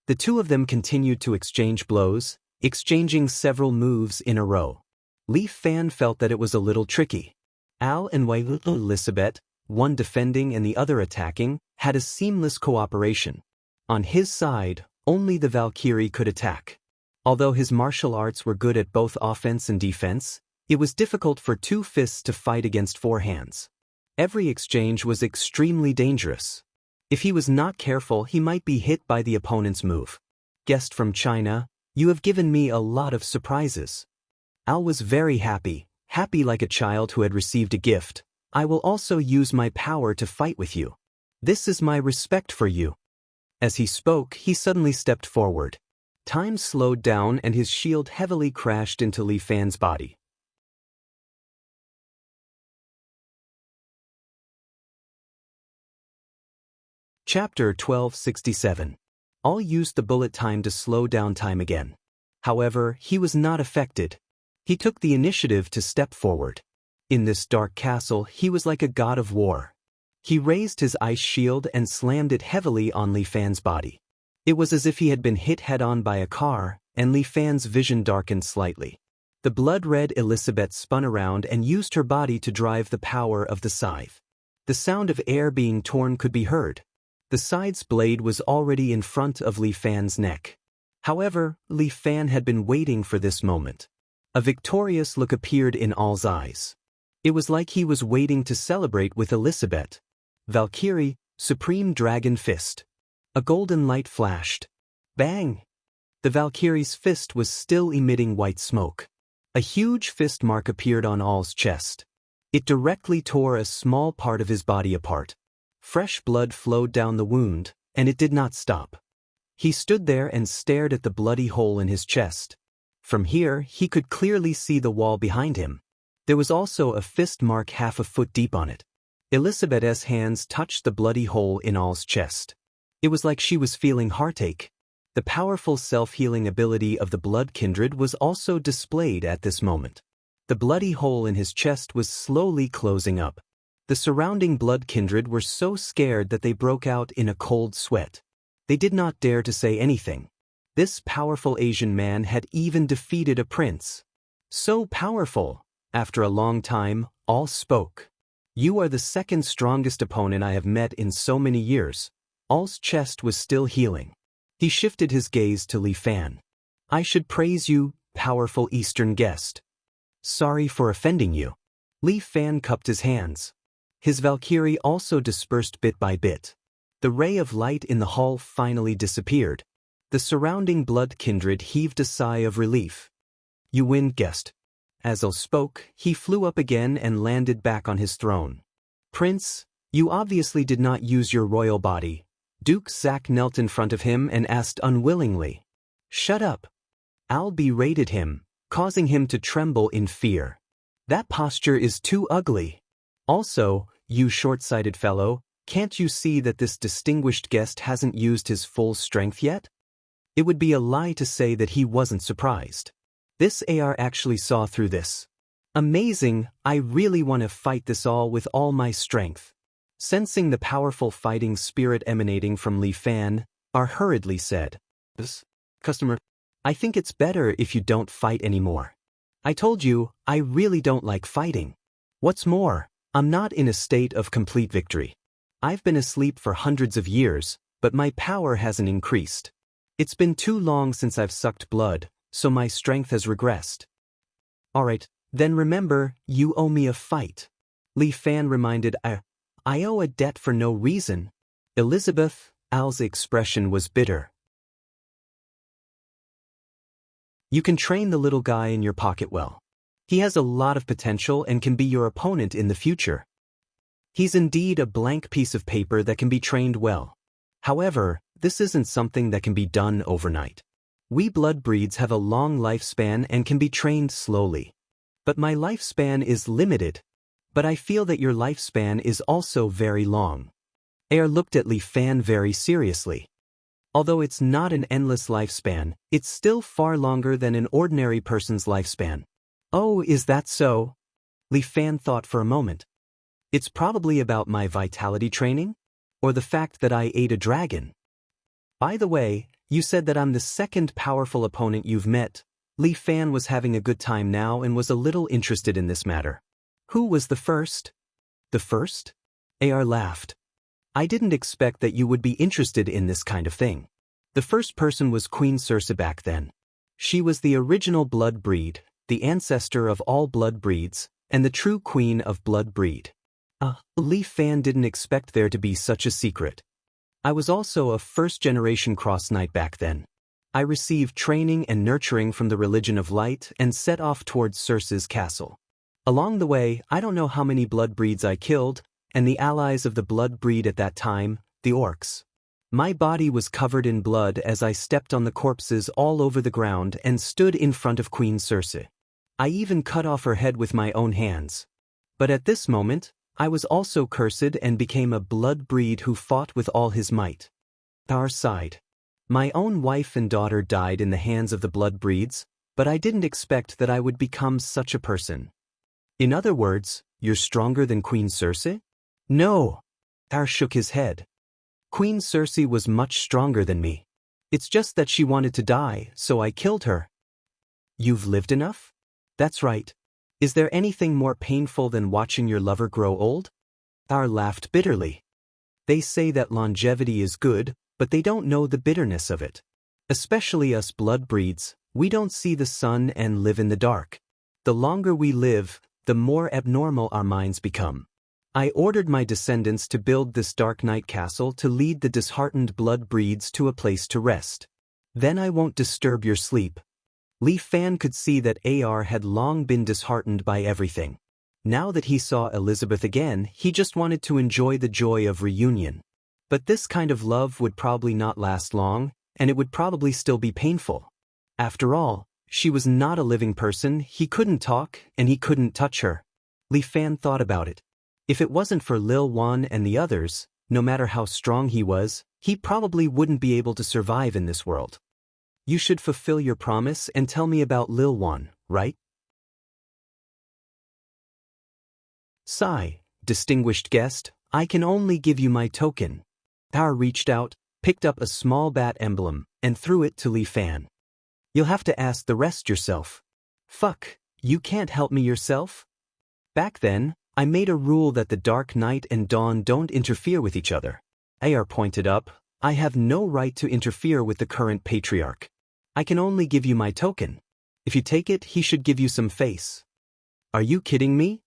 The two of them continued to exchange blows, exchanging several moves in a row. Li Fan felt that it was a little tricky. Al and Elizabeth, one defending and the other attacking, had a seamless cooperation. On his side, only the Valkyrie could attack. Although his martial arts were good at both offense and defense, it was difficult for 2 fists to fight against 4 hands. Every exchange was extremely dangerous. If he was not careful, he might be hit by the opponent's move. Guest from China, you have given me a lot of surprises. Al was very happy like a child who had received a gift. I will also use my power to fight with you. This is my respect for you. As he spoke, he suddenly stepped forward. Time slowed down and his shield heavily crashed into Li Fan's body. Chapter 1267. Al used the bullet time to slow down time again. However, he was not affected. He took the initiative to step forward. In this dark castle, he was like a god of war. He raised his ice shield and slammed it heavily on Li Fan's body. It was as if he had been hit head-on by a car, and Li Fan's vision darkened slightly. The blood-red Elizabeth spun around and used her body to drive the power of the scythe. The sound of air being torn could be heard. The scythe's blade was already in front of Li Fan's neck. However, Li Fan had been waiting for this moment. A victorious look appeared in Al's eyes. It was like he was waiting to celebrate with Elizabeth. Valkyrie, Supreme Dragon Fist. A golden light flashed. Bang! The Valkyrie's fist was still emitting white smoke. A huge fist mark appeared on Al's chest. It directly tore a small part of his body apart. Fresh blood flowed down the wound, and it did not stop. He stood there and stared at the bloody hole in his chest. From here, he could clearly see the wall behind him. There was also a fist mark half a foot deep on it. Elizabeth's hands touched the bloody hole in Al's chest. It was like she was feeling heartache. The powerful self-healing ability of the blood kindred was also displayed at this moment. The bloody hole in his chest was slowly closing up. The surrounding blood kindred were so scared that they broke out in a cold sweat. They did not dare to say anything. This powerful Asian man had even defeated a prince. So powerful! After a long time, Al spoke. You are the second strongest opponent I have met in so many years. Al's chest was still healing. He shifted his gaze to Li Fan. I should praise you, powerful Eastern guest. Sorry for offending you. Li Fan cupped his hands. His Valkyrie also dispersed bit by bit. The ray of light in the hall finally disappeared. The surrounding blood kindred heaved a sigh of relief. You win, guest. As Al spoke, he flew up again and landed back on his throne. Prince, you obviously did not use your royal body. Duke Zack knelt in front of him and asked unwillingly. Shut up. Al berated him, causing him to tremble in fear. That posture is too ugly. Also, You short-sighted fellow, can't you see that this distinguished guest hasn't used his full strength yet? It would be a lie to say that he wasn't surprised. This AR actually saw through this. Amazing, I really want to fight this all with all my strength. Sensing the powerful fighting spirit emanating from Li Fan, AR hurriedly said, "Customer, I think it's better if you don't fight anymore. I told you, I really don't like fighting. What's more, I'm not in a state of complete victory. I've been asleep for hundreds of years, but my power hasn't increased. It's been too long since I've sucked blood, so my strength has regressed." "Alright, then remember, you owe me a fight." Li Fan reminded I owe a debt for no reason. Elizabeth, Al's expression was bitter. You can train the little guy in your pocket well. He has a lot of potential and can be your opponent in the future. He's indeed a blank piece of paper that can be trained well. However, this isn't something that can be done overnight. We blood breeds have a long lifespan and can be trained slowly. But my lifespan is limited. But I feel that your lifespan is also very long. AR looked at Li Fan very seriously. Although it's not an endless lifespan, it's still far longer than an ordinary person's lifespan. Oh, is that so? Li Fan thought for a moment. It's probably about my vitality training? Or the fact that I ate a dragon? By the way, you said that I'm the second powerful opponent you've met. Li Fan was having a good time now and was a little interested in this matter. Who was the first? The first? AR laughed. I didn't expect that you would be interested in this kind of thing. The first person was Queen Circe back then. She was the original blood breed, the ancestor of all blood breeds, and the true queen of blood breed. Li Fan didn't expect there to be such a secret. I was also a first-generation cross knight back then. I received training and nurturing from the religion of light and set off towards Circe's castle. Along the way, I don't know how many blood breeds I killed, and the allies of the blood breed at that time, the orcs. My body was covered in blood as I stepped on the corpses all over the ground and stood in front of Queen Circe. I even cut off her head with my own hands. But at this moment, I was also cursed and became a blood breed who fought with all his might. AR sighed. My own wife and daughter died in the hands of the blood breeds, but I didn't expect that I would become such a person. In other words, you're stronger than Queen Circe? No. AR shook his head. Queen Circe was much stronger than me. It's just that she wanted to die, so I killed her. You've lived enough? That's right. Is there anything more painful than watching your lover grow old? AR laughed bitterly. They say that longevity is good, but they don't know the bitterness of it. Especially us blood breeds, we don't see the sun and live in the dark. The longer we live, the more abnormal our minds become. I ordered my descendants to build this Dark Knight castle to lead the disheartened blood breeds to a place to rest. Then I won't disturb your sleep. Li Fan could see that AR had long been disheartened by everything. Now that he saw Elizabeth again, he just wanted to enjoy the joy of reunion. But this kind of love would probably not last long, and it would probably still be painful. After all, she was not a living person, he couldn't talk, and he couldn't touch her. Li Fan thought about it. If it wasn't for Lil Wan and the others, no matter how strong he was, he probably wouldn't be able to survive in this world. You should fulfill your promise and tell me about Lil Wan, right? Sigh, distinguished guest, I can only give you my token. AR reached out, picked up a small bat emblem, and threw it to Li Fan. You'll have to ask the rest yourself. Fuck, you can't help me yourself? Back then, I made a rule that the Dark Knight and Dawn don't interfere with each other. AR pointed up, I have no right to interfere with the current patriarch. I can only give you my token. If you take it, he should give you some face. Are you kidding me?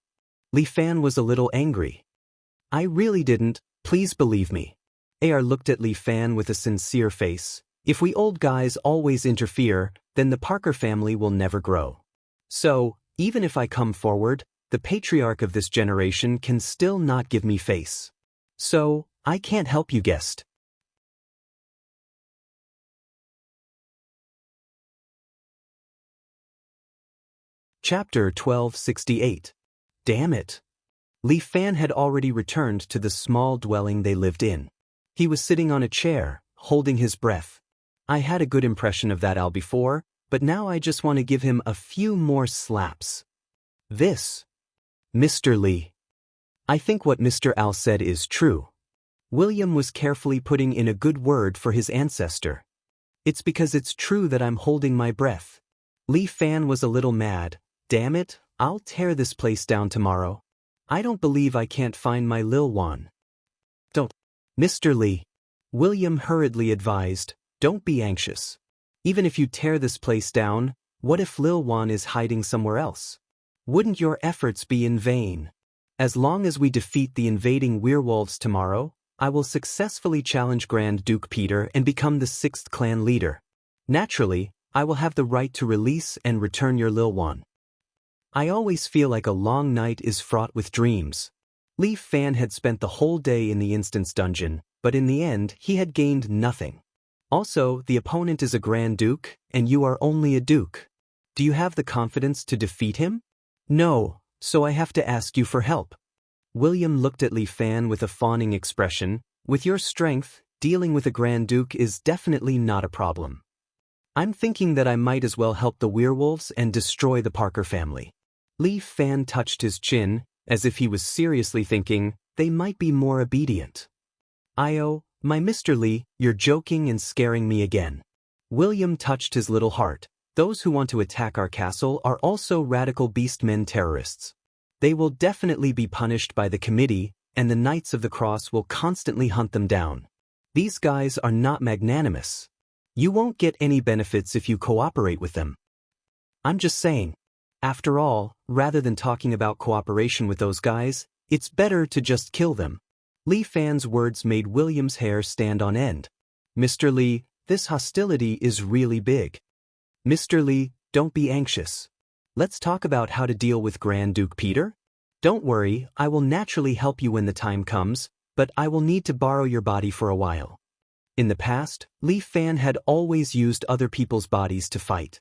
Li Fan was a little angry. I really didn't, please believe me. AR looked at Li Fan with a sincere face. If we old guys always interfere, then the Parker family will never grow. So, even if I come forward, the patriarch of this generation can still not give me face. So, I can't help you, guest. Chapter 1268. Damn it. Li Fan had already returned to the small dwelling they lived in. He was sitting on a chair, holding his breath. I had a good impression of that Al before, but now I just want to give him a few more slaps. This. Mr. Li. I think what Mr. Al said is true. William was carefully putting in a good word for his ancestor. It's because it's true that I'm holding my breath. Li Fan was a little mad. Damn it, I'll tear this place down tomorrow. I don't believe I can't find my Lil Wan. Don't. Mr. Li. William hurriedly advised, don't be anxious. Even if you tear this place down, what if Lil Wan is hiding somewhere else? Wouldn't your efforts be in vain? As long as we defeat the invading werewolves tomorrow, I will successfully challenge Grand Duke Peter and become the 6th clan leader. Naturally, I will have the right to release and return your Lil Wan. I always feel like a long night is fraught with dreams. Li Fan had spent the whole day in the instance dungeon, but in the end he had gained nothing. Also, the opponent is a Grand Duke, and you are only a Duke. Do you have the confidence to defeat him? No, so I have to ask you for help. William looked at Li Fan with a fawning expression. With your strength, dealing with a Grand Duke is definitely not a problem. I'm thinking that I might as well help the werewolves and destroy the Parker family. Li Fan touched his chin, as if he was seriously thinking, they might be more obedient. My Mr. Li, you're joking and scaring me again. William touched his little heart. Those who want to attack our castle are also radical beastmen terrorists. They will definitely be punished by the committee, and the Knights of the Cross will constantly hunt them down. These guys are not magnanimous. You won't get any benefits if you cooperate with them. I'm just saying. After all, rather than talking about cooperation with those guys, it's better to just kill them. Li Fan's words made William's hair stand on end. Mr. Li, this hostility is really big. Mr. Li, don't be anxious. Let's talk about how to deal with Grand Duke Peter. Don't worry, I will naturally help you when the time comes, but I will need to borrow your body for a while. In the past, Li Fan had always used other people's bodies to fight.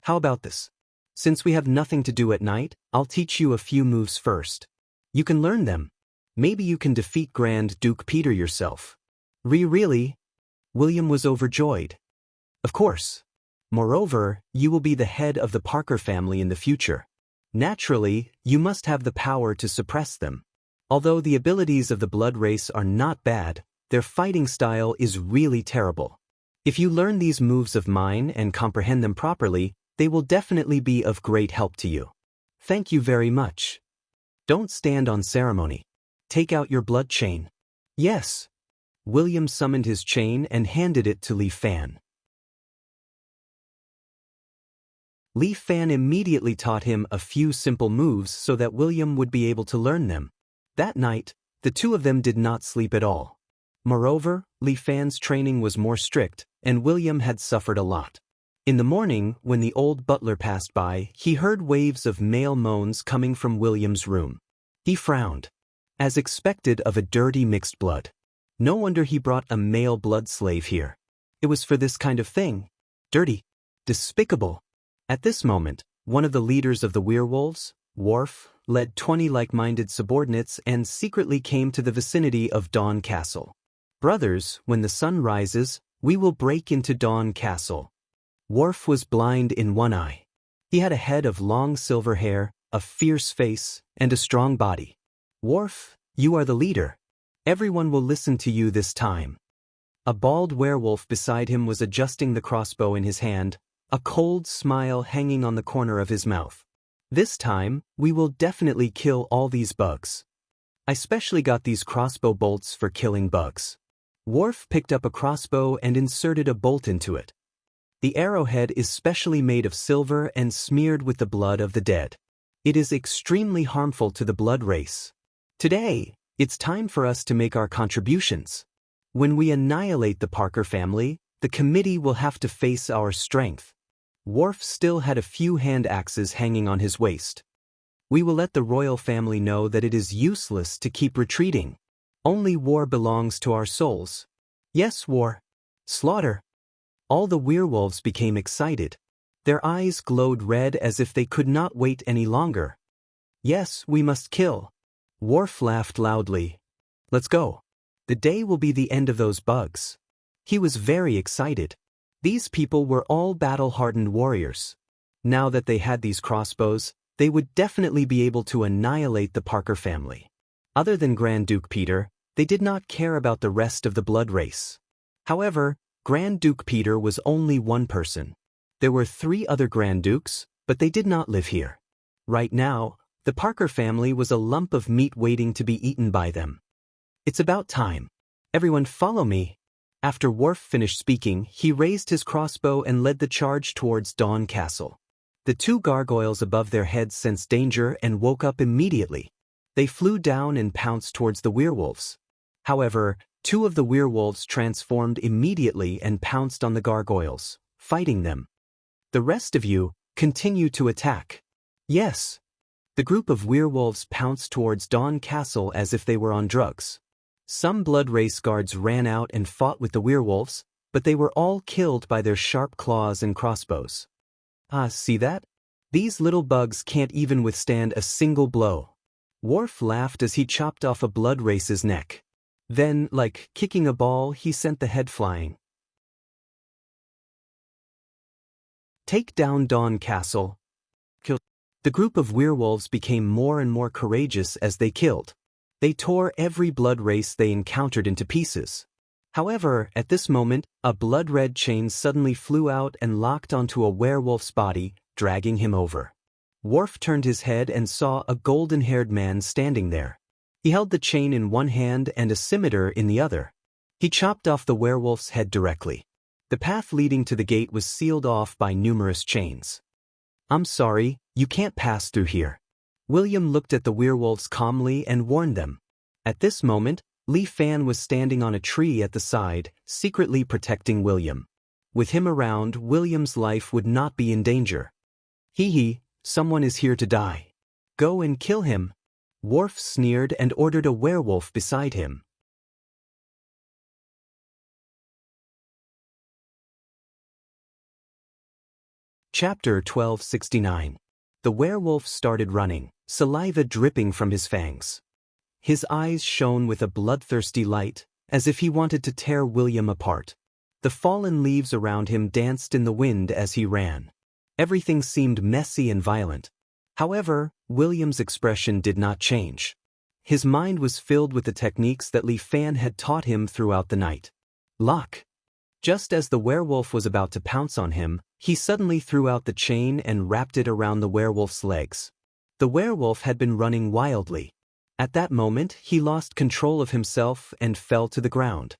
How about this? Since we have nothing to do at night, I'll teach you a few moves first. You can learn them. Maybe you can defeat Grand Duke Peter yourself. Really? William was overjoyed. Of course. Moreover, you will be the head of the Parker family in the future. Naturally, you must have the power to suppress them. Although the abilities of the blood race are not bad, their fighting style is really terrible. If you learn these moves of mine and comprehend them properly, they will definitely be of great help to you. Thank you very much. Don't stand on ceremony. Take out your blood chain. Yes. William summoned his chain and handed it to Li Fan. Li Fan immediately taught him a few simple moves so that William would be able to learn them. That night, the two of them did not sleep at all. Moreover, Li Fan's training was more strict, and William had suffered a lot. In the morning, when the old butler passed by, he heard waves of male moans coming from William's room. He frowned. As expected of a dirty mixed blood. No wonder he brought a male blood slave here. It was for this kind of thing. Dirty. Despicable. At this moment, one of the leaders of the werewolves, Worf, led 20 like-minded subordinates and secretly came to the vicinity of Dawn Castle. Brothers, when the sun rises, we will break into Dawn Castle. Worf was blind in one eye. He had a head of long silver hair, a fierce face, and a strong body. Worf, you are the leader. Everyone will listen to you this time. A bald werewolf beside him was adjusting the crossbow in his hand, a cold smile hanging on the corner of his mouth. This time, we will definitely kill all these bugs. I specially got these crossbow bolts for killing bugs. Worf picked up a crossbow and inserted a bolt into it. The arrowhead is specially made of silver and smeared with the blood of the dead. It is extremely harmful to the blood race. Today, it's time for us to make our contributions. When we annihilate the Parker family, the committee will have to face our strength. Worf still had a few hand axes hanging on his waist. We will let the royal family know that it is useless to keep retreating. Only war belongs to our souls. Yes, war. Slaughter. All the werewolves became excited. Their eyes glowed red as if they could not wait any longer. Yes, we must kill. Worf laughed loudly. Let's go. The day will be the end of those bugs. He was very excited. These people were all battle-hardened warriors. Now that they had these crossbows, they would definitely be able to annihilate the Parker family. Other than Grand Duke Peter, they did not care about the rest of the blood race. However, Grand Duke Peter was only one person. There were 3 other Grand Dukes, but they did not live here. Right now, the Parker family was a lump of meat waiting to be eaten by them. It's about time. Everyone follow me. After Worf finished speaking, he raised his crossbow and led the charge towards Dawn Castle. The 2 gargoyles above their heads sensed danger and woke up immediately. They flew down and pounced towards the werewolves. However, 2 of the werewolves transformed immediately and pounced on the gargoyles, fighting them. The rest of you, continue to attack. Yes. The group of werewolves pounced towards Dawn Castle as if they were on drugs. Some blood race guards ran out and fought with the werewolves, but they were all killed by their sharp claws and crossbows. See that? These little bugs can't even withstand a single blow. Worf laughed as he chopped off a blood race's neck. Then, like kicking a ball, he sent the head flying. Take down Dawn Castle. Kill. The group of werewolves became more and more courageous as they killed. They tore every blood race they encountered into pieces. However, at this moment, a blood-red chain suddenly flew out and locked onto a werewolf's body, dragging him over. Worf turned his head and saw a golden-haired man standing there. He held the chain in one hand and a scimitar in the other. He chopped off the werewolf's head directly. The path leading to the gate was sealed off by numerous chains. I'm sorry, you can't pass through here. William looked at the werewolves calmly and warned them. At this moment, Li Fan was standing on a tree at the side, secretly protecting William. With him around, William's life would not be in danger. Hee, someone is here to die. Go and kill him. Worf sneered and ordered a werewolf beside him. Chapter 1269. The werewolf started running, saliva dripping from his fangs. His eyes shone with a bloodthirsty light, as if he wanted to tear William apart. The fallen leaves around him danced in the wind as he ran. Everything seemed messy and violent. However, William's expression did not change. His mind was filled with the techniques that Li Fan had taught him throughout the night. Lock. Just as the werewolf was about to pounce on him, he suddenly threw out the chain and wrapped it around the werewolf's legs. The werewolf had been running wildly. At that moment, he lost control of himself and fell to the ground.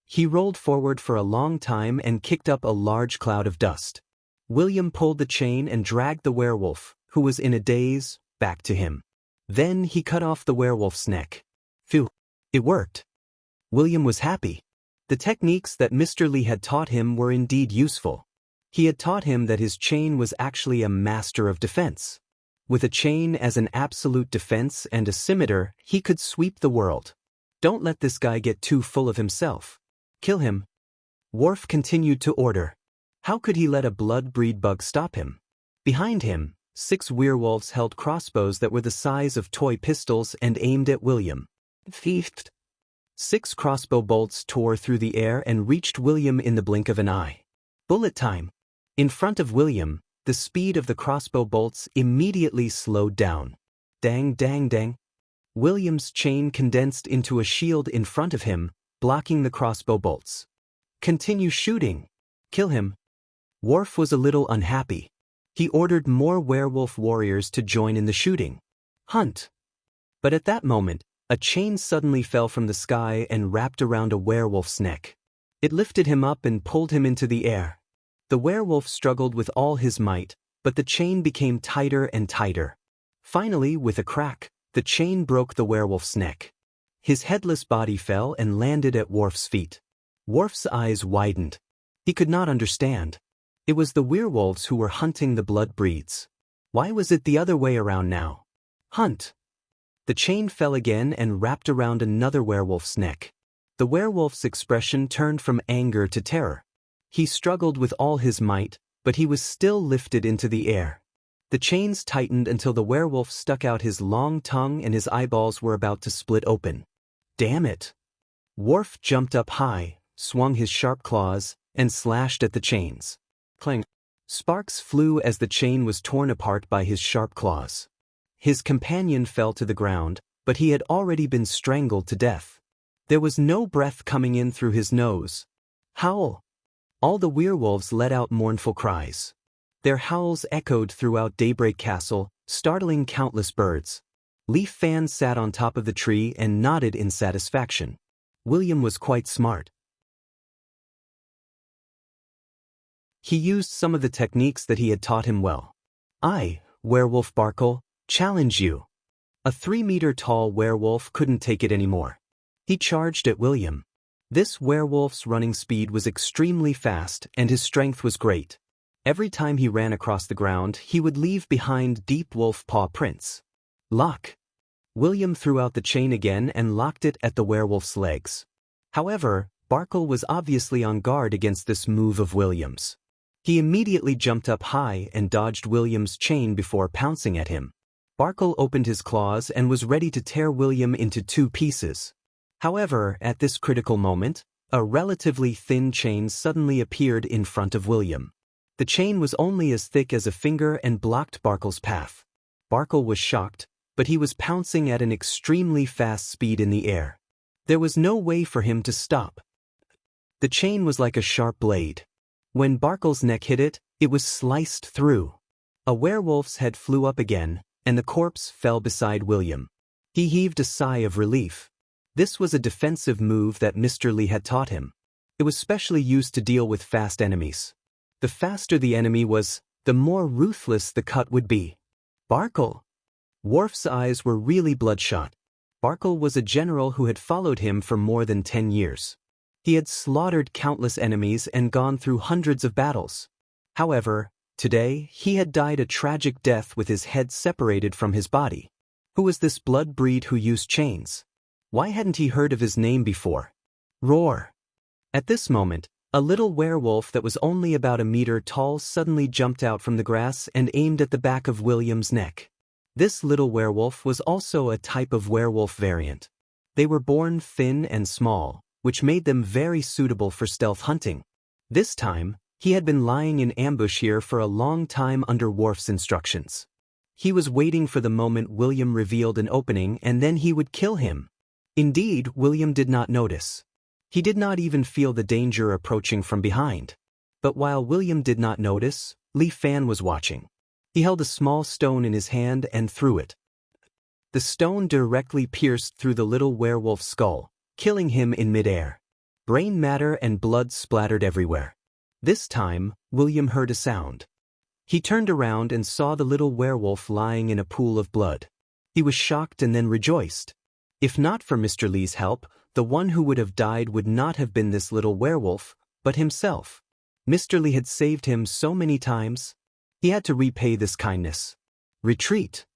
He rolled forward for a long time and kicked up a large cloud of dust. William pulled the chain and dragged the werewolf, who was in a daze, back to him. Then he cut off the werewolf's neck. Phew! It worked. William was happy. The techniques that Mr. Li had taught him were indeed useful. He had taught him that his chain was actually a master of defense. With a chain as an absolute defense and a scimitar, he could sweep the world. Don't let this guy get too full of himself. Kill him. Worf continued to order. How could he let a blood-breed bug stop him? Behind him, 6 werewolves held crossbows that were the size of toy pistols and aimed at William. Thiefed. 6 crossbow bolts tore through the air and reached William in the blink of an eye. Bullet time. In front of William, the speed of the crossbow bolts immediately slowed down. Dang, dang, dang. William's chain condensed into a shield in front of him, blocking the crossbow bolts. Continue shooting. Kill him. Worf was a little unhappy. He ordered more werewolf warriors to join in the shooting. Hunt. But at that moment, a chain suddenly fell from the sky and wrapped around a werewolf's neck. It lifted him up and pulled him into the air. The werewolf struggled with all his might, but the chain became tighter and tighter. Finally, with a crack, the chain broke the werewolf's neck. His headless body fell and landed at Worf's feet. Worf's eyes widened. He could not understand. It was the werewolves who were hunting the blood breeds. Why was it the other way around now? Hunt. The chain fell again and wrapped around another werewolf's neck. The werewolf's expression turned from anger to terror. He struggled with all his might, but he was still lifted into the air. The chains tightened until the werewolf stuck out his long tongue and his eyeballs were about to split open. Damn it! Worf jumped up high, swung his sharp claws, and slashed at the chains. Clang! Sparks flew as the chain was torn apart by his sharp claws. His companion fell to the ground, but he had already been strangled to death. There was no breath coming in through his nose. Howl! All the werewolves let out mournful cries. Their howls echoed throughout Daybreak Castle, startling countless birds. Leaf Fan sat on top of the tree and nodded in satisfaction. William was quite smart. He used some of the techniques that he had taught him well. I, Werewolf Barkle, challenge you. A 3-meter-tall werewolf couldn't take it anymore. He charged at William. This werewolf's running speed was extremely fast and his strength was great. Every time he ran across the ground, he would leave behind deep wolf paw prints. Lock! William threw out the chain again and locked it at the werewolf's legs. However, Barkle was obviously on guard against this move of William's. He immediately jumped up high and dodged William's chain before pouncing at him. Barkle opened his claws and was ready to tear William into 2 pieces. However, at this critical moment, a relatively thin chain suddenly appeared in front of William. The chain was only as thick as a finger and blocked Barkle's path. Barkle was shocked, but he was pouncing at an extremely fast speed in the air. There was no way for him to stop. The chain was like a sharp blade. When Barkle's neck hit it, it was sliced through. A werewolf's head flew up again, and the corpse fell beside William. He heaved a sigh of relief. This was a defensive move that Mr. Lee had taught him. It was specially used to deal with fast enemies. The faster the enemy was, the more ruthless the cut would be. Barkle! Worf's eyes were really bloodshot. Barkle was a general who had followed him for more than 10 years. He had slaughtered countless enemies and gone through hundreds of battles. However, today he had died a tragic death with his head separated from his body. Who was this blood breed who used chains? Why hadn't he heard of his name before? Roar! At this moment, a little werewolf that was only about a meter tall suddenly jumped out from the grass and aimed at the back of William's neck. This little werewolf was also a type of werewolf variant. They were born thin and small, which made them very suitable for stealth hunting. This time, he had been lying in ambush here for a long time under Worf's instructions. He was waiting for the moment William revealed an opening and then he would kill him. Indeed, William did not notice. He did not even feel the danger approaching from behind. But while William did not notice, Leaf Fan was watching. He held a small stone in his hand and threw it. The stone directly pierced through the little werewolf's skull, killing him in midair. Brain matter and blood splattered everywhere. This time, William heard a sound. He turned around and saw the little werewolf lying in a pool of blood. He was shocked and then rejoiced. If not for Mr. Lee's help, the one who would have died would not have been this little werewolf, but himself. Mr. Lee had saved him so many times. He had to repay this kindness. Retreat.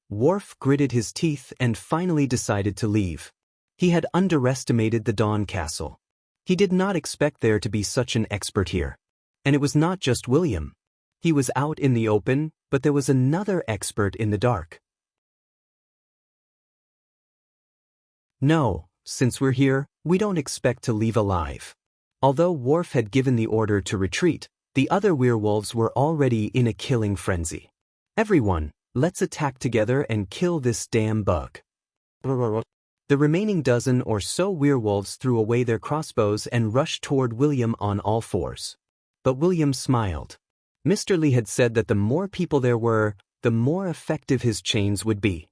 Worf gritted his teeth and finally decided to leave. He had underestimated the Dawn Castle. He did not expect there to be such an expert here. And it was not just William. He was out in the open, but there was another expert in the dark. No, since we're here, we don't expect to leave alive. Although Worf had given the order to retreat, the other werewolves were already in a killing frenzy. Everyone, let's attack together and kill this damn bug. The remaining dozen or so werewolves threw away their crossbows and rushed toward William on all fours. But William smiled. Mr. Lee had said that the more people there were, the more effective his chains would be.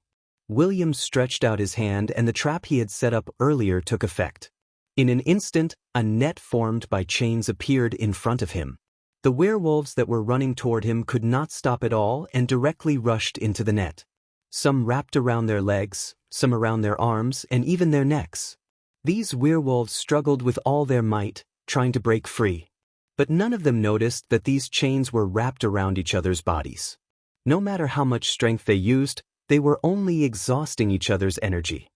William stretched out his hand and the trap he had set up earlier took effect. In an instant, a net formed by chains appeared in front of him. The werewolves that were running toward him could not stop at all and directly rushed into the net. Some wrapped around their legs, some around their arms, and even their necks. These werewolves struggled with all their might, trying to break free. But none of them noticed that these chains were wrapped around each other's bodies. No matter how much strength they used, they were only exhausting each other's energy.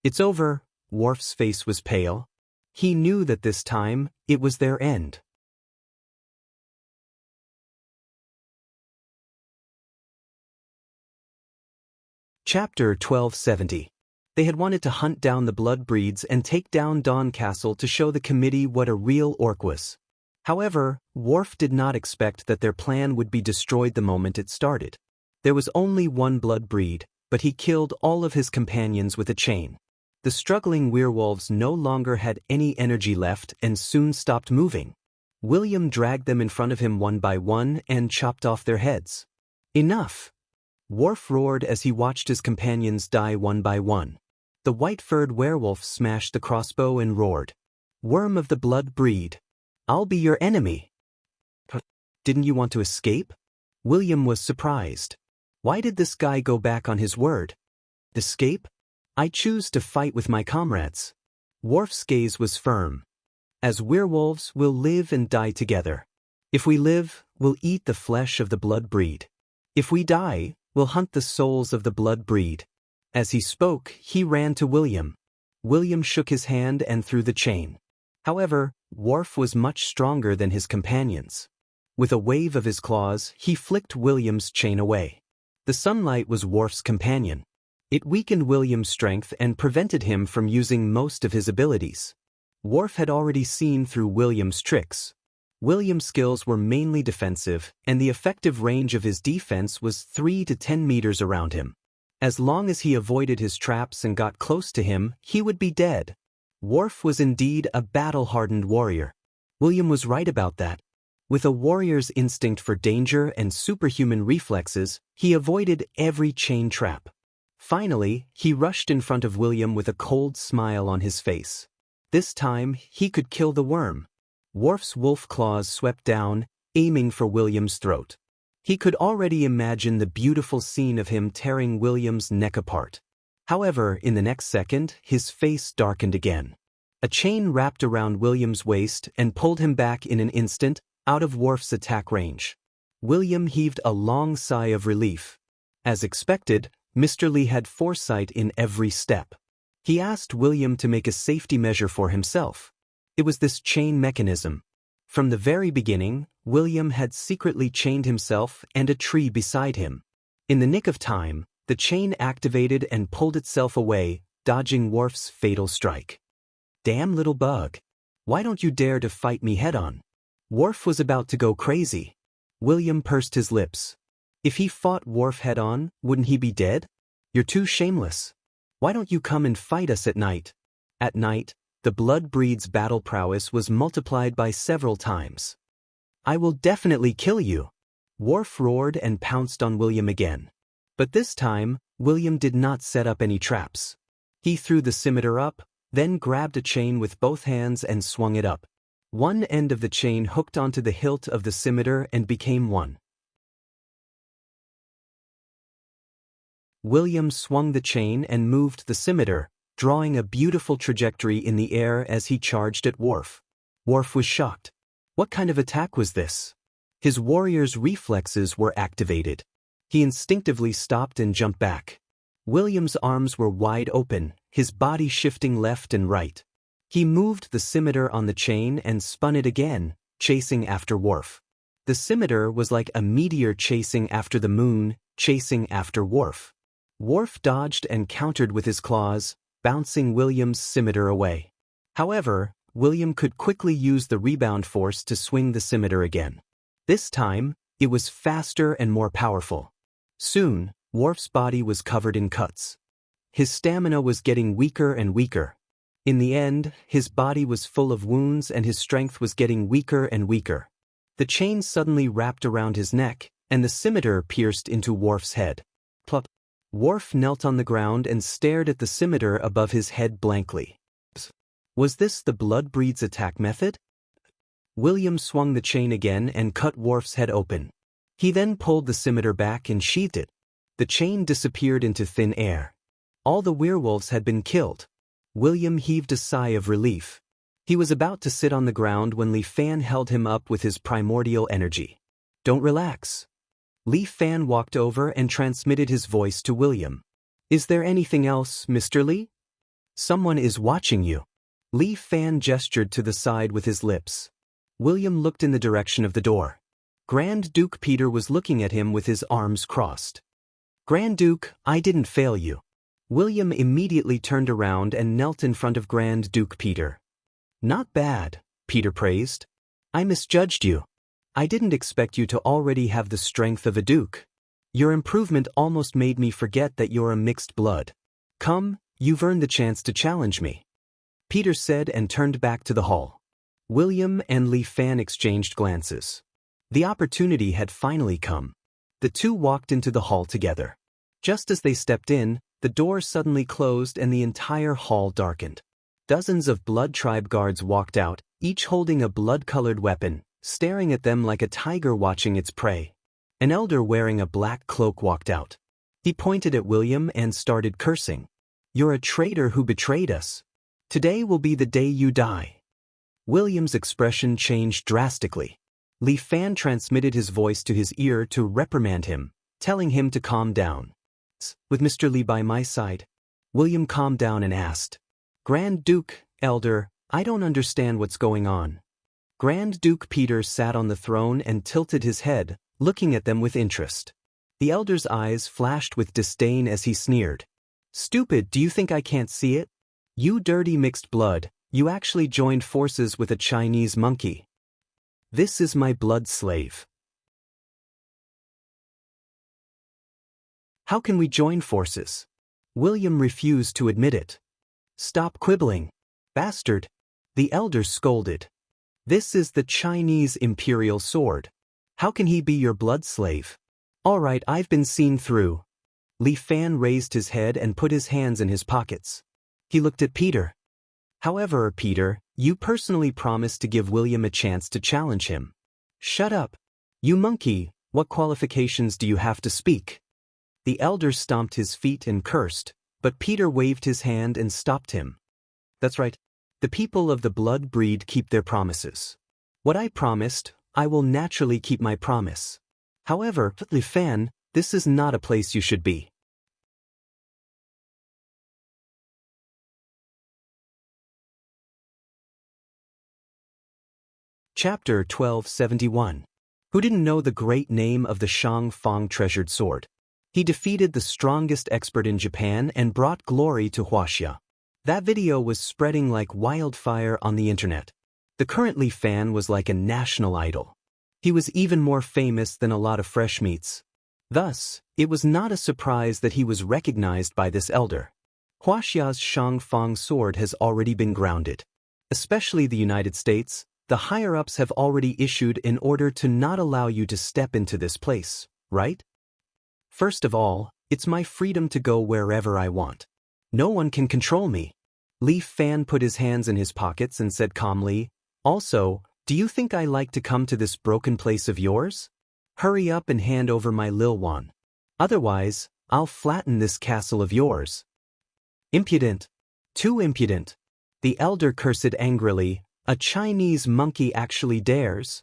It's over. Worf's face was pale. He knew that this time, it was their end. Chapter 1270. They had wanted to hunt down the blood breeds and take down Dawn Castle to show the committee what a real orc was. However, Worf did not expect that their plan would be destroyed the moment it started. There was only one blood breed, but he killed all of his companions with a chain. The struggling werewolves no longer had any energy left and soon stopped moving. William dragged them in front of him one by one and chopped off their heads. Enough! Worf roared as he watched his companions die one by one. The white-furred werewolf smashed the crossbow and roared, "Worm of the blood breed! I'll be your enemy!" Didn't you want to escape? William was surprised. Why did this guy go back on his word? Escape? I choose to fight with my comrades. Worf's gaze was firm. As werewolves, we'll live and die together. If we live, we'll eat the flesh of the blood breed. If we die, we'll hunt the souls of the blood breed. As he spoke, he ran to William. William shook his hand and threw the chain. However, Worf was much stronger than his companions. With a wave of his claws, he flicked William's chain away. The sunlight was Worf's companion. It weakened William's strength and prevented him from using most of his abilities. Worf had already seen through William's tricks. William's skills were mainly defensive, and the effective range of his defense was 3 to 10 meters around him. As long as he avoided his traps and got close to him, he would be dead. Worf was indeed a battle-hardened warrior. William was right about that. With a warrior's instinct for danger and superhuman reflexes, he avoided every chain trap. Finally, he rushed in front of William with a cold smile on his face. This time, he could kill the worm. Worf's wolf claws swept down, aiming for William's throat. He could already imagine the beautiful scene of him tearing William's neck apart. However, in the next second, his face darkened again. A chain wrapped around William's waist and pulled him back in an instant, out of Worf's attack range. William heaved a long sigh of relief. As expected, Mr. Lee had foresight in every step. He asked William to make a safety measure for himself. It was this chain mechanism. From the very beginning, William had secretly chained himself and a tree beside him. In the nick of time, the chain activated and pulled itself away, dodging Worf's fatal strike. Damn little bug. Why don't you dare to fight me head-on? Worf was about to go crazy. William pursed his lips. If he fought Worf head-on, wouldn't he be dead? You're too shameless. Why don't you come and fight us at night? At night, the blood breed's battle prowess was multiplied by several times. I will definitely kill you. Worf roared and pounced on William again. But this time, William did not set up any traps. He threw the scimitar up, then grabbed a chain with both hands and swung it up. One end of the chain hooked onto the hilt of the scimitar and became one. William swung the chain and moved the scimitar, drawing a beautiful trajectory in the air as he charged at Worf. Worf was shocked. What kind of attack was this? His warrior's reflexes were activated. He instinctively stopped and jumped back. William's arms were wide open, his body shifting left and right. He moved the scimitar on the chain and spun it again, chasing after Worf. The scimitar was like a meteor chasing after the moon, chasing after Worf. Worf dodged and countered with his claws, bouncing William's scimitar away. However, William could quickly use the rebound force to swing the scimitar again. This time, it was faster and more powerful. Soon, Worf's body was covered in cuts. His stamina was getting weaker and weaker. In the end, his body was full of wounds and his strength was getting weaker and weaker. The chain suddenly wrapped around his neck, and the scimitar pierced into Worf's head. Plop. Worf knelt on the ground and stared at the scimitar above his head blankly. Was this the blood breed's attack method? William swung the chain again and cut Worf's head open. He then pulled the scimitar back and sheathed it. The chain disappeared into thin air. All the werewolves had been killed. William heaved a sigh of relief. He was about to sit on the ground when Li Fan held him up with his primordial energy. Don't relax. Li Fan walked over and transmitted his voice to William. Is there anything else, Mr. Li? Someone is watching you. Li Fan gestured to the side with his lips. William looked in the direction of the door. Grand Duke Peter was looking at him with his arms crossed. Grand Duke, I didn't fail you. William immediately turned around and knelt in front of Grand Duke Peter. Not bad, Peter praised. I misjudged you. I didn't expect you to already have the strength of a duke. Your improvement almost made me forget that you're a mixed blood. Come, you've earned the chance to challenge me, Peter said and turned back to the hall. William and Li Fan exchanged glances. The opportunity had finally come. The two walked into the hall together. Just as they stepped in, the door suddenly closed and the entire hall darkened. Dozens of Blood Tribe guards walked out, each holding a blood-colored weapon, staring at them like a tiger watching its prey. An elder wearing a black cloak walked out. He pointed at William and started cursing. You're a traitor who betrayed us. Today will be the day you die. William's expression changed drastically. Li Fan transmitted his voice to his ear to reprimand him, telling him to calm down. With Mr. Li by my side, William calmed down and asked, Grand Duke, Elder, I don't understand what's going on. Grand Duke Peter sat on the throne and tilted his head, looking at them with interest. The elder's eyes flashed with disdain as he sneered. Stupid, do you think I can't see it? You dirty mixed blood, you actually joined forces with a Chinese monkey. This is my blood slave. How can we join forces? William refused to admit it. Stop quibbling, bastard, the elder scolded. This is the Chinese imperial sword. How can he be your blood slave? All right, I've been seen through. Li Fan raised his head and put his hands in his pockets. He looked at Peter. However, Peter, you personally promised to give William a chance to challenge him. Shut up. You monkey, what qualifications do you have to speak? The elder stomped his feet and cursed, but Peter waved his hand and stopped him. That's right. The people of the blood breed keep their promises. What I promised, I will naturally keep my promise. However, Li Fan, this is not a place you should be. Chapter 1271. Who didn't know the great name of the Shang Fang treasured sword? He defeated the strongest expert in Japan and brought glory to Huaxia. That video was spreading like wildfire on the internet. The current Li Fan was like a national idol. He was even more famous than a lot of fresh meats. Thus, it was not a surprise that he was recognized by this elder. Huaxia's Shang Fang sword has already been grounded. Especially the United States, the higher-ups have already issued an order to not allow you to step into this place, right? First of all, it's my freedom to go wherever I want. No one can control me. Li Fan put his hands in his pockets and said calmly, Also, do you think I like to come to this broken place of yours? Hurry up and hand over my Lil Wan. Otherwise, I'll flatten this castle of yours. Impudent. Too impudent. The elder cursed angrily, a Chinese monkey actually dares.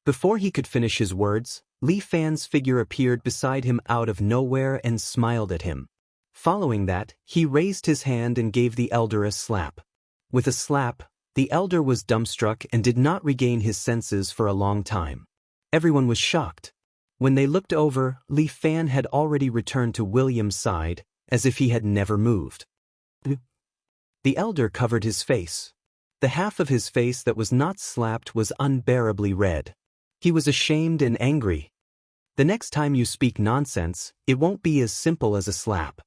Before he could finish his words, Li Fan's figure appeared beside him out of nowhere and smiled at him. Following that, he raised his hand and gave the elder a slap. With a slap, the elder was dumbstruck and did not regain his senses for a long time. Everyone was shocked. When they looked over, Li Fan had already returned to William's side, as if he had never moved. The elder covered his face. The half of his face that was not slapped was unbearably red. He was ashamed and angry. The next time you speak nonsense, it won't be as simple as a slap.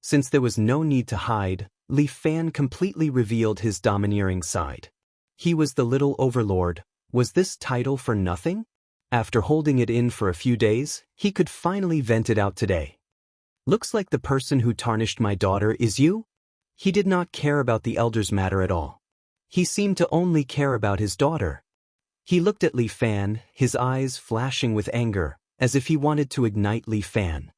Since there was no need to hide, Li Fan completely revealed his domineering side. He was the little overlord. Was this title for nothing? After holding it in for a few days, he could finally vent it out today. Looks like the person who tarnished my daughter is you? He did not care about the elder's matter at all. He seemed to only care about his daughter. He looked at Li Fan, his eyes flashing with anger, as if he wanted to ignite Li Fan.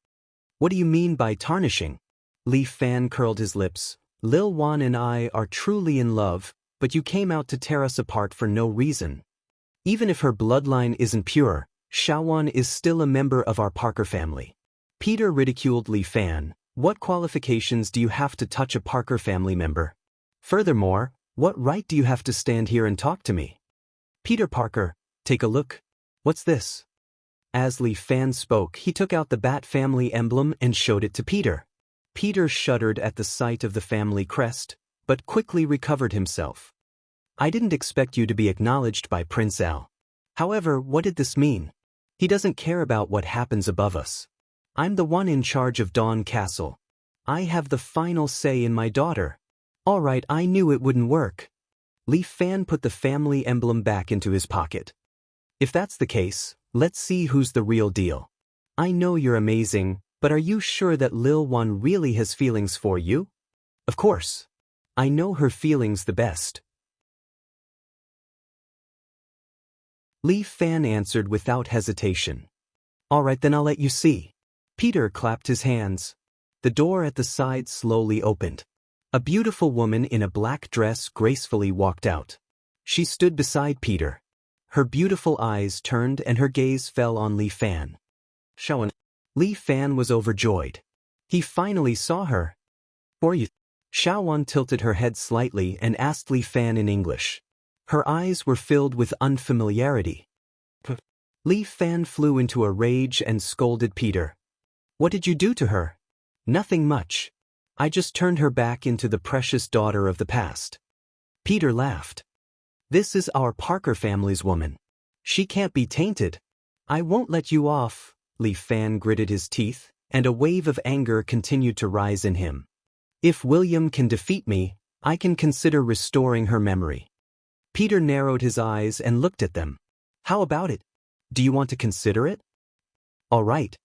What do you mean by tarnishing? Li Fan curled his lips. Lil Wan and I are truly in love, but you came out to tear us apart for no reason. Even if her bloodline isn't pure, Shawan is still a member of our Parker family. Peter ridiculed Li Fan. What qualifications do you have to touch a Parker family member? Furthermore, what right do you have to stand here and talk to me? Peter Parker, take a look. What's this? As Li Fan spoke, he took out the bat family emblem and showed it to Peter. Peter shuddered at the sight of the family crest, but quickly recovered himself. I didn't expect you to be acknowledged by Prince Al. However, what did this mean? He doesn't care about what happens above us. I'm the one in charge of Dawn Castle. I have the final say in my daughter. All right, I knew it wouldn't work. Li Fan put the family emblem back into his pocket. If that's the case, let's see who's the real deal. I know you're amazing, but are you sure that Lil Wan really has feelings for you? Of course. I know her feelings the best. Li Fan answered without hesitation. All right, then I'll let you see. Peter clapped his hands. The door at the side slowly opened. A beautiful woman in a black dress gracefully walked out. She stood beside Peter. Her beautiful eyes turned and her gaze fell on Li Fan. Shaoan. Li Fan was overjoyed. He finally saw her. For you. Shaoan tilted her head slightly and asked Li Fan in English. Her eyes were filled with unfamiliarity. Li Fan flew into a rage and scolded Peter. What did you do to her? Nothing much. I just turned her back into the precious daughter of the past. Peter laughed. This is our Parker family's woman. She can't be tainted. I won't let you off. Li Fan gritted his teeth, and a wave of anger continued to rise in him. If William can defeat me, I can consider restoring her memory. Peter narrowed his eyes and looked at them. How about it? Do you want to consider it? All right.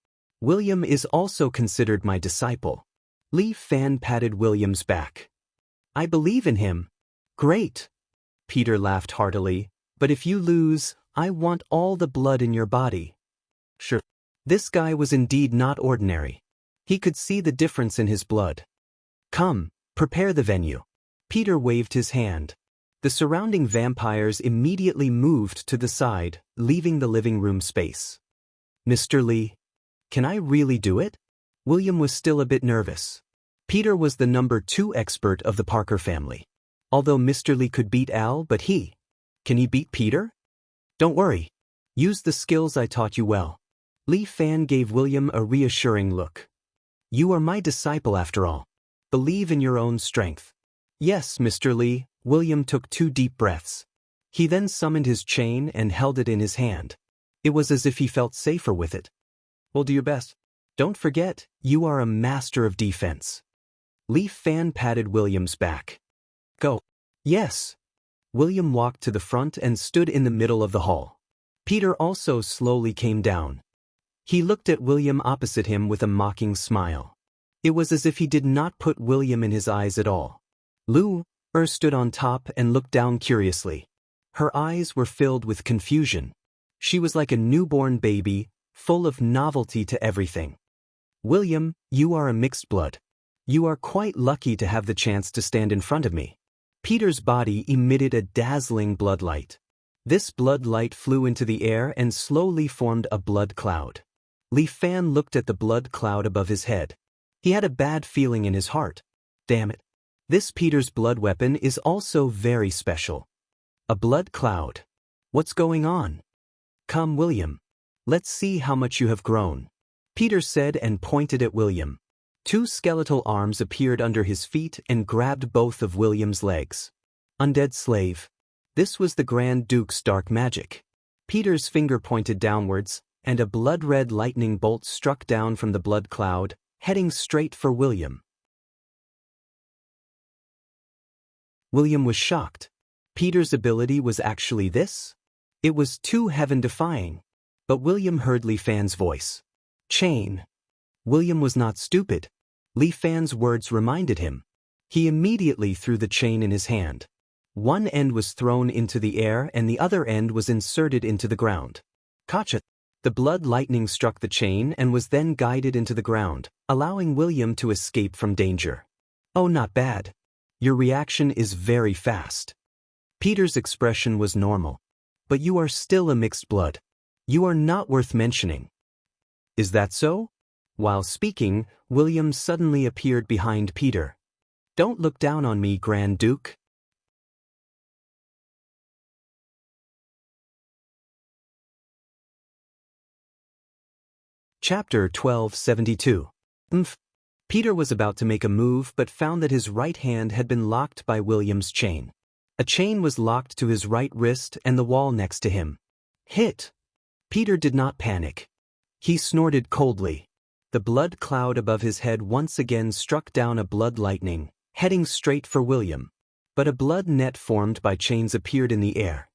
William is also considered my disciple. Li Fan patted William's back. I believe in him. Great. Peter laughed heartily. But if you lose, I want all the blood in your body. Sure. This guy was indeed not ordinary. He could see the difference in his blood. Come, prepare the venue. Peter waved his hand. The surrounding vampires immediately moved to the side, leaving the living room space. Mr. Li, can I really do it? William was still a bit nervous. Peter was the number 2 expert of the Parker family. Although Mr. Li could beat Al, but can he beat Peter? Don't worry. Use the skills I taught you well. Li Fan gave William a reassuring look. You are my disciple after all. Believe in your own strength. Yes, Mr. Li. William took 2 deep breaths. He then summoned his chain and held it in his hand. It was as if he felt safer with it. Well, do your best. Don't forget, you are a master of defense. Li Fan patted William's back. Go. Yes. William walked to the front and stood in the middle of the hall. Peter also slowly came down. He looked at William opposite him with a mocking smile. It was as if he did not put William in his eyes at all. Lu stood on top and looked down curiously. Her eyes were filled with confusion. She was like a newborn baby, full of novelty to everything. William, you are a mixed blood. You are quite lucky to have the chance to stand in front of me. Peter's body emitted a dazzling blood light. This blood light flew into the air and slowly formed a blood cloud. Li Fan looked at the blood cloud above his head. He had a bad feeling in his heart. Damn it. This Peter's blood weapon is also very special. A blood cloud. What's going on? Come, William. Let's see how much you have grown. Peter said and pointed at William. 2 skeletal arms appeared under his feet and grabbed both of William's legs. Undead slave. This was the Grand Duke's dark magic. Peter's finger pointed downwards, and a blood-red lightning bolt struck down from the blood cloud, heading straight for William. William was shocked. Peter's ability was actually this? It was too heaven-defying. But William heard Li Fan's voice. Chain. William was not stupid. Li Fan's words reminded him. He immediately threw the chain in his hand. One end was thrown into the air and the other end was inserted into the ground. Gotcha. The blood lightning struck the chain and was then guided into the ground, allowing William to escape from danger. Oh, not bad. Your reaction is very fast. Peter's expression was normal. But you are still a mixed blood. You are not worth mentioning. Is that so? While speaking, William suddenly appeared behind Peter. Don't look down on me, Grand Duke. Chapter 1272. Peter was about to make a move but found that his right hand had been locked by William's chain. A chain was locked to his right wrist and the wall next to him. Hit! Peter did not panic. He snorted coldly. The blood cloud above his head once again struck down a blood lightning, heading straight for William. But a blood net formed by chains appeared in the air.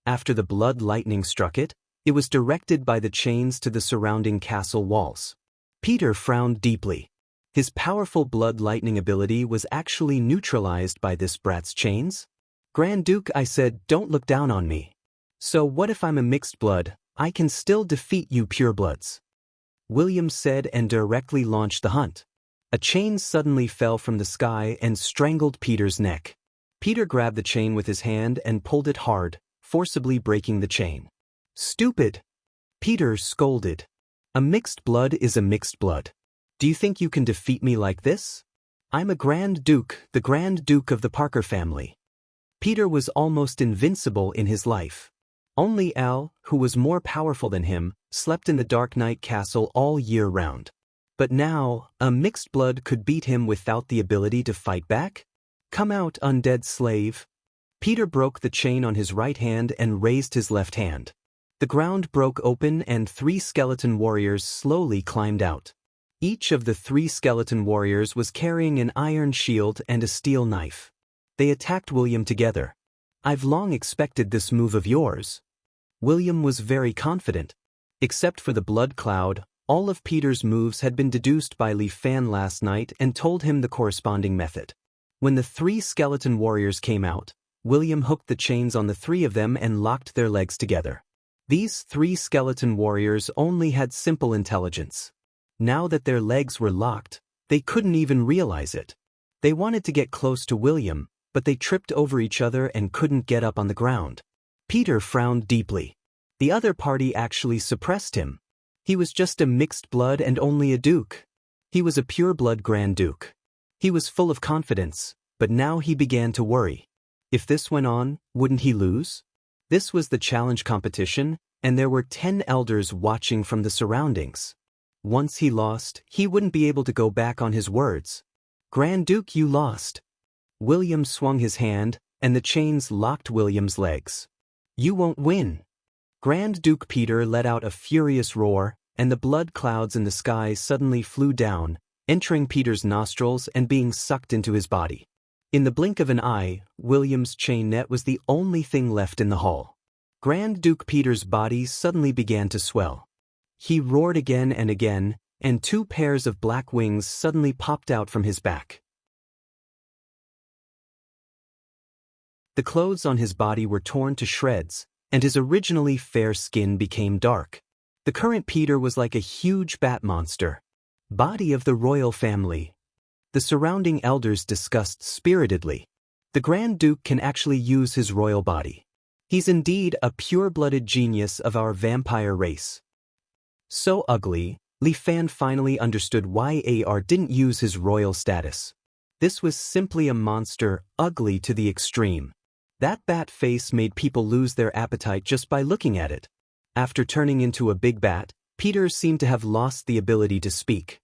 After the blood lightning struck it, it was directed by the chains to the surrounding castle walls. Peter frowned deeply. His powerful blood lightning ability was actually neutralized by this brat's chains? Grand Duke, I said, don't look down on me. So what if I'm a mixed blood? I can still defeat you purebloods. William said and directly launched the hunt. A chain suddenly fell from the sky and strangled Peter's neck. Peter grabbed the chain with his hand and pulled it hard, forcibly breaking the chain. Stupid! Peter scolded. A mixed blood is a mixed blood. Do you think you can defeat me like this? I'm a Grand Duke, the Grand Duke of the Parker family. Peter was almost invincible in his life. Only Al, who was more powerful than him, slept in the Dark Knight Castle all year round. But now, a mixed blood could beat him without the ability to fight back? Come out, undead slave. Peter broke the chain on his right hand and raised his left hand. The ground broke open and 3 skeleton warriors slowly climbed out. Each of the 3 skeleton warriors was carrying an iron shield and a steel knife. They attacked William together. I've long expected this move of yours. William was very confident. Except for the blood cloud, all of Peter's moves had been deduced by Li Fan last night and told him the corresponding method. When the 3 skeleton warriors came out, William hooked the chains on the 3 of them and locked their legs together. These 3 skeleton warriors only had simple intelligence. Now that their legs were locked, they couldn't even realize it. They wanted to get close to William, but they tripped over each other and couldn't get up on the ground. Peter frowned deeply. The other party actually suppressed him. He was just a mixed blood and only a duke. He was a pure-blood Grand Duke. He was full of confidence, but now he began to worry. If this went on, wouldn't he lose? This was the challenge competition, and there were 10 elders watching from the surroundings. Once he lost, he wouldn't be able to go back on his words. Grand Duke, you lost. William swung his hand, and the chains locked William's legs. You won't win. Grand Duke Peter let out a furious roar, and the blood clouds in the sky suddenly flew down, entering Peter's nostrils and being sucked into his body. In the blink of an eye, William's chain net was the only thing left in the hall. Grand Duke Peter's body suddenly began to swell. He roared again, and 2 pairs of black wings suddenly popped out from his back. The clothes on his body were torn to shreds, and his originally fair skin became dark. The current Peter was like a huge bat monster. Body of the royal family. The surrounding elders discussed spiritedly. The Grand Duke can actually use his royal body. He's indeed a pure-blooded genius of our vampire race. So ugly, Li Fan finally understood why AR didn't use his royal status. This was simply a monster, ugly to the extreme. That bat face made people lose their appetite just by looking at it. After turning into a big bat, Peter seemed to have lost the ability to speak.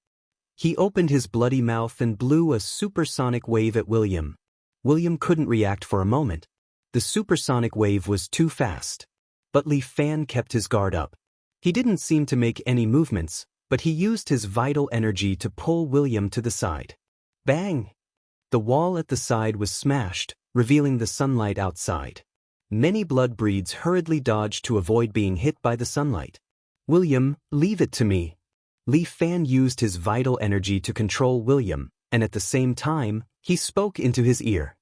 He opened his bloody mouth and blew a supersonic wave at William. William couldn't react for a moment. The supersonic wave was too fast. But Li Fan kept his guard up. He didn't seem to make any movements, but he used his vital energy to pull William to the side. Bang! The wall at the side was smashed, revealing the sunlight outside. Many blood breeds hurriedly dodged to avoid being hit by the sunlight. William, leave it to me. Li Fan used his vital energy to control William, and at the same time, he spoke into his ear.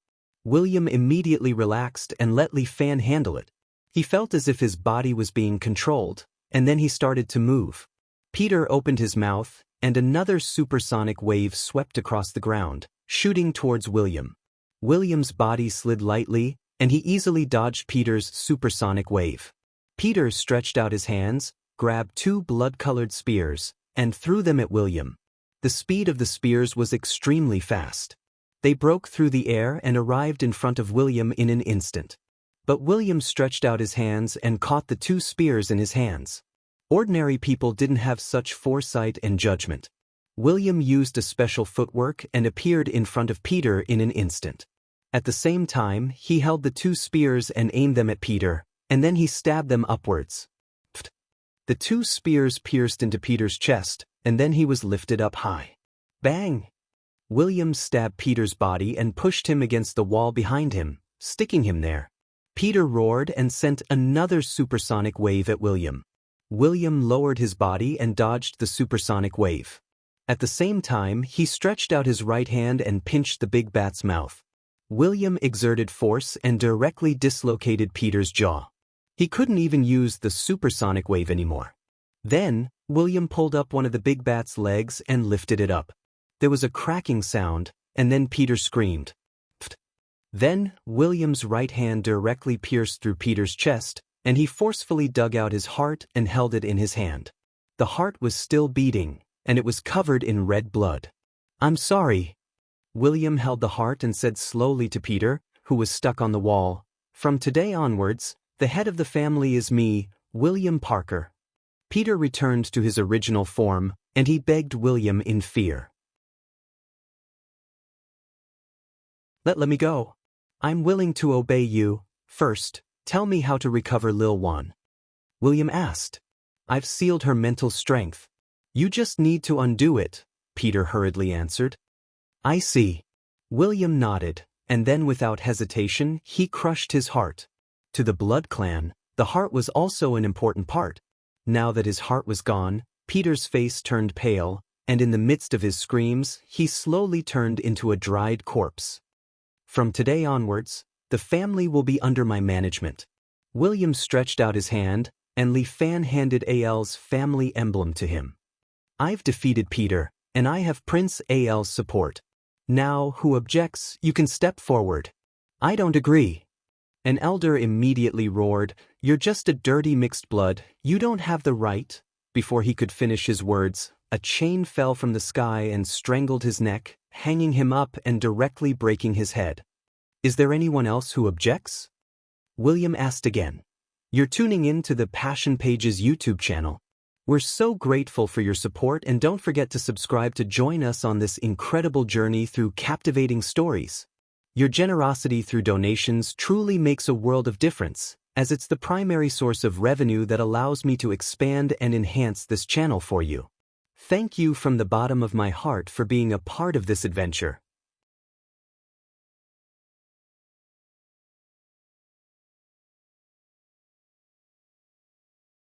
William immediately relaxed and let Li Fan handle it. He felt as if his body was being controlled, and then he started to move. Peter opened his mouth, and another supersonic wave swept across the ground, shooting towards William. William's body slid lightly, and he easily dodged Peter's supersonic wave. Peter stretched out his hands, grabbed 2 blood-colored spears, and threw them at William. The speed of the spears was extremely fast. They broke through the air and arrived in front of William in an instant. But William stretched out his hands and caught the 2 spears in his hands. Ordinary people didn't have such foresight and judgment. William used a special footwork and appeared in front of Peter in an instant. At the same time, he held the 2 spears and aimed them at Peter, and then he stabbed them upwards. The 2 spears pierced into Peter's chest, and then he was lifted up high. Bang! William stabbed Peter's body and pushed him against the wall behind him, sticking him there. Peter roared and sent another supersonic wave at William. William lowered his body and dodged the supersonic wave. At the same time, he stretched out his right hand and pinched the big bat's mouth. William exerted force and directly dislocated Peter's jaw. He couldn't even use the supersonic wave anymore. Then, William pulled up one of the big bat's legs and lifted it up. There was a cracking sound, and then Peter screamed. Pfft. Then, William's right hand directly pierced through Peter's chest, and he forcefully dug out his heart and held it in his hand. The heart was still beating, and it was covered in red blood. "I'm sorry." William held the heart and said slowly to Peter, who was stuck on the wall, "From today onwards, the head of the family is me, William Parker." Peter returned to his original form, and he begged William in fear. Let me go. I'm willing to obey you. First, tell me how to recover Lil Wan." William asked. "I've sealed her mental strength. You just need to undo it," Peter hurriedly answered. "I see." William nodded, and then without hesitation, he crushed his heart. To the Blood Clan, the heart was also an important part. Now that his heart was gone, Peter's face turned pale, and in the midst of his screams, he slowly turned into a dried corpse. "From today onwards, the family will be under my management." William stretched out his hand, and Li Fan handed Al's family emblem to him. "I've defeated Peter, and I have Prince Al's support. Now, who objects, you can step forward." "I don't agree." An elder immediately roared, "You're just a dirty mixed blood, you don't have the right." Before he could finish his words, a chain fell from the sky and strangled his neck, hanging him up and directly breaking his head. "Is there anyone else who objects?" William asked again. "You're tuning in to the Passion Pages YouTube channel. We're so grateful for your support, and don't forget to subscribe to join us on this incredible journey through captivating stories. Your generosity through donations truly makes a world of difference, as it's the primary source of revenue that allows me to expand and enhance this channel for you. Thank you from the bottom of my heart for being a part of this adventure.